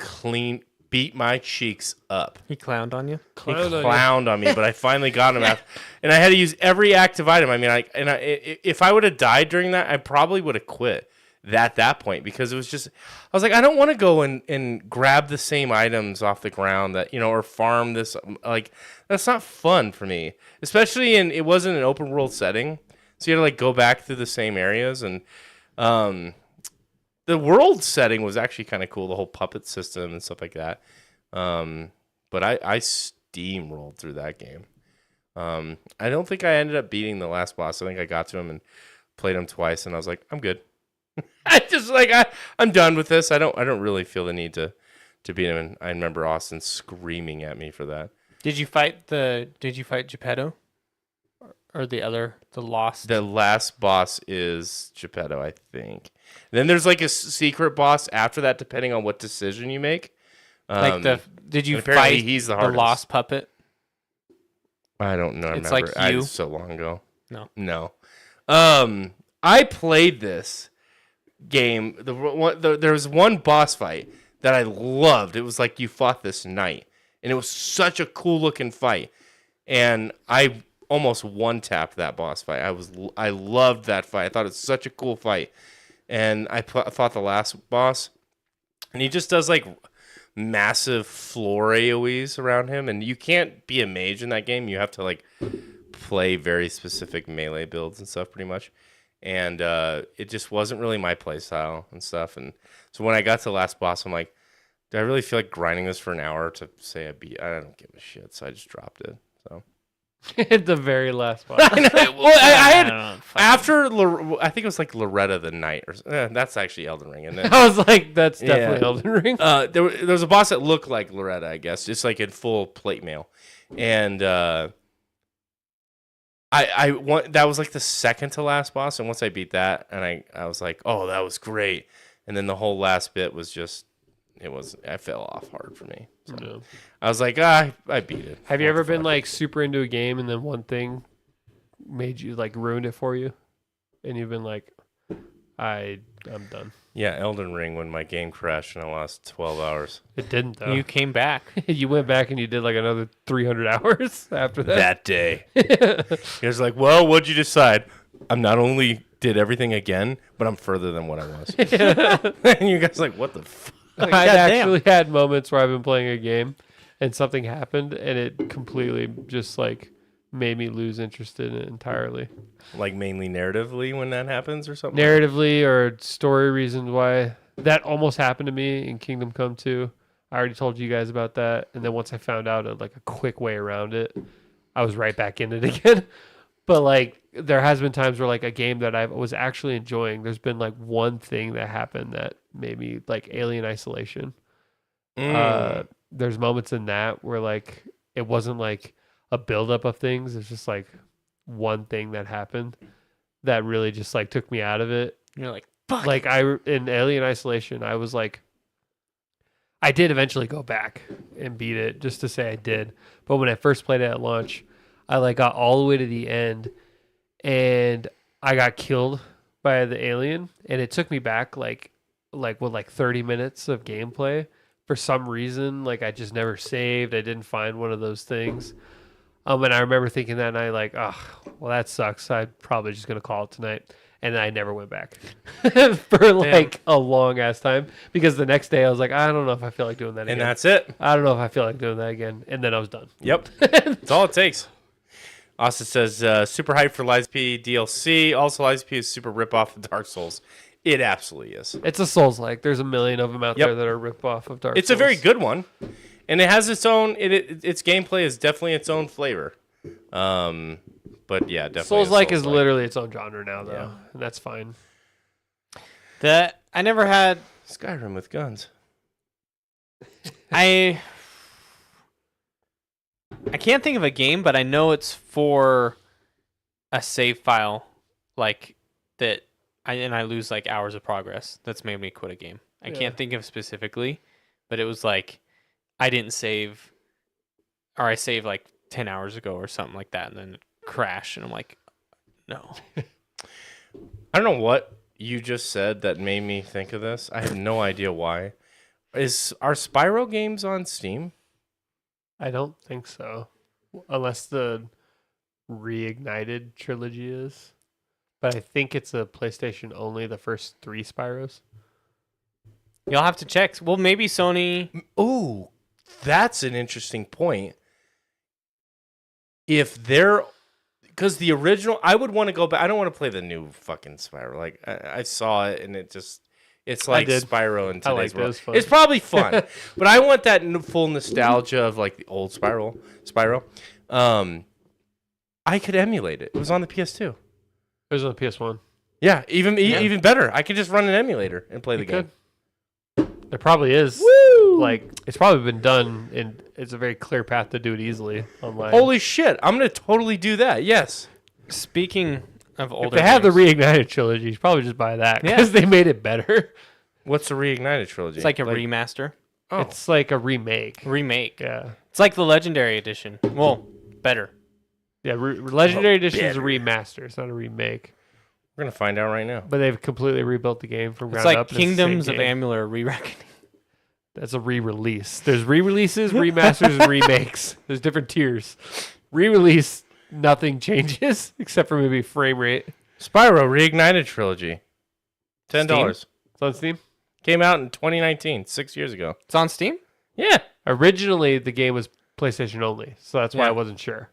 beat my cheeks up. He clowned on you. He clowned on me, but I finally got him and I had to use every active item. I mean, if I would have died during that, I probably would have quit at that point, because it was just, I was like, I don't want to go and grab the same items off the ground that, or farm this. Like, that's not fun for me, especially it wasn't an open world setting. So you had to like go back through the same areas, and the world setting was actually kind of cool. The whole puppet system and stuff like that. But I steamrolled through that game. I don't think I ended up beating the last boss. I think I got to him and played him twice, and I was like, I'm good. I just like I'm done with this. I don't really feel the need to to beat him. And I remember Austin screaming at me for that. Did you fight Geppetto? Or the lost? The last boss is Geppetto, I think. And then there's like a secret boss after that, depending on what decision you make. Did you apparently fight he's the the hardest. lost puppet? I don't know. It's remember. like you? It's so long ago. No. I played this game. There was one boss fight that I loved. It was like you fought this knight, and it was such a cool looking fight. And I almost one-tapped that boss fight. I loved that fight. I thought it was such a cool fight. And I fought the last boss, and he just does like massive floor AoEs around him, and you can't be a mage in that game. You have to like play very specific melee builds and stuff pretty much. And it just wasn't really my play style and stuff. And so when I got to the last boss, I'm like, do I really feel like grinding this for an hour to say I beat? I don't give a shit. So I just dropped it. So At the very last one. I had after I think it was like Loretta the Knight, or that's actually Elden Ring, isn't it? I was like, that's definitely Elden Ring. There was a boss that looked like Loretta, I guess, just like in full plate mail, and that was like the second to last boss, and once I beat that, and I was like, oh, that was great, and then the whole last bit was just. I fell off hard for me. So No. I was like, I beat it. Have you ever been like super into a game and then one thing made you like ruined it for you? And you've been like, I'm done. Yeah, Elden Ring when my game crashed and I lost 12 hours. It didn't though. You came back. You went back and you did like another 300 hours after that. That day. He was like, well, what'd you decide? I'm not only did everything again, but I'm further than what I was. And you guys like, what the fuck? I've goddamn. actually had moments where I've been playing a game and something happened and it completely just like made me lose interest in it entirely. Like mainly narratively when that happens or something? Narratively or story reasons why. That almost happened to me in Kingdom Come 2. I already told you guys about that. And then once I found out a quick way around it, I was right back in it again. But like there has been times where like a game that I was actually enjoying, there's been like one thing that happened that made me like Alien Isolation. There's moments in that where like it wasn't like a buildup of things. It's just like one thing that happened that really just like took me out of it. You're like, fuck. Like in Alien Isolation, I was like, I did eventually go back and beat it just to say I did. But when I first played it at launch, I like got all the way to the end and I got killed by the alien and it took me back like 30 minutes of gameplay. For some reason, like I just never saved. I didn't find one of those things. And I remember thinking that night like, oh, well that sucks. I'm probably just going to call it tonight. And I never went back for like a long ass time because the next day I was like, I don't know if I feel like doing that again. And that's it. I don't know if I feel like doing that again. And then I was done. Yep. That's all it takes. Austin says, super hyped for Lies P DLC. Also, Lies P is super rip-off of Dark Souls. It absolutely is. It's a Souls-like. There's a million of them out there that are rip-off of Dark Souls. It's a very good one. And it has its own... Its gameplay is definitely its own flavor. But yeah, definitely. Souls-like is literally its own genre now, though. Yeah. And that's fine. I never had... Skyrim with guns. I can't think of a game, but I know it's for a save file like that, and I lose like hours of progress. That's made me quit a game. I can't think of specifically, but it was like I didn't save, or I saved like 10 hours ago or something like that, and then it crashed, and I'm like, no. I don't know what you just said that made me think of this. I have no idea why. Are Spyro games on Steam? I don't think so. Unless the Reignited trilogy is. But I think it's a PlayStation only, the first 3 Spyros. You'll have to check. Well, maybe Sony... Oh, that's an interesting point. If they're... Because the original... I would want to go back... I don't want to play the new fucking Spyro. Like, I saw it and it just... It's like Spyro in today's world. It's probably fun, but I want that full nostalgia of like the old Spyro. I could emulate it. It was on the PS2. It was on the PS1. Yeah, even better. I could just run an emulator and play the game. There probably is. Woo! like it's probably been done, and it's a very clear path to do it easily online. Holy shit! I'm gonna totally do that. Yes. Speaking of older, if they have the games, Reignited trilogy, you should probably just buy that Yeah. because they made it better. What's the Reignited trilogy? it's like a remaster, Oh. It's like a remake. remake. Yeah. It's like the Legendary Edition. Well, better. Yeah, Legendary Edition is a remaster. It's not a remake. We're gonna find out right now. But they've completely rebuilt the game from It's ground like up. and it's the same Kingdoms of game. Amulet re-reckoning. That's a re-release. There's re-releases, remasters, and remakes. There's different tiers. Re-release, nothing changes except for maybe frame rate. Spyro Reignited trilogy. $10. It's on Steam. Came out in 2019, 6 years ago. It's on Steam. Yeah. Originally, the game was PlayStation only, so that's why Yeah. I wasn't sure.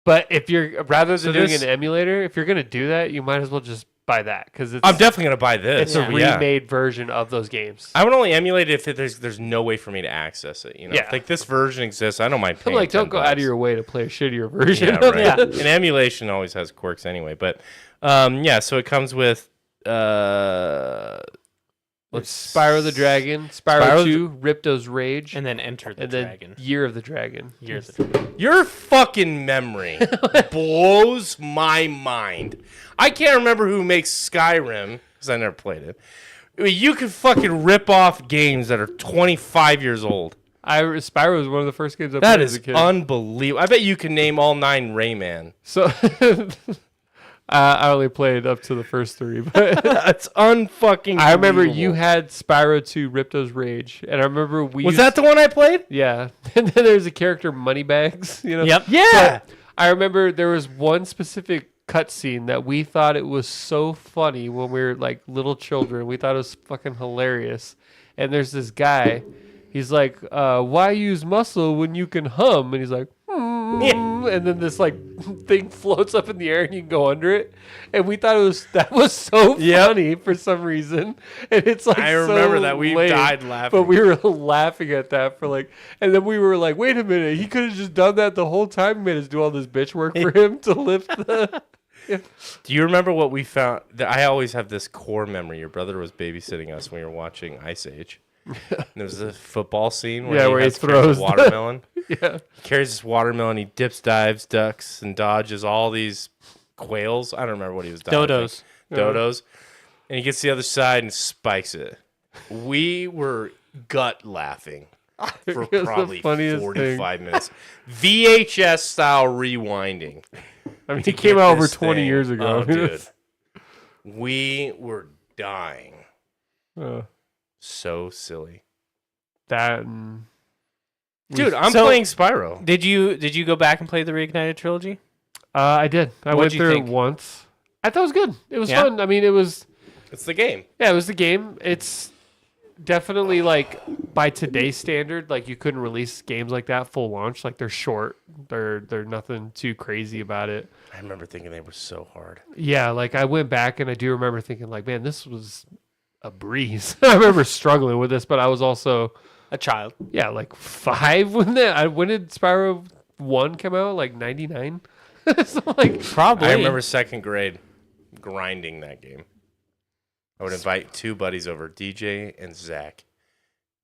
But if you're rather So than doing this- an emulator, if you're gonna do that, you might as well just buy that because it's I'm definitely gonna buy this. it's a Yeah. remade version of those games. I would only emulate it if there's no way for me to access it. You know, Yeah. If, like this version exists. I don't mind I'm paying. like, don't go out of $10. your way to play a shittier version. Yeah, of right. that. And emulation always has quirks anyway. But yeah, so it comes with It's Spyro the Dragon, Spyro Spyro 2, Ripto's Rage, And then Enter the and then Dragon. Year of the Dragon. Years ago. Your fucking memory blows my mind. I can't remember who makes Skyrim because I never played it. I mean, you can fucking rip off games that are 25 years old. Spyro was one of the first games I That played as is a kid. unbelievable. I bet you can name all 9 Rayman. So I only played up to the first 3, but That's unfucking. I remember believable. you had Spyro 2, Ripto's Rage, and I remember we Was used- that the one I played? Yeah, and then there's a character Moneybags. You know. Yep. Yeah. I remember there was one specific cutscene that we thought it was so funny when we were like little children. We thought it was fucking hilarious. And there's this guy. He's like, "Why use muscle when you can hum?" And he's like, and then this like thing floats up in the air and you can go under it. And we thought that was so funny for some reason. And it's like I remember so that we lame. died laughing. But we were laughing at that for like, and then we were like, wait a minute, he could have just done that the whole time. He made us do all this bitch work for him to lift the. Do you remember what we found? I always have this core memory. Your brother was babysitting us when we were watching Ice Age. And there was a football scene where Where he has to carry throws the watermelon. Yeah. He carries this watermelon. He dips, dives, ducks, and dodges all these quails. I don't remember what he was dodging. Dodos. Dodos. And he gets to the other side and spikes it. We were gut laughing for It was the probably funniest 45 minutes. VHS style rewinding. I mean, to he came get out over this 20 thing. years ago. Oh, dude. We were dying. So silly. That and Dude, I'm So- playing Spyro. Did you go back and play the Reignited trilogy? I did. I What'd went you through think? it once. I thought it was good. It was Yeah? fun. I mean, it was. It's the game. Yeah, it was the game. It's definitely like by today's standard, like you couldn't release games like that full launch. Like they're short. They're nothing too crazy about it. I remember thinking they were so hard. Yeah, like I went back and I do remember thinking like, man, this was a breeze. I remember struggling with this, but I was also A child. like 5 when when did Spyro 1 come out? Like 99. So like Probably. I remember second grade grinding that game. I would invite 2 buddies over, DJ and Zach.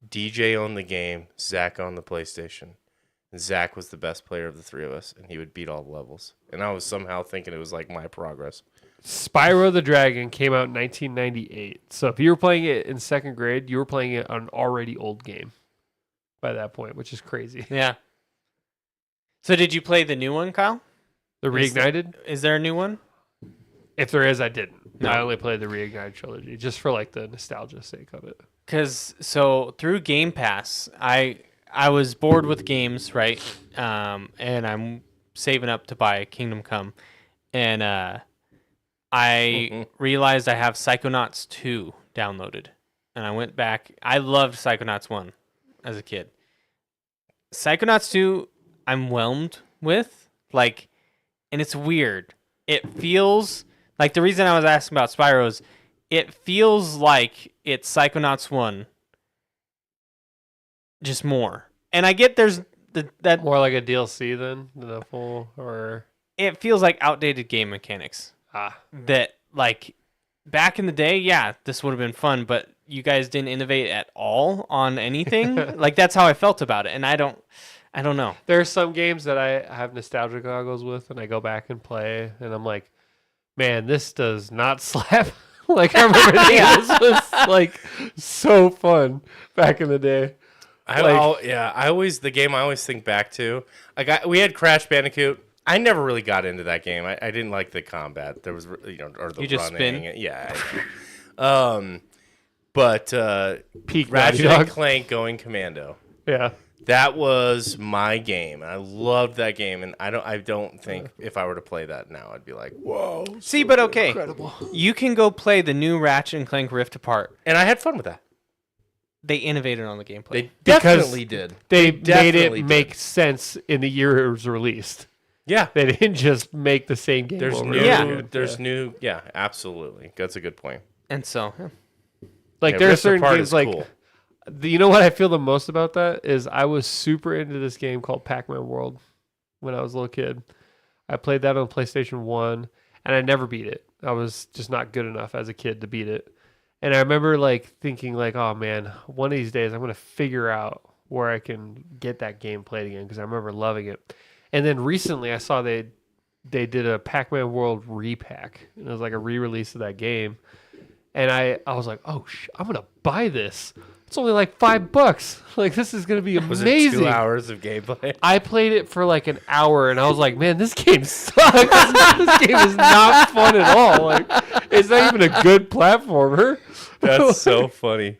DJ owned the game, Zach owned the PlayStation. And Zach was the best player of the 3 of us, and he would beat all the levels. And I was somehow thinking it was like my progress. Spyro the Dragon came out in 1998. So if you were playing it in second grade, you were playing it on an already old game by that point, which is crazy. Yeah. So did you play the new one, Kyle? The Is the- Reignited? Is there a new one? If there is, I didn't. No. I only played the Reignited trilogy just for like the nostalgia sake of it. Because so through Game Pass, I was bored with games, right? And I'm saving up to buy Kingdom Come, and I realized I have Psychonauts 2 downloaded, and I went back. I loved Psychonauts 1 as a kid. Psychonauts 2, I'm whelmed with, like, and it's weird. It feels like the reason I was asking about Spyro is it feels like it's Psychonauts 1, just more. And I get there's that More like a DLC than a full or it feels like outdated game mechanics. That like back in the day, yeah, this would have been fun, but you guys didn't innovate at all on anything. Like that's how I felt about it, and I don't know. There are some games that I have nostalgia goggles with, and I go back and play, and I'm like, man, this does not slap. Like I remember this was like so fun back in the day. The game I always think back to. We had Crash Bandicoot. I never really got into that game. I didn't like the combat. There was, or the you just running. spin. Yeah. But Peak Ratchet Naughty and Dog. Clank Going Commando. Yeah. That was my game. I loved that game, and I don't think if I were to play that now, I'd be like, whoa. See, but okay, you can go play the new Ratchet and Clank Rift Apart. And I had fun with that. They innovated on the gameplay. They definitely did. They made it definitely make did. sense in the year it was released. Yeah. They didn't just make the same game. There's over new. and over. There's new. Yeah, absolutely. That's a good point. And so, Like Yeah, there are Rift certain Apart games is like cool. you know what I feel the most about that is I was super into this game called Pac-Man World when I was a little kid. I played that on PlayStation 1 and I never beat it. I was just not good enough as a kid to beat it. And I remember like thinking like, oh man, one of these days I'm going to figure out where I can get that game played again because I remember loving it. And then recently I saw they did a Pac-Man World repack. And it was like a re-release of that game. And I was like, oh, I'm going to buy this. It's only like $5. Like, this is going to be Was amazing. it 2 hours of gameplay? I played it for like an hour, and I was like, man, this game sucks. This game is not fun at all. Like, it's not even a good platformer. That's so funny.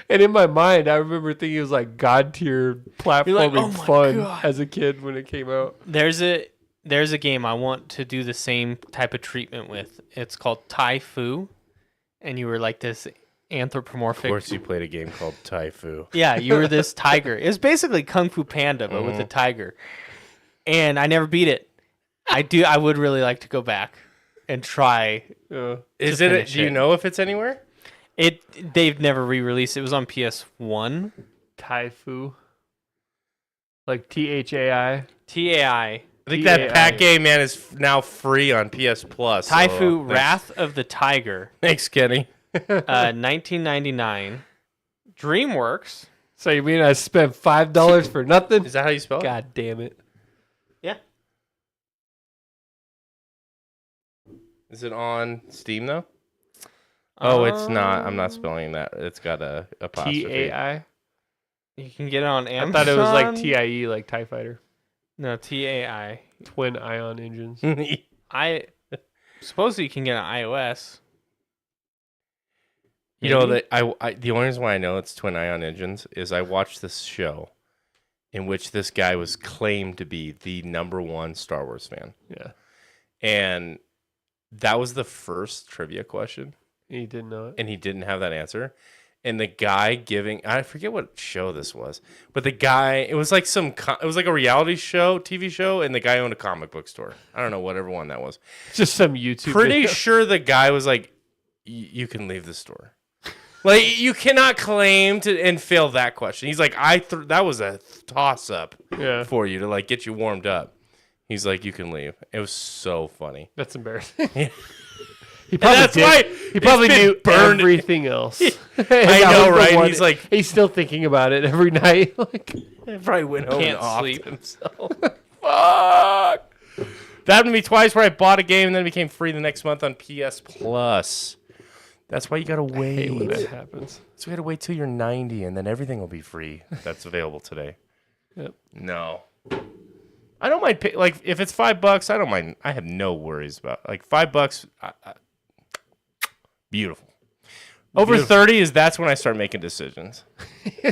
And in my mind, I remember thinking it was like God tier platforming "Oh my fun God." as a kid when it came out. there's a game I want to do the same type of treatment with. It's called Tai Fu, and you were like this anthropomorphic. Of course, you played a game called Taifu. Yeah, you were this tiger. It was basically Kung Fu Panda, but with a tiger. And I never beat it. I would really like to go back and try. Is To it? finish Do you it. know if it's anywhere? They've never re-released. It was on PS1. Taifu. Like THAI. TAI. I think that TAI. pack game, man, is now free on PS Plus. Taifu so, Wrath of the Tiger. Thanks, Kenny. 1999. DreamWorks. So you mean I spent $5 for nothing? Is that how you spell it? God damn it. Yeah. Is it on Steam though? Oh, it's not. I'm not Um, spelling that. It's got a apostrophe. TAI? You can get it on I Amazon. thought it was like TIE, like TIE Fighter. No, TAI. Twin ion engines. I suppose you can get it on iOS. You know Maybe? that the only reason why I know it's twin ion engines is I watched this show in which this guy was claimed to be the #1 Star Wars fan, Yeah. and that was the first trivia question, You didn't know it. and he didn't have that answer. And the guy I forget what show this was, but the guy, it was like it was like a reality show, TV show, and the guy owned a comic book store. I don't know whatever one that was. Just some YouTube Pretty video. sure the guy was like, you can leave the store. Like, you cannot claim to and fail that question. He's like, that was a toss up Yeah. for you to like get you warmed up. He's like, you can leave. It was so funny. That's embarrassing. Yeah. He probably that's did. why He probably it's been knew burned- everything else. I That know, was the right? one- He's like, he's still thinking about it every night. Like, he probably went home Can't and offed sleep. himself. Fuck. That happened to me twice where I bought a game and then it became free the next month on PS Plus. That's why you gotta I hate when that wait. happens. So we gotta wait till you're 90 and then everything will be free. That's available today. Yep. No. I don't mind like if it's $5, I don't mind. I have no worries about like $5. Beautiful. Over 30 that's when I start making decisions.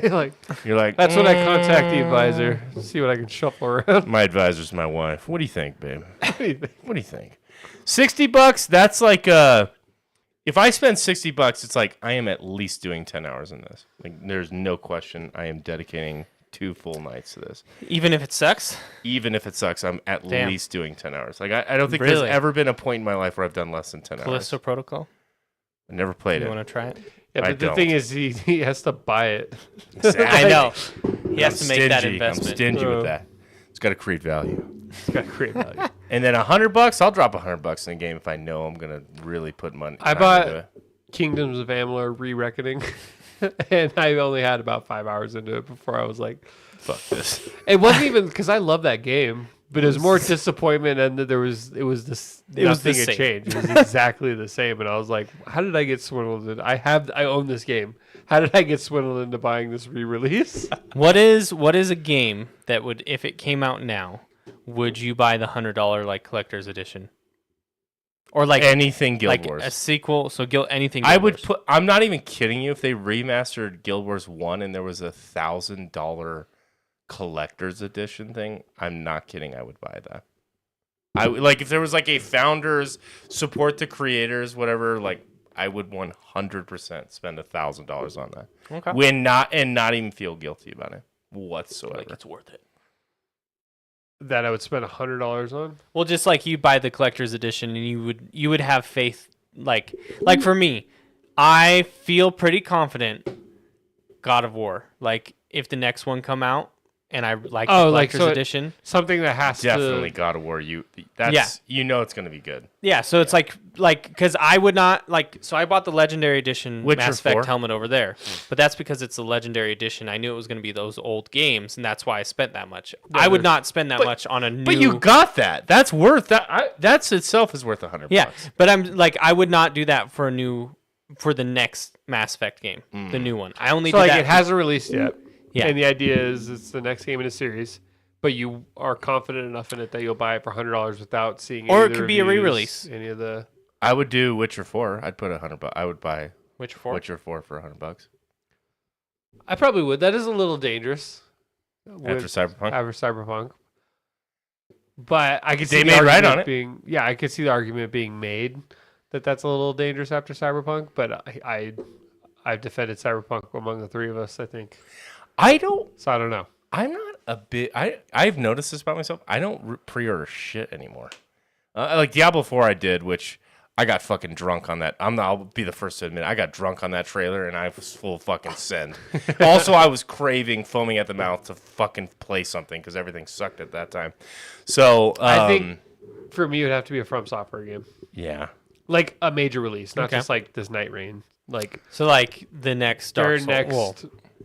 Like, You're like, that's when I contact the advisor. See what I can shuffle around. my advisor's my wife. What do you think, babe? What do you think? $60, that's like if I spend $60, it's like I am at least doing 10 hours in this. Like there's no question I am dedicating 2 full nights to this. Even if it sucks. Even if it sucks, I'm at Damn. least doing 10 hours. Like I don't think Really? there's ever been a point in my life where I've done less than 10 hours. Callisto Protocol. I never played You it. want to try it? Yeah, I but the don't. thing is, he has to buy it. I know. He has I'm to make that stingy. investment. I'm stingy Uh. with that. It's got to create value. It's got great value. And then $100, I'll drop $100 in a game if I know I'm gonna really put money. I time bought into it. Kingdoms of Amalur: Re-Reckoning, and I only had about 5 hours into it before I was like, Fuck this. it wasn't even because I love that game, but it was more disappointment, and that it was nothing had same. changed. It was exactly the same, and I was like, how did I get swindled? I own this game. How did I get swindled into buying this re-release? What is a game that would, if it came out now, would you buy the $100 like collector's edition? Or like Anything Guild like Wars. a sequel? So anything. I Guild would Wars. put. I'm not even kidding you. If they remastered Guild Wars 1 and there was a $1,000 collector's edition thing, I'm not kidding. I would buy that. Like if there was like a founders support the creators, whatever. Like I would 100% spend $1,000 on that. Okay. Not even feel guilty about it whatsoever. Like it's worth it. That I would spend $100 on. Well, just like you buy the collector's edition, and you would have faith. Like for me, I feel pretty confident. God of War. Like if the next one come out, and I like the collector's edition. Something that has Definitely to... God of War. That's you know it's gonna be good. Yeah, so it's like because I would not like. So I bought the Legendary Edition Witcher Mass Effect 4? helmet over there, but that's because it's a Legendary Edition. I knew it was going to be those old games, and that's why I spent that much. I would not spend that much on a new. But you got that. That's worth that. That's itself is worth $100. Yeah, but I'm like I would not do that for the next Mass Effect game, the new one. I only So did like that. it hasn't released yet. Yeah. And the idea is it's the next game in a series, but you are confident enough in it that you'll buy it for $100 without seeing. Or any it of the could be a reviews, re-release. Any of the. I would do Witcher 4. I'd put $100. I would buy Witcher 4. Witcher 4 for $100 I probably would. That is a little dangerous. after Cyberpunk. After Cyberpunk. But I could see They the made right argument on it. being. Yeah, I could see the argument being made that that's a little dangerous after Cyberpunk. But I've defended Cyberpunk among the three of us, I think. So I don't know. I'm not a bit. I've noticed this about myself. I don't pre-order shit anymore. Like Diablo 4, I did, which I got fucking drunk on that. I'll be the first to admit I got drunk on that trailer, and I was full fucking send. Also, I was craving, foaming at the mouth to fucking play something because everything sucked at that time. So I think for me, it would have to be a From Software game, yeah. like a major release, not Okay. just like this Night Rain. Like So like the next Dark their Souls. next Well,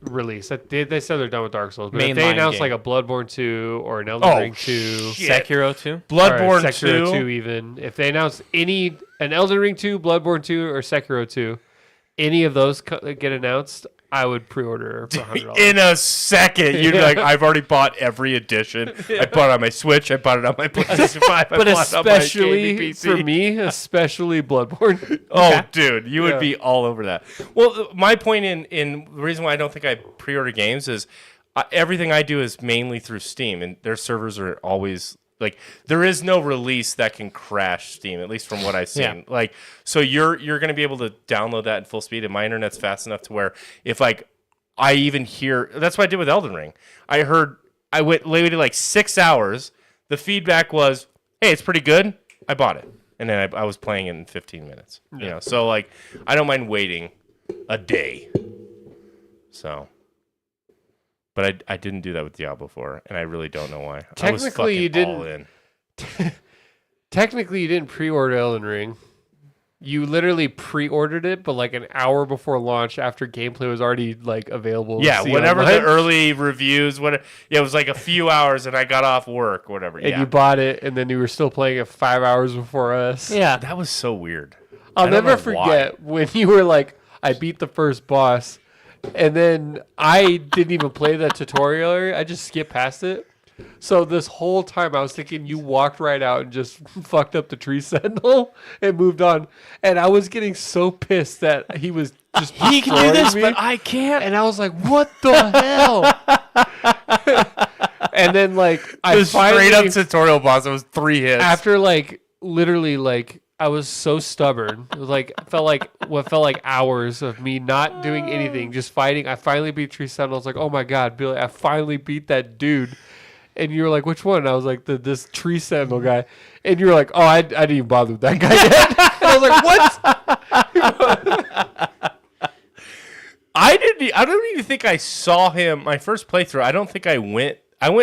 release. They said they're done with Dark Souls, but if they Mainline announce game. like a Bloodborne 2 or an Elden Ring 2, Sekiro 2. Bloodborne or Sekiro 2. 2 even, if they announce an Elden Ring 2, Bloodborne 2, or Sekiro 2, any of those get announced, I would pre-order for $100. In a second, you'd be like, I've already bought every edition. I bought it on my Switch. I bought it on my PlayStation 5. But I bought it on my especially gaming PC. for me, especially Bloodborne. Oh, dude, you Yeah. would be all over that. Well, my point in the reason why I don't think I pre-order games is everything I do is mainly through Steam, and their servers are always like there is no release that can crash Steam, at least from what I've seen. Yeah. Like, so you're going to be able to download that in full speed, and my internet's fast enough to where if like I even hear that's what I did with Elden Ring. I waited like 6 hours. The feedback was, "Hey, it's pretty good." I bought it. And then I was playing it in 15 minutes. You know, so like I don't mind waiting a day. So, but I didn't do that with Diablo 4, and I really don't know why. I was Technically, you fucking all didn't- in. Technically, you didn't pre-order Elden Ring. You literally pre-ordered it, but like an hour before launch, after gameplay was already like available. to Yeah, see whenever online. the early reviews, it was like a few hours, and I got off work, or whatever. And Yeah, you bought it, and then you were still playing it 5 hours before us. Yeah. that was so weird. I'll I don't never know forget when you were like, I beat the first boss, and then I didn't even play the tutorial area. I just skipped past it. So this whole time I was thinking you walked right out and just fucked up the tree sentinel and moved on. And I was getting so pissed that he was just He can do this, destroying me. but I can't. And I was like, what the hell? And then like I The straight up finally, tutorial boss. It was 3 hits. after like literally like I was so stubborn. It was like felt like hours of me not doing anything, just fighting. I finally beat Tree Sentinel. I was like, oh my god, Billy, I finally beat that dude. And you were like, which one? And I was like, this Tree Sentinel guy. And you were like, oh, I didn't even bother with that guy yet. And I was like, what? I don't even think I saw him my first playthrough. I don't think I went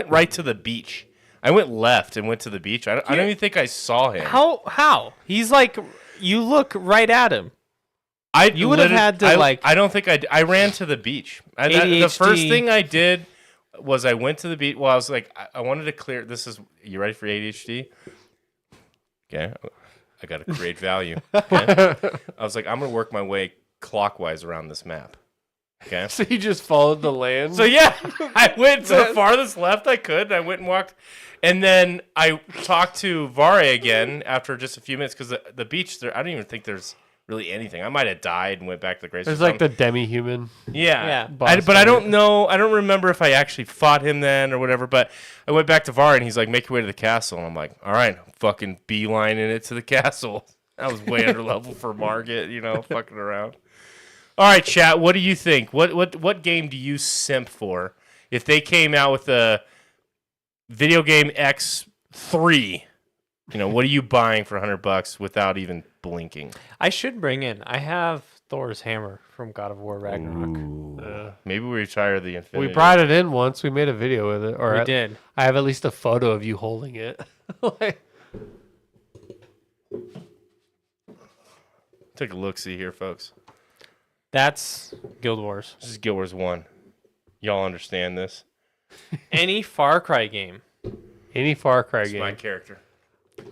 right to the beach. I went left and went to the beach. I don't even think I saw him. How? He's like, you look right at him. You would have had to, I don't think I ran to the beach. The first thing I did was I went to the beach. Well, I was like, I wanted to clear. You ready for ADHD? Okay. I got to create value. Okay? I was like, I'm going to work my way clockwise around this map. Okay. So you just followed the land? So yeah, I went to the farthest left I could. And I went and walked. And then I talked to Vare again after just a few minutes because the beach there, I don't even think there's really anything. I might have died and went back to the Grace. There's like the demi-human. Yeah. But I don't know. I don't remember if I actually fought him then or whatever. But I went back to Var and he's like, make your way to the castle. And I'm like, all right, I'm fucking beelining it to the castle. I was way under level for Margit, fucking around. All right, chat. What do you think? What game do you simp for? If they came out with a video game X3, what are you buying for $100 without even blinking? I should bring in. I have Thor's hammer from God of War Ragnarok. Maybe we retire the Infinity. We brought it in once. We made a video with it. We did. I have at least a photo of you holding it. Take a look-see here, folks. That's Guild Wars. This is Guild Wars 1. Y'all understand this? Any Far Cry game. Any Far Cry It's game. my character.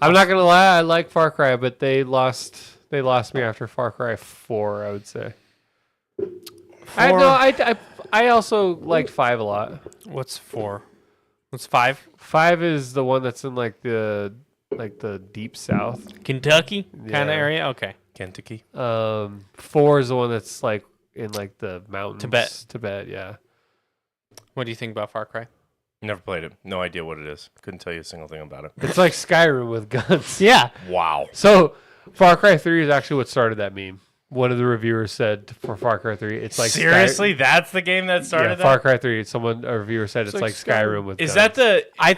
I'm not gonna lie, I like Far Cry, but they lost me after Far Cry 4, I would say. I also liked 5 a lot. What's 4? What's 5? 5 is the one that's in like the deep south. Kentucky kind Yeah. of area? Okay. Kentucky. 4 is the one that's like in like the mountains. Tibet, yeah. What do you think about Far Cry? Never played it. No idea what it is. Couldn't tell you a single thing about it. It's like Skyrim with guns. Yeah. Wow. So Far Cry 3 is actually what started that meme. One of the reviewers said for Far Cry 3, it's like seriously, that's the game that started that? Far Cry 3. A reviewer said it's like Skyrim with Is guns.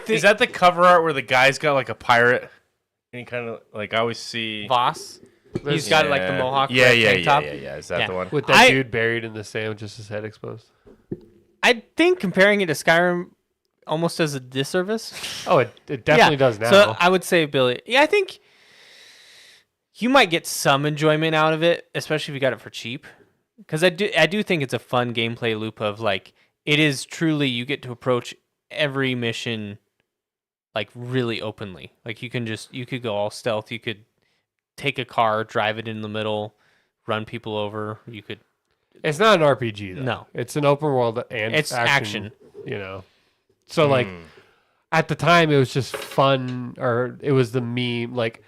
is that the cover art where the guy's got like a pirate and he kind of like I always see Voss? He's got like the mohawk tank top. Yeah. Is that the one? With that dude buried in the sand with just his head exposed? I think comparing it to Skyrim almost does a disservice. Oh, it definitely does now. So I would say, Billy, I think you might get some enjoyment out of it, especially if you got it for cheap. Because I do think it's a fun gameplay loop of like, it is truly, you get to approach every mission like really openly. Like you could go all stealth. You could take a car, drive it in the middle, run people over. You could. It's not an RPG though. No. It's an open world and It's action. So like at the time it was just fun, or it was the meme, like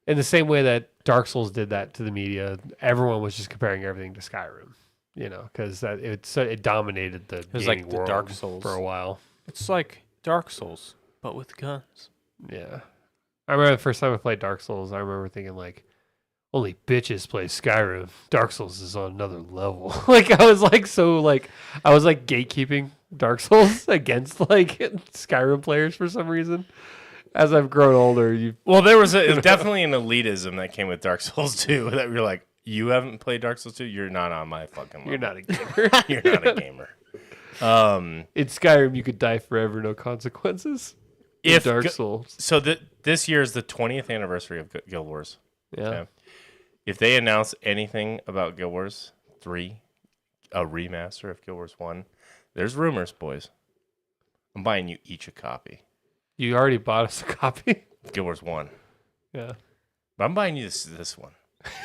in the same way that Dark Souls did that to the media. Everyone was just comparing everything to Skyrim, because it dominated the It was gaming like the world Dark Souls for a while. It's like Dark Souls, but with guns. Yeah. I remember the first time I played Dark Souls, I remember thinking like, only bitches play Skyrim. Dark Souls is on another level. I was gatekeeping Dark Souls against like Skyrim players for some reason. As I've grown older, there was definitely an elitism that came with Dark Souls 2 that we were like, you haven't played Dark Souls 2? You're not on my fucking level. You're not a gamer. You're not a gamer. In Skyrim, you could die forever, no consequences. In Dark Souls. So this year is the 20th anniversary of Guild Wars. Yeah. Okay. If they announce anything about Guild Wars 3, a remaster of Guild Wars 1, there's rumors, boys. I'm buying you each a copy. You already bought us a copy? Guild Wars 1. Yeah. But I'm buying you this one.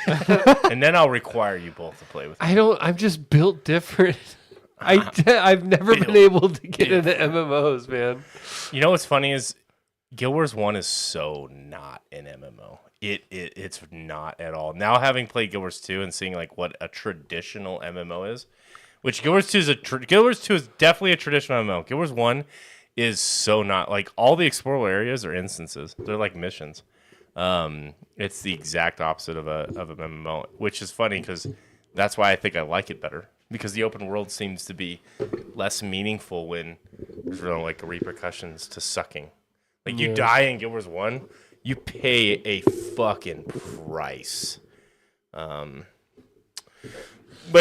And then I'll require you both to play with me. I'm just built different. I've never been able to get into MMOs, man. You know what's funny is Guild Wars 1 is so not an MMO. It's not at all. Now having played Guild Wars 2 and seeing like what a traditional MMO is, which Guild Wars 2 is Guild Wars 2 is definitely a traditional MMO. Guild Wars 1 is so not. Like all the explorable areas are instances. They're like missions. It's the exact opposite of a MMO, which is funny because that's why I think I like it better. Because the open world seems to be less meaningful when there's like repercussions to sucking. Like you die in Guild Wars 1, you pay a fucking price. But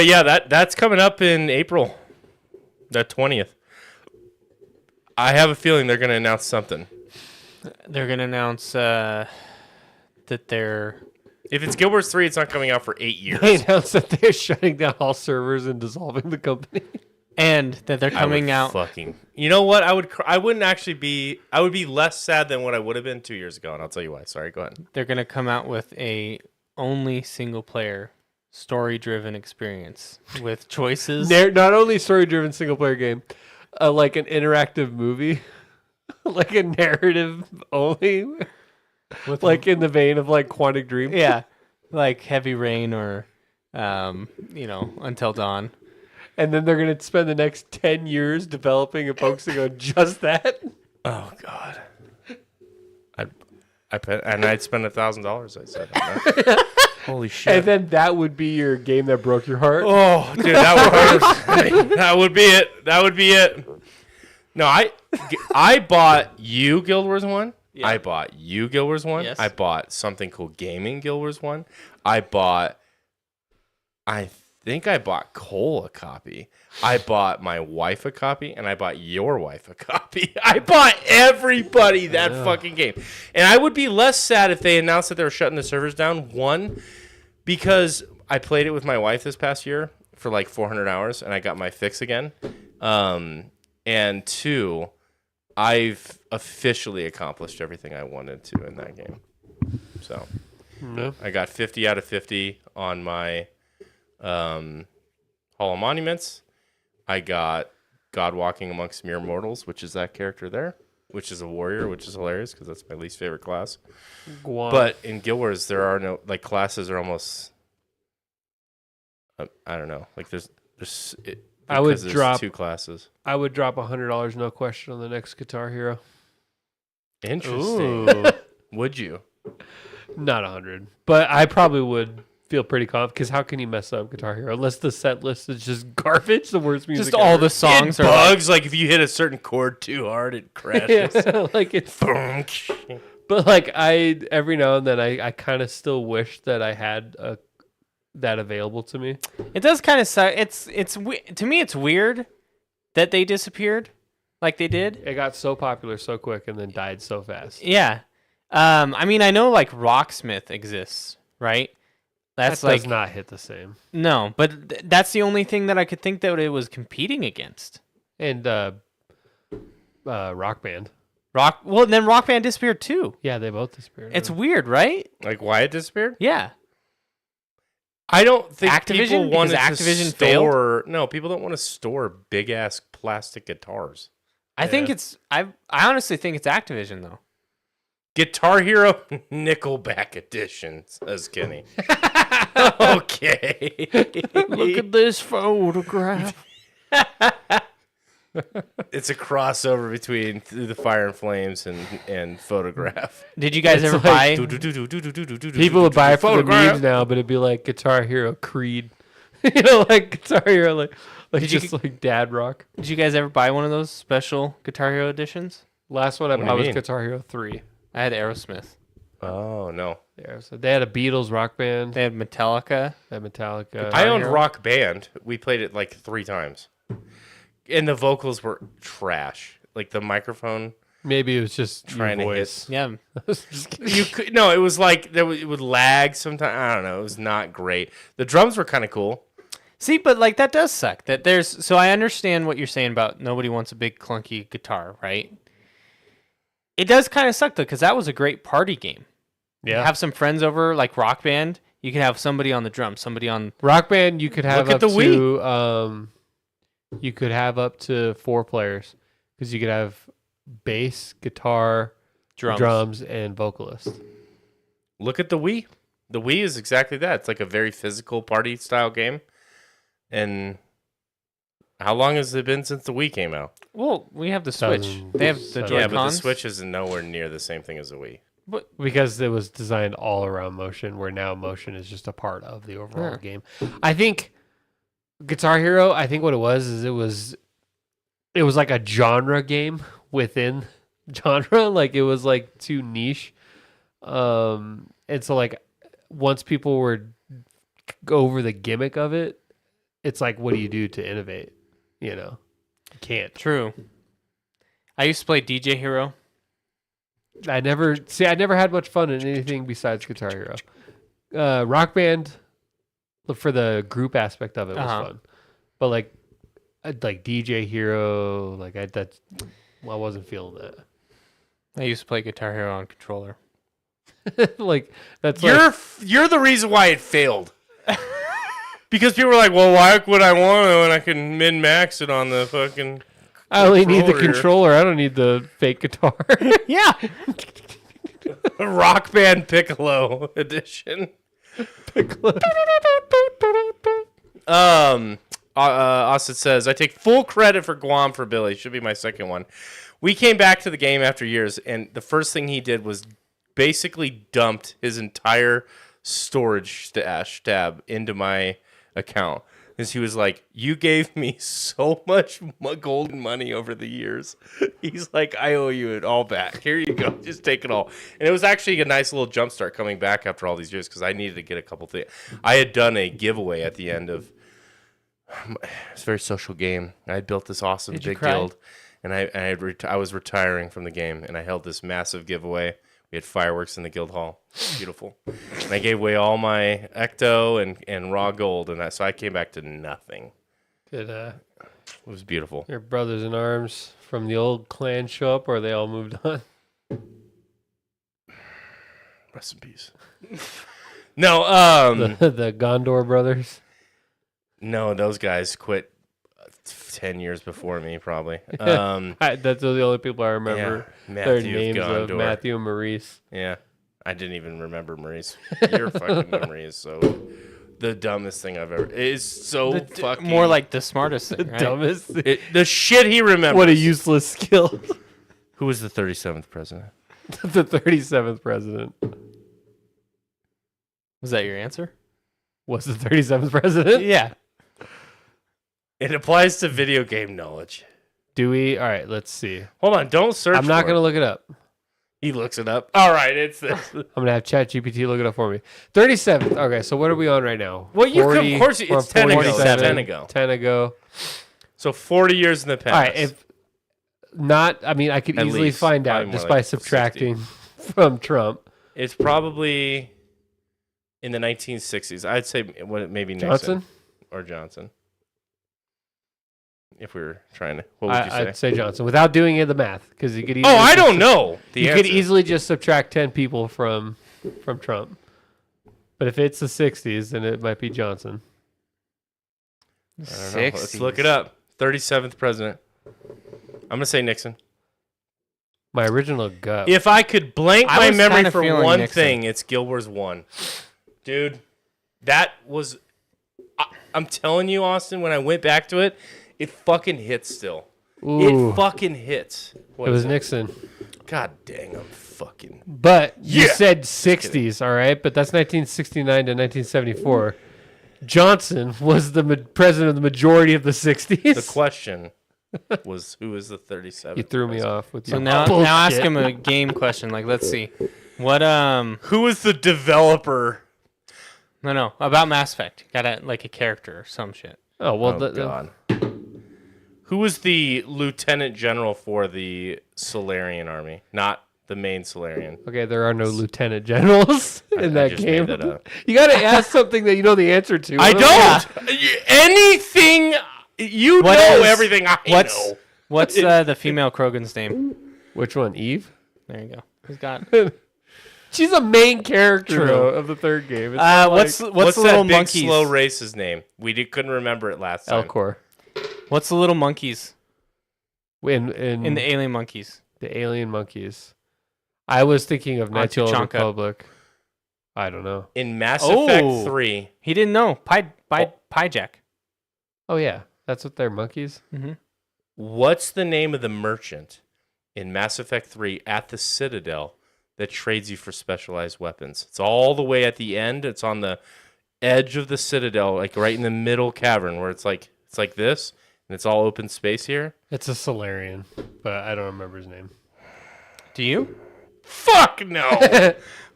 yeah, that's coming up in April, the 20th. I have a feeling they're going to announce something. They're going to announce that they're If it's Guild Wars 3, it's not coming out for 8 years. They announced that they're shutting down all servers and dissolving the company. And that they're coming out. Fucking. You know what? I wouldn't actually be. I would be less sad than what I would have been 2 years ago, and I'll tell you why. Sorry, go ahead. They're gonna come out with a only single player, story driven experience with choices. Not only story-driven single-player game, like an interactive movie, like a narrative only, with like in the vein of like Quantic Dream. yeah, like Heavy Rain or, Until Dawn. And then they're gonna spend the next 10 years developing and focusing on just that. Oh God. I'd spend $1,000. I said. On that. Holy shit. And then that would be your game that broke your heart. Oh, dude, that would be it. That would be it. No, I bought you Guild Wars 1. Yeah. I bought you Guild Wars 1. Yes. I bought Something Cool Gaming Guild Wars 1. I think I bought Cole a copy. I bought my wife a copy, and I bought your wife a copy. I bought everybody that fucking game. And I would be less sad if they announced that they were shutting the servers down. One, because I played it with my wife this past year for like 400 hours, and I got my fix again. And two, I've officially accomplished everything I wanted to in that game. So I got 50 out of 50 on my Hall of Monuments. I got God Walking Amongst Mere Mortals, which is that character there, which is a warrior, which is hilarious because that's my least favorite class. But in Guild Wars, there are no, like, classes are almost, I don't know, like there's two classes. I would drop $100, no question, on the next Guitar Hero. Interesting. Would you? Not 100, but I probably would feel pretty confident, because how can you mess up Guitar Hero unless the set list is just garbage, the worst music just all ever. the songs it are bugs, like if you hit a certain chord too hard, it crashes. Yeah, like it's but like every now and then I kind of still wish that I had that available to me. It does kind of suck. To me it's weird that they disappeared like they did. It got so popular so quick and then died so fast. Yeah. I mean, I know like Rocksmith exists, right? That does not hit the same. No, but that's the only thing that I could think that it was competing against. And Rock Band. Well, then Rock Band disappeared too. Yeah, they both disappeared. It's weird, right? Like why it disappeared? Yeah. I don't think Activision? people wanted Because to Activision store. No, people don't want to store big ass plastic guitars. I think it's. I honestly think it's Activision though. Guitar Hero Nickelback Edition, says Kenny. Okay. Look at this photograph. It's a crossover between Through the Fire and Flames and Photograph. Did you guys It's ever like- buy? People would buy it for the Photograph. memes now, but it'd be like Guitar Hero Creed. Like Guitar Hero, like like dad rock. Did you guys ever buy one of those special Guitar Hero editions? Last one I What do bought you was mean? Guitar Hero 3. I had Aerosmith. Oh, no. Yeah, so they had a Beatles rock band. They had Metallica. They had Metallica. I owned Hero? Rock Band. We played it like 3 times. And the vocals were trash. Like the microphone. Maybe it was just Trying your to hit. voice. Yeah. Just kidding. You could no, it was like it would lag sometimes. I don't know. It was not great. The drums were kind of cool. See, but like that does suck. That there's so I understand what you're saying about nobody wants a big clunky guitar, right? It does kind of suck though, because that was a great party game. Yeah. Have some friends over, like Rock Band. You can have somebody on the drums, somebody on. Rock Band, you could have Look up at the to you could have up to 4 players, because you could have bass, guitar, drums, and vocalist. Look at the Wii. The Wii is exactly that. It's like a very physical party style game. And how long has it been since the Wii came out? Well, we have the Switch. They have the 2007. Joy-Cons. Yeah, but the Switch is nowhere near the same thing as the Wii. Because it was designed all around motion, where now motion is just a part of the overall Yeah. game. I think Guitar Hero, I think what it was is it was like a genre game within genre. Like it was like too niche. And so like once people were over the gimmick of it, it's like, what do you do to innovate? You know, you can't. True. I used to play DJ Hero. I never had much fun in anything besides Guitar Hero. Rock Band for the group aspect of it was fun, but like DJ Hero, I wasn't feeling that. I used to play Guitar Hero on controller. Like that's You're the reason why it failed. Because people were like, well, why would I want to when I can min-max it on the fucking I only need the controller. controller. I don't need the fake guitar. Yeah. Rock Band Piccolo edition. Austin says, I take full credit for Guam for Billy. Should be my second one. We came back to the game after years, and the first thing he did was basically dumped his entire storage stash tab into my account. Because he was like, you gave me so much golden money over the years. He's like, I owe you it all back. Here you go. Just take it all. And it was actually a nice little jump start coming back after all these years because I needed to get a couple things. I had done a giveaway at the end of it's a very social game. I had built this awesome big guild, and I was retiring from the game, and I held this massive giveaway. We had fireworks in the guild hall. Beautiful. And I gave away all my ecto and raw gold, and so I came back to nothing. Did it was beautiful. your brothers in arms from the old clan show up, or they all moved on? Rest in peace. No, The Gondor brothers. no, those guys quit 10 years before me, probably. That's the only people I remember. Yeah, Their Matthew names of Gondor. Matthew and Maurice. Yeah, I didn't even remember Maurice. Your fucking memory is so the dumbest thing I've ever. It's so fucking More like the smartest thing, right? Dumbest. the shit he remembers. What a useless skill. Who was the 37th president? The 37th president Was that your answer? was the 37th president. Yeah. It applies to video game knowledge. Do we? All right, let's see. Hold on, don't search. I'm not for going to it. look it up. He looks it up. All right, it's this. I'm going to have ChatGPT look it up for me. 37th. Okay, so what are we on right now? Well, you could, of course, we're it's 10 ago. 47, 10 ago. 10 ago. So 40 years in the past. All right, if not, I mean, I could At easily least. find Probably out more just like by subtracting from Trump. It's probably in the 1960s. I'd say maybe Nixon Johnson? or Johnson. If we were trying to, what would you say? I'd say Johnson without doing any of the math because you could easily. Oh, I don't know. You could easily just subtract 10 people from Trump. But if it's the 60s, then it might be Johnson. I don't know. Let's look it up. 37th president. I'm gonna say Nixon. My original gut. If I could blank I my was memory kinda for feeling one Nixon. thing, it's Guild Wars 1. Dude, that was... I'm telling you, Austin, when I went back to it, it fucking hits still. Ooh, It fucking hits. What it is was Nixon. God dang, I'm fucking... But you Yeah. said 60s, all right? But that's 1969 to 1974. Johnson was the president of the majority of the 60s. The question was, who was the 37th? You threw me president? off with So your now bullshit. ask him a game question. Like, let's see. What Who was the developer? No, about Mass Effect. Got a character or some shit. Oh, well, Oh, God. Who was the lieutenant general for the Solarian army? Not the main Solarian. okay, there are no lieutenant generals in I that just game. made that up. You got to ask something that you know the answer to. I don't. Anything. You What know is- everything I know. What's the female Krogan's name? Which one? Eve? There you go. Who's got? She's a main character True. though, of the third game. It's not What's like the that little big monkeys? slow race's name? We couldn't remember it last time. Elcor What's the little monkeys in in the alien monkeys? the alien monkeys? I was thinking of Knights of the Tuchanka. Republic. I don't know. In Mass Oh. Effect 3, He didn't know. Pyjack. Oh yeah, that's what they're monkeys. Mm-hmm. what's the name of the merchant in Mass Effect 3 at the Citadel that trades you for specialized weapons? It's all the way at the end. It's on the edge of the Citadel, like right in the middle cavern where it's like this, and it's all open space here. It's a Solarian, but I don't remember his name. Do you? Fuck no.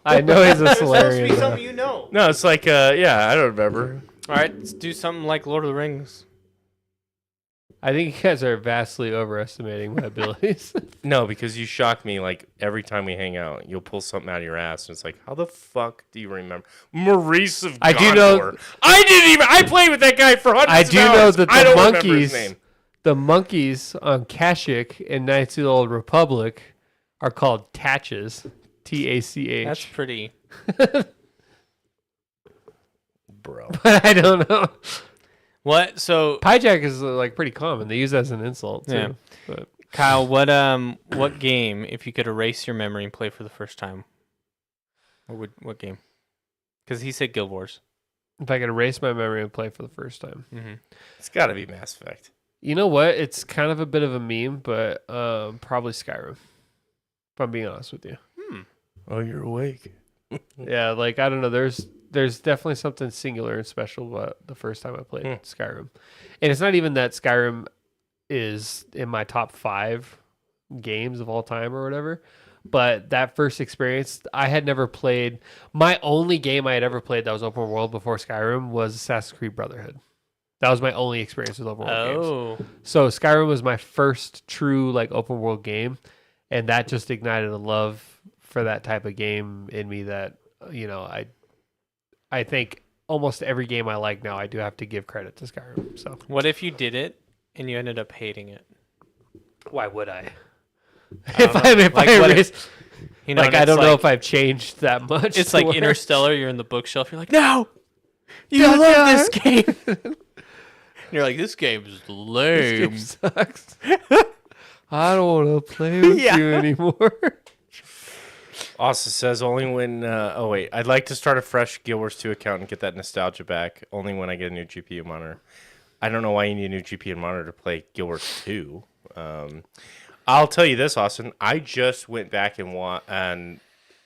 I know he's a It's supposed to Solarian. be though. something you know. No, it's like yeah, I don't remember. All right, let's do something like Lord of the Rings. I think you guys are vastly overestimating my abilities. No, because you shock me like every time we hang out. You'll pull something out of your ass, and it's like, how the fuck do you remember Maurice of I do Gondor? know- I didn't even. I played with that guy for hundreds I of do hours. know that I the don't remember his monkeys, name. the monkeys on Kashyyyk in Knights of the Old Republic are called Tatches. Tach. That's pretty. Bro. But I don't know. What? So, Pyjack is like pretty common. They use that as an insult too. Yeah. But Kyle, what game, if you could erase your memory and play for the first time, what game? Because he said Guild Wars. if I could erase my memory and play for the first time. Mm-hmm. It's got to be Mass Effect. You know what? It's kind of a bit of a meme, but probably Skyrim. If I'm being honest with you. Oh, you're awake. Yeah, like I don't know. There's definitely something singular and special about the first time I played Skyrim, and it's not even that Skyrim is in my top 5 games of all time or whatever. But that first experience, I had never played. My only game I had ever played that was open world before Skyrim was Assassin's Creed Brotherhood. That was my only experience with open world games. So Skyrim was my first true like open world game, and that just ignited a love for that type of game in me that, you know, I think almost every game I like now, I do have to give credit to Skyrim. So What if you did it and you ended up hating it? why would I? If I erased, you know, like I don't know if I've changed that much. it's to like where- Interstellar. You're in the bookshelf. You're like, no, you love this game. You're like, this game's This lame. game sucks. I don't want to play with Yeah. you anymore. Austin says only when. Oh wait, I'd like to start a fresh Guild Wars 2 account and get that nostalgia back. Only when I get a new GPU monitor. I don't know why you need a new GPU monitor to play Guild Wars 2. I'll tell you this, Austin. I just went back and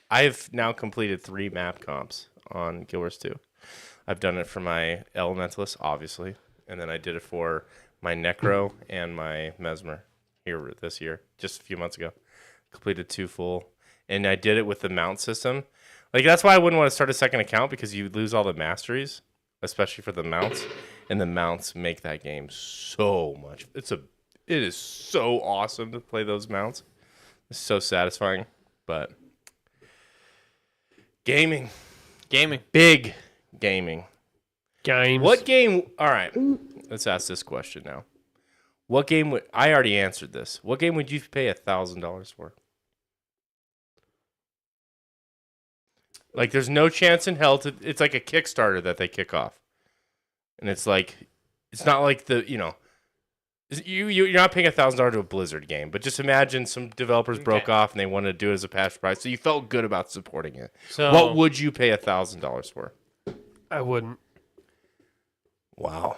I've now completed 3 map comps on Guild Wars 2. I've done it for my Elementalist, obviously, and then I did it for my Necro and my Mesmer here this year, just a few months ago. Completed 2 full. And I did it with the mount system. Like, that's why I wouldn't want to start a second account, because you lose all the masteries, especially for the mounts. And the mounts make that game so much. It is so awesome to play those mounts. It's so satisfying. But gaming. Big gaming. Games. What game? All right. Let's ask this question now. What game would I already answered this? What game would you pay $1,000 for? Like, there's no chance in hell to. It's like a Kickstarter that they kick off, and it's like, it's not like the you're not paying $1,000 to a Blizzard game, but just imagine some developers broke off and they wanted to do it as a patch price, so you felt good about supporting it. So What would you pay $1,000 for? I wouldn't. Wow,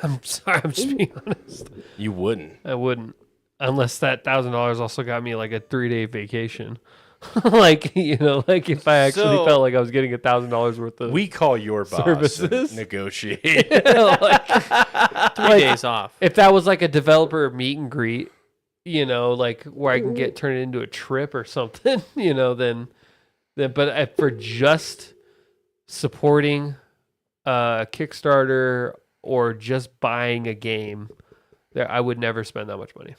I'm sorry. I'm just being honest. you wouldn't. I wouldn't. Unless that $1,000 also got me like a 3-day vacation. Like, you know, like if I actually So- felt like I was getting $1,000 worth of We call your boss Services? and negotiate. like, 3 like, days off. if that was like a developer meet and greet, you know, like where I can get turned into a trip or something, you know, then but for just supporting a Kickstarter or just buying a game, there I would never spend that much money.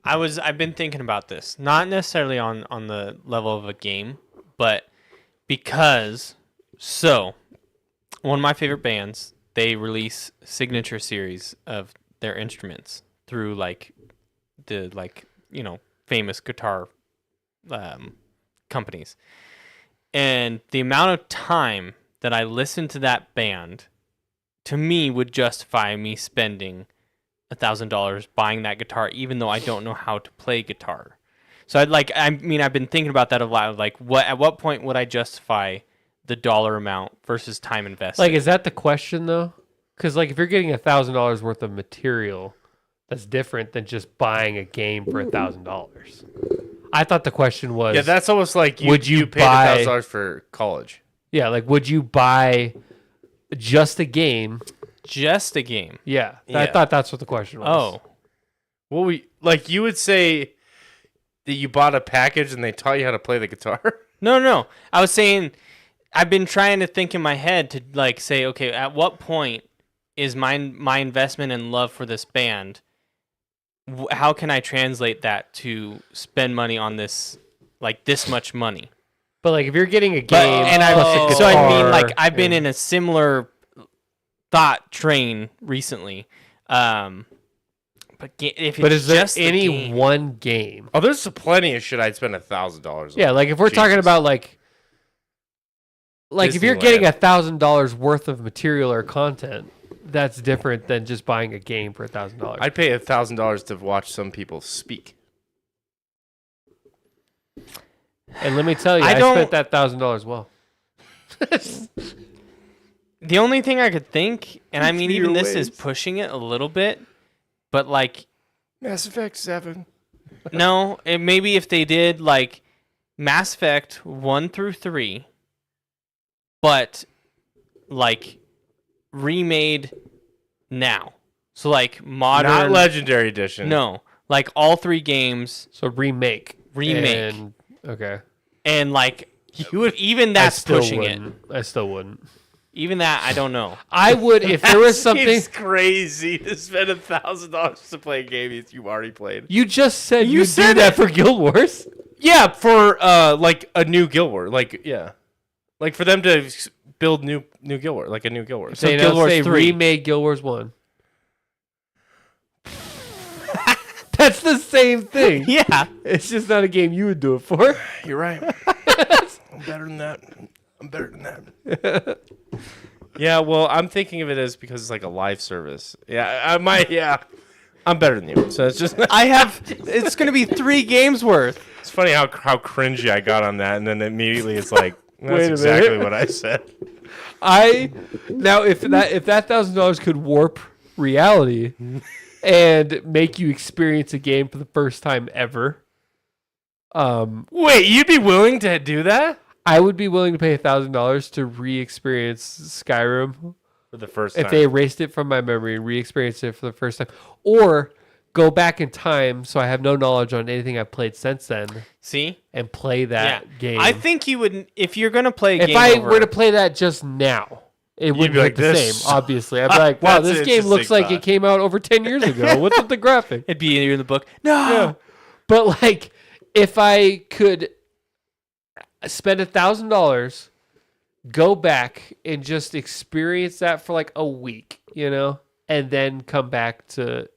I've been thinking about this, not necessarily on the level of a game, but because one of my favorite bands, they release signature series of their instruments through like the famous guitar companies, and the amount of time that I listen to that band, to me, would justify me spending $1,000 buying that guitar, even though I don't know how to play guitar. So I've been thinking about that a lot. Like, at what point would I justify the dollar amount versus time invested? Like, is that the question though? Because like, if you're getting $1,000 worth of material, that's different than just buying a game for $1,000. I thought the question was, Yeah, that's almost like Would you paid buy- $1,000 for college. yeah, like would you buy just a game? just a game. Yeah, I Yeah. thought that's what the question was. Oh, Well, you would say that you bought a package and they taught you how to play the guitar. no. I was saying, I've been trying to think in my head to like say, okay, at what point is my investment and love for this band? How can I translate that to spend money on this, like this much money? But like, if you're getting a game, And plus a so I mean, guitar, like I've been in a similar thought train recently. But if it's is there just the any game, one game? Oh, there's plenty of shit I'd spend $1,000 on. Yeah, like if we're talking Jesus. about like if you're getting Disneyland. $1,000 worth of material or content, that's different than just buying a game for $1,000. I'd pay $1,000 to watch some people speak. And let me tell you, I I don't- spent that $1,000 well. the only thing I could think, and I mean, Fear even this is ways. pushing it a little bit, but like, Mass Effect 7. no, it maybe if they did like Mass Effect 1 through 3, but like remade now. So like modern, Not Legendary Edition. no, like all 3 games So remake. remake, And, okay. and like you would even that's I still pushing it. wouldn't. I still wouldn't. Even that I don't know. I would if there was something. It's crazy to spend $1,000 to play a game you already played. You just said You you'd said do that for Guild Wars. Yeah, for like a new Guild War. Like like for them to build new Guild War, like a new Guild War. So They Guild don't Wars say 3. remade Guild Wars 1. That's the same thing. Yeah. It's just not a game you would do it for. You're right. I'm better than that. I'm better than that. Yeah, well, I'm thinking of it as because it's like a live service. Yeah, I'm better than you. So it's just It's going to be 3 games worth. it's funny how cringy I got on that, and then immediately it's like Wait that's a exactly minute. what I said. Now if that $1,000 could warp reality and make you experience a game for the first time ever, Wait, you'd be willing to do that I would be willing to pay $1,000 to re-experience Skyrim for the first time? if they erased it from my memory and re-experienced it for the first time, or go back in time so I have no knowledge on anything I've played since then See? and play that game. I think you would, if you're going to play a if game I over, were to play that just now, it wouldn't be look like, the "This same. Obviously, I'd be like, "Wow, That's this an game looks interesting like it thought. came out over 10 years ago. What's with the graphic?" it'd be in the book. No. Yeah. But like, if I could spend $1,000, go back and just experience that for like a week, and then come back to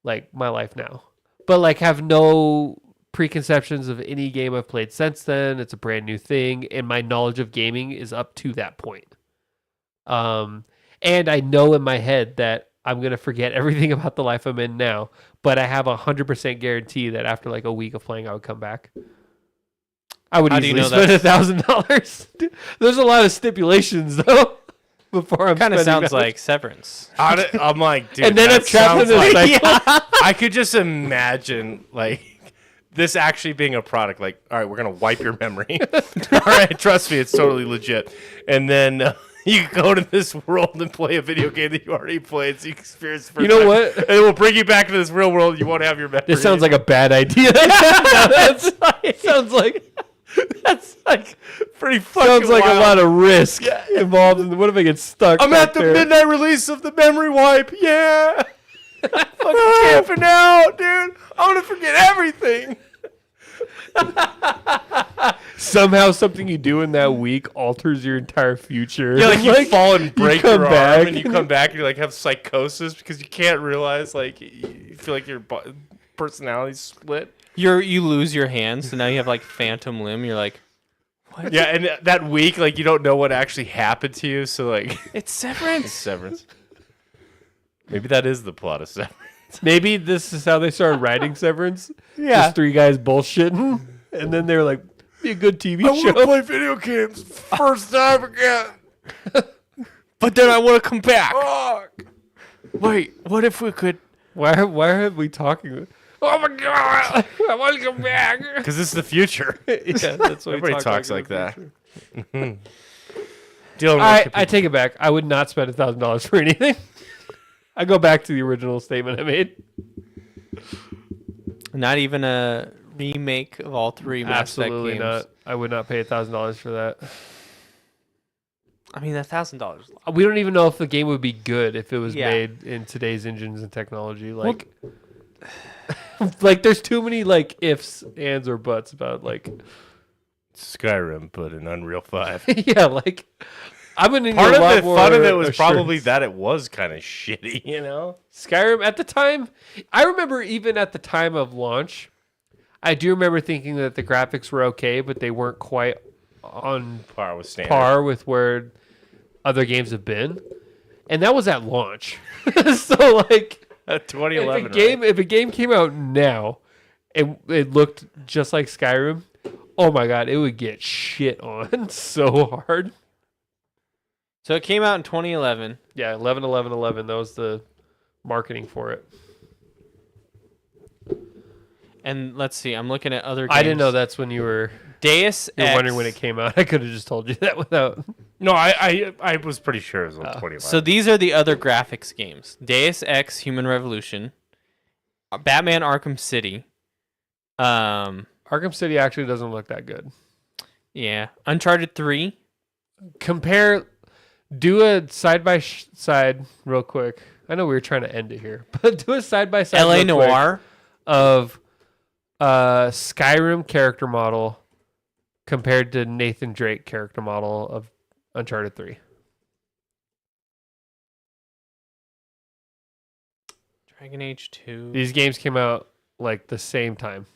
like my life now, but like have no preconceptions of any game I've played since then. It's a brand new thing, and my knowledge of gaming is up to that point. And I know in my head that I'm gonna forget everything about the life I'm in now, but I have 100% guarantee that after like a week of playing, I would come back. I would How do you easily know spend $1,000. There's a lot of stipulations though. Before I'm Kind of spending sounds that. like Severance. I'm like, dude, And then that I'm trapped in sounds this like, cycle. I could just imagine like this actually being a product. Like, all right, we're gonna wipe your memory. All right, trust me, it's totally legit. And then you go to this world and play a video game that you already played, so you experience. The first You know time. what? And it will bring you back to this real world. You won't have your memory. This sounds like a bad idea. Sounds like that's like pretty fucking. sounds like wild. a lot of risk involved. In what if I get stuck? I'm back at the there? midnight release of the memory wipe. Yeah. Fucking camping out, dude. I want to forget everything. Somehow, something you do in that week alters your entire future. Yeah, like you fall and break come your back. arm, and you come back and you like have psychosis because you can't realize like you feel like your personality's split. You lose your hand, so now you have like phantom limb. You're like, Yeah, and that week like you don't know what actually happened to you, so like it's Severance. Severance. Maybe that is the plot of Severance. Maybe this is how they started writing Severance. Yeah. Just 3 guys bullshitting, and then they were like, "Be a good TV I want to show." play video games first time again. But then I want to come back. Fuck. Wait, what if we could? Why are we talking? Oh my god! I want to come back. Because this is the future. Yeah, that's what Everybody we talks in like the that. future. Dealing I take it back. I would not spend $1,000 for anything. I go back to the original statement I made. Not even a remake of all 3 Mass Effect Absolutely games. not. I would not pay $1,000 for that. I mean, $1,000. We don't even know if the game would be good if it was Yeah. made in today's engines and technology. Like, like there's too many like ifs, ands, or buts about like. Skyrim put in Unreal 5. Yeah, like I'm gonna need Part a of lot the more fun of it was assurance. probably that it was kind of shitty, you know? Skyrim at the time. I remember even at the time of launch, I do remember thinking that the graphics were okay, but they weren't quite on Par with standard. par with where other games have been, and that was at launch. So like, 2011. if a game came out now and it looked just like Skyrim, oh my god, it would get shit on so hard. So it came out in 2011. Yeah, 11/11/11. That was the marketing for it. And let's see, I'm looking at other games. I didn't know that's when you were. Deus You're Ex. wondering when it came out. I could have just told you that without. No, I was pretty sure it was 2011. So these are the other graphics games: Deus Ex: Human Revolution, Batman: Arkham City. Arkham City actually doesn't look that good. Yeah, Uncharted 3. Do a side by side real quick. I know we were trying to end it here, but do a side by side. LA Noire. Of Skyrim character model compared to Nathan Drake character model of Uncharted 3. Dragon Age 2. These games came out like the same time.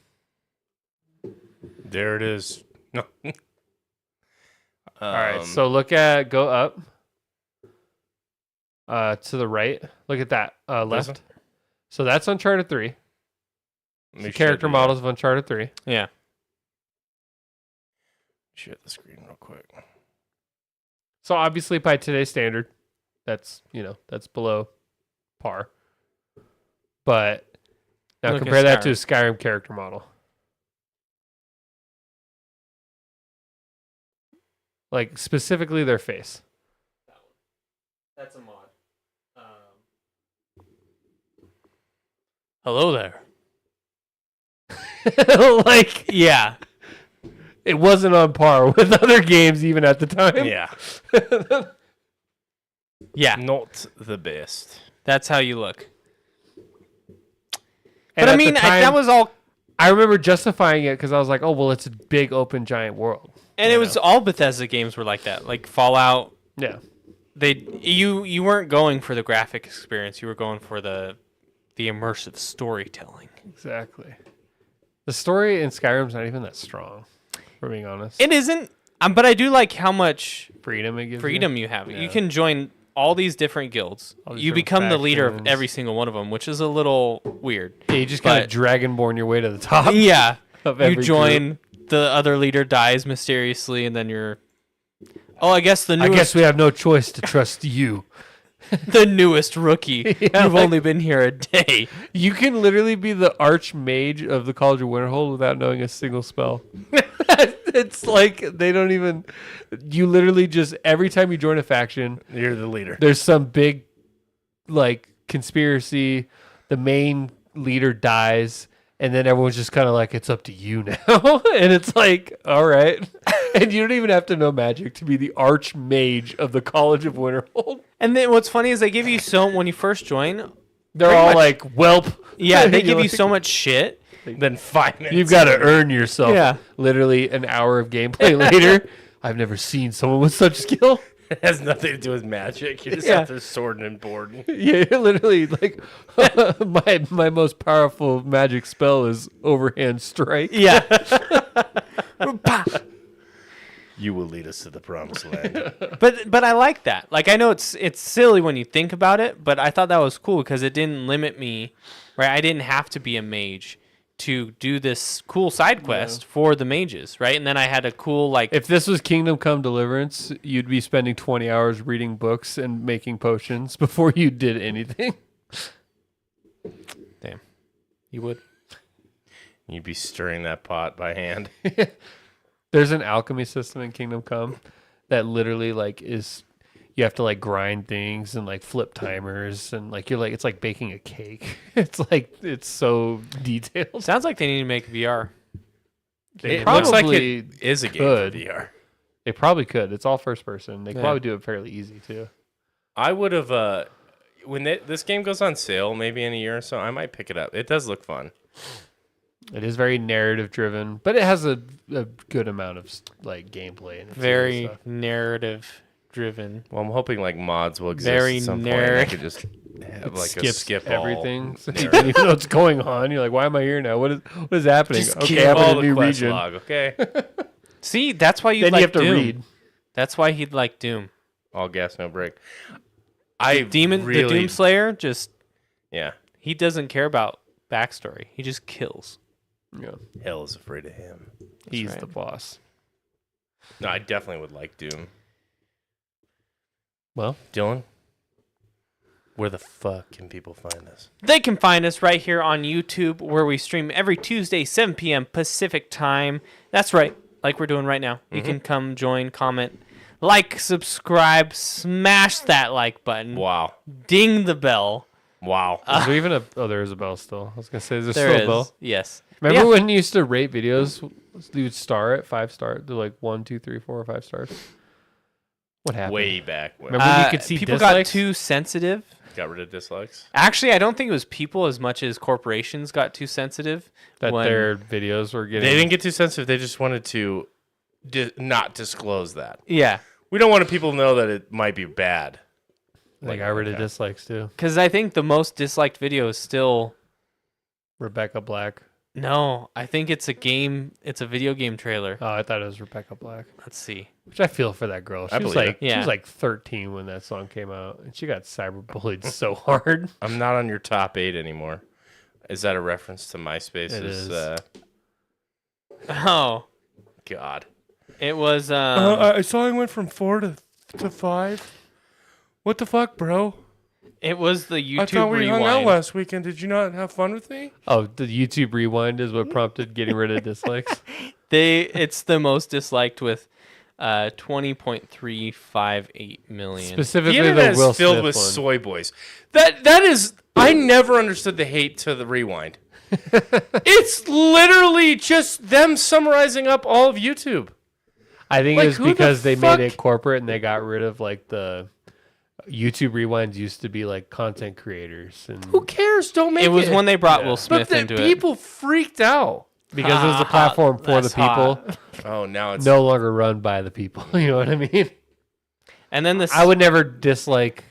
There it is. No. All right, so go up to the right. Look at that left. So that's Uncharted 3. The character models of Uncharted 3. Yeah. Share the screen real quick. So obviously by today's standard, that's below par. But now Look at compare that to a Skyrim. Skyrim character model. Like specifically their face. That's a mod. Hello there. Like Yeah. it wasn't on par with other games even at the time. Yeah. Yeah. Not the best. That's how you look. And But I at the mean, time, that was all, I remember justifying it because I was like, oh well, it's a big open giant world. and it was all Bethesda games were like that. Like Fallout, Yeah. you weren't going for the graphic experience. You were going for the immersive storytelling. Exactly. The story in Skyrim's not even that strong, for being honest. It isn't, but I do like how much Freedom it gives freedom you have. You can join all these different guilds. All these You different become the leader of factions. every single one of them, which is a little weird. Yeah, you just kind of but- dragonborn your way to the top. Yeah. Of You every join, the other leader dies mysteriously, and then you're... Oh, I guess the I newest, guess we have no choice to trust you. the newest rookie. Yeah, You've like- only been here a day. You can literally be the archmage of the College of Winterhold without knowing a single spell. It's like they don't even. You literally just every time you join a faction, You're the leader. there's some big like conspiracy. The main leader dies, and then everyone's just kind of like, "It's up to you now." And it's like, all right, and you don't even have to know magic to be the archmage of the College of Winterhold. And then what's funny is they give you when you first join, They're Pretty all much- like, "Welp." yeah, they You're give you like- so much shit. Then 5 minutes. You've got to earn yourself. Yeah. Literally an hour of gameplay later. I've never seen someone with such skill. It has nothing to do with magic. You're just Yeah. out there swording and boarding. Yeah, you're literally like my most powerful magic spell is overhand strike. Yeah. You will lead us to the promised land. But I like that. Like I know it's silly when you think about it, but I thought that was cool because it didn't limit me, right? I didn't have to be a mage to do this cool side quest for the mages, right? And then I had a cool like If this was Kingdom Come Deliverance, you'd be spending 20 hours reading books and making potions before you did anything. damn. You would. You'd be stirring that pot by hand. There's an alchemy system in Kingdom Come that literally like is you have to like grind things and like flip timers and like you're like it's like baking a cake. It's so detailed. Sounds like they need to make VR. It Probably looks like it is a game could. for VR. They probably could. It's all first person. They could Yeah. probably do it fairly easy too. I would have when this game goes on sale, maybe in a year or so, I might pick it up. It does look fun. It is very narrative driven, but it has a good amount of like gameplay and Very narrative driven. Well, I'm hoping like mods will exist Very at some point. And I narrow. could just have like a skips skip everything. all So you don't even know what's going on. You're like, why am I here now? What is happening? Just Okay, skip I'm all in a the new quest region. log, okay? See, that's why you Then like you have to Doom. read. That's why he'd like Doom. All gas, no break. The Doom Slayer, just Yeah. he doesn't care about backstory. He just kills. Yeah, Hell is afraid of him. he's right. the boss. No, I definitely would like Doom. Well, Dylan, where the fuck can people find us? They can find us right here on YouTube, where we stream every Tuesday, 7 p.m. Pacific time. That's right, like we're doing right now. You can come join, comment, like, subscribe, smash that like button, Wow. ding the bell. Wow. is there even there is a bell still. I was gonna say, is there There still is, a bell? yes. Remember Yeah. when you used to rate videos? You would star it, 5 star, do like 1, 2, 3, 4, or 5 stars. What happened? Way back when. Remember when you could see people dislikes? got too sensitive. Got rid of dislikes. Actually, I don't think it was people as much as corporations got too sensitive. that when- their videos were getting. They didn't get too sensitive. They just wanted to not disclose that. Yeah, We don't want people to know that it might be bad. They got rid of dislikes too. because I think the most disliked video is still Rebecca Black. no. I think it's a game. It's a video game trailer. Oh, I thought it was Rebecca Black. Let's see. Which I feel for that girl. She was believe like it. she Yeah. was like 13 when that song came out, and she got cyberbullied so hard. I'm not on your top 8 anymore. Is that a reference to MySpace's? It is. Oh, God. it was. I saw I went from 4 to 5. What the fuck, bro? It was the YouTube I thought we hung out rewind. last weekend. Did you not have fun with me? Oh, the YouTube rewind is what prompted getting rid of dislikes. It's the most disliked with 20.358 million. The Specifically, internet the Will is filled Smith with one. soy boys. That is. I never understood the hate to the rewind. It's literally just them summarizing up all of YouTube. I think Like, it was who the because they fuck- made it corporate and they got rid of like the YouTube rewinds used to be like content creators and Who cares? Don't make it. It was when they brought Yeah. Will But Smith the into people freaked out. because it was a platform for the That's people, hot. Oh, now it's no longer run by the people. You know what I mean? it. And then this. I would never dislike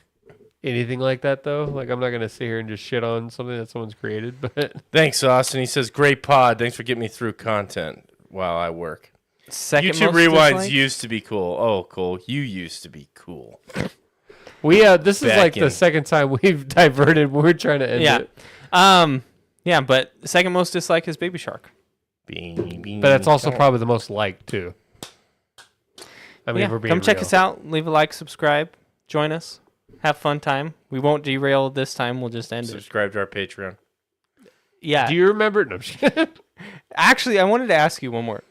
anything like that though. Like I'm not gonna sit here and just shit on something that someone's created. But Thanks, Austin. He says, "Great pod. Thanks for getting me through content while I work." second YouTube most rewinds disliked? used to be cool. Oh, cool. You used to be cool. we this is Back like in. the second time we've diverted. We're trying to end Yeah. it, Yeah, but second most disliked is Baby Shark. but that's also probably the most liked too. I mean, Yeah, if we're being come check real. us out. Leave a like, subscribe, join us, have fun time. We won't derail this time. We'll just end it. subscribe to our Patreon. Yeah. Do you remember? No, I'm just kidding. Actually, I wanted to ask you one more.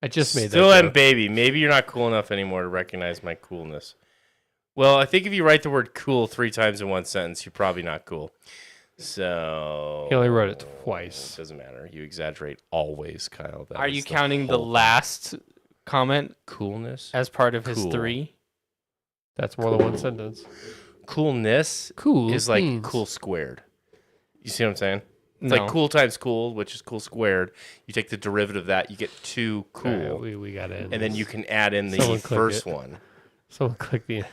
I just made Still that am joke. baby. Maybe you're not cool enough anymore to recognize my coolness. Well, I think if you write the word "cool" 3 times in one sentence, you're probably not cool. So He only wrote it It twice. doesn't matter. You exaggerate always, Kyle. That Are is you the counting the whole last comment coolness? as part of his Cool. 3? That's more than one sentence. Coolness Cool is like beans. cool squared. You see what I'm saying? It's No. like cool times cool, which is cool squared. You take the derivative of that, you get 2 cool. All right, we got it. And then you can add in the Someone click first it. one. Someone click the end.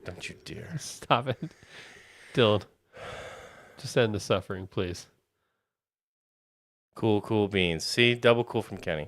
Don't you dare. Stop it, Dylan. Just end the suffering, please. Cool beans. See? Double cool from Kenny.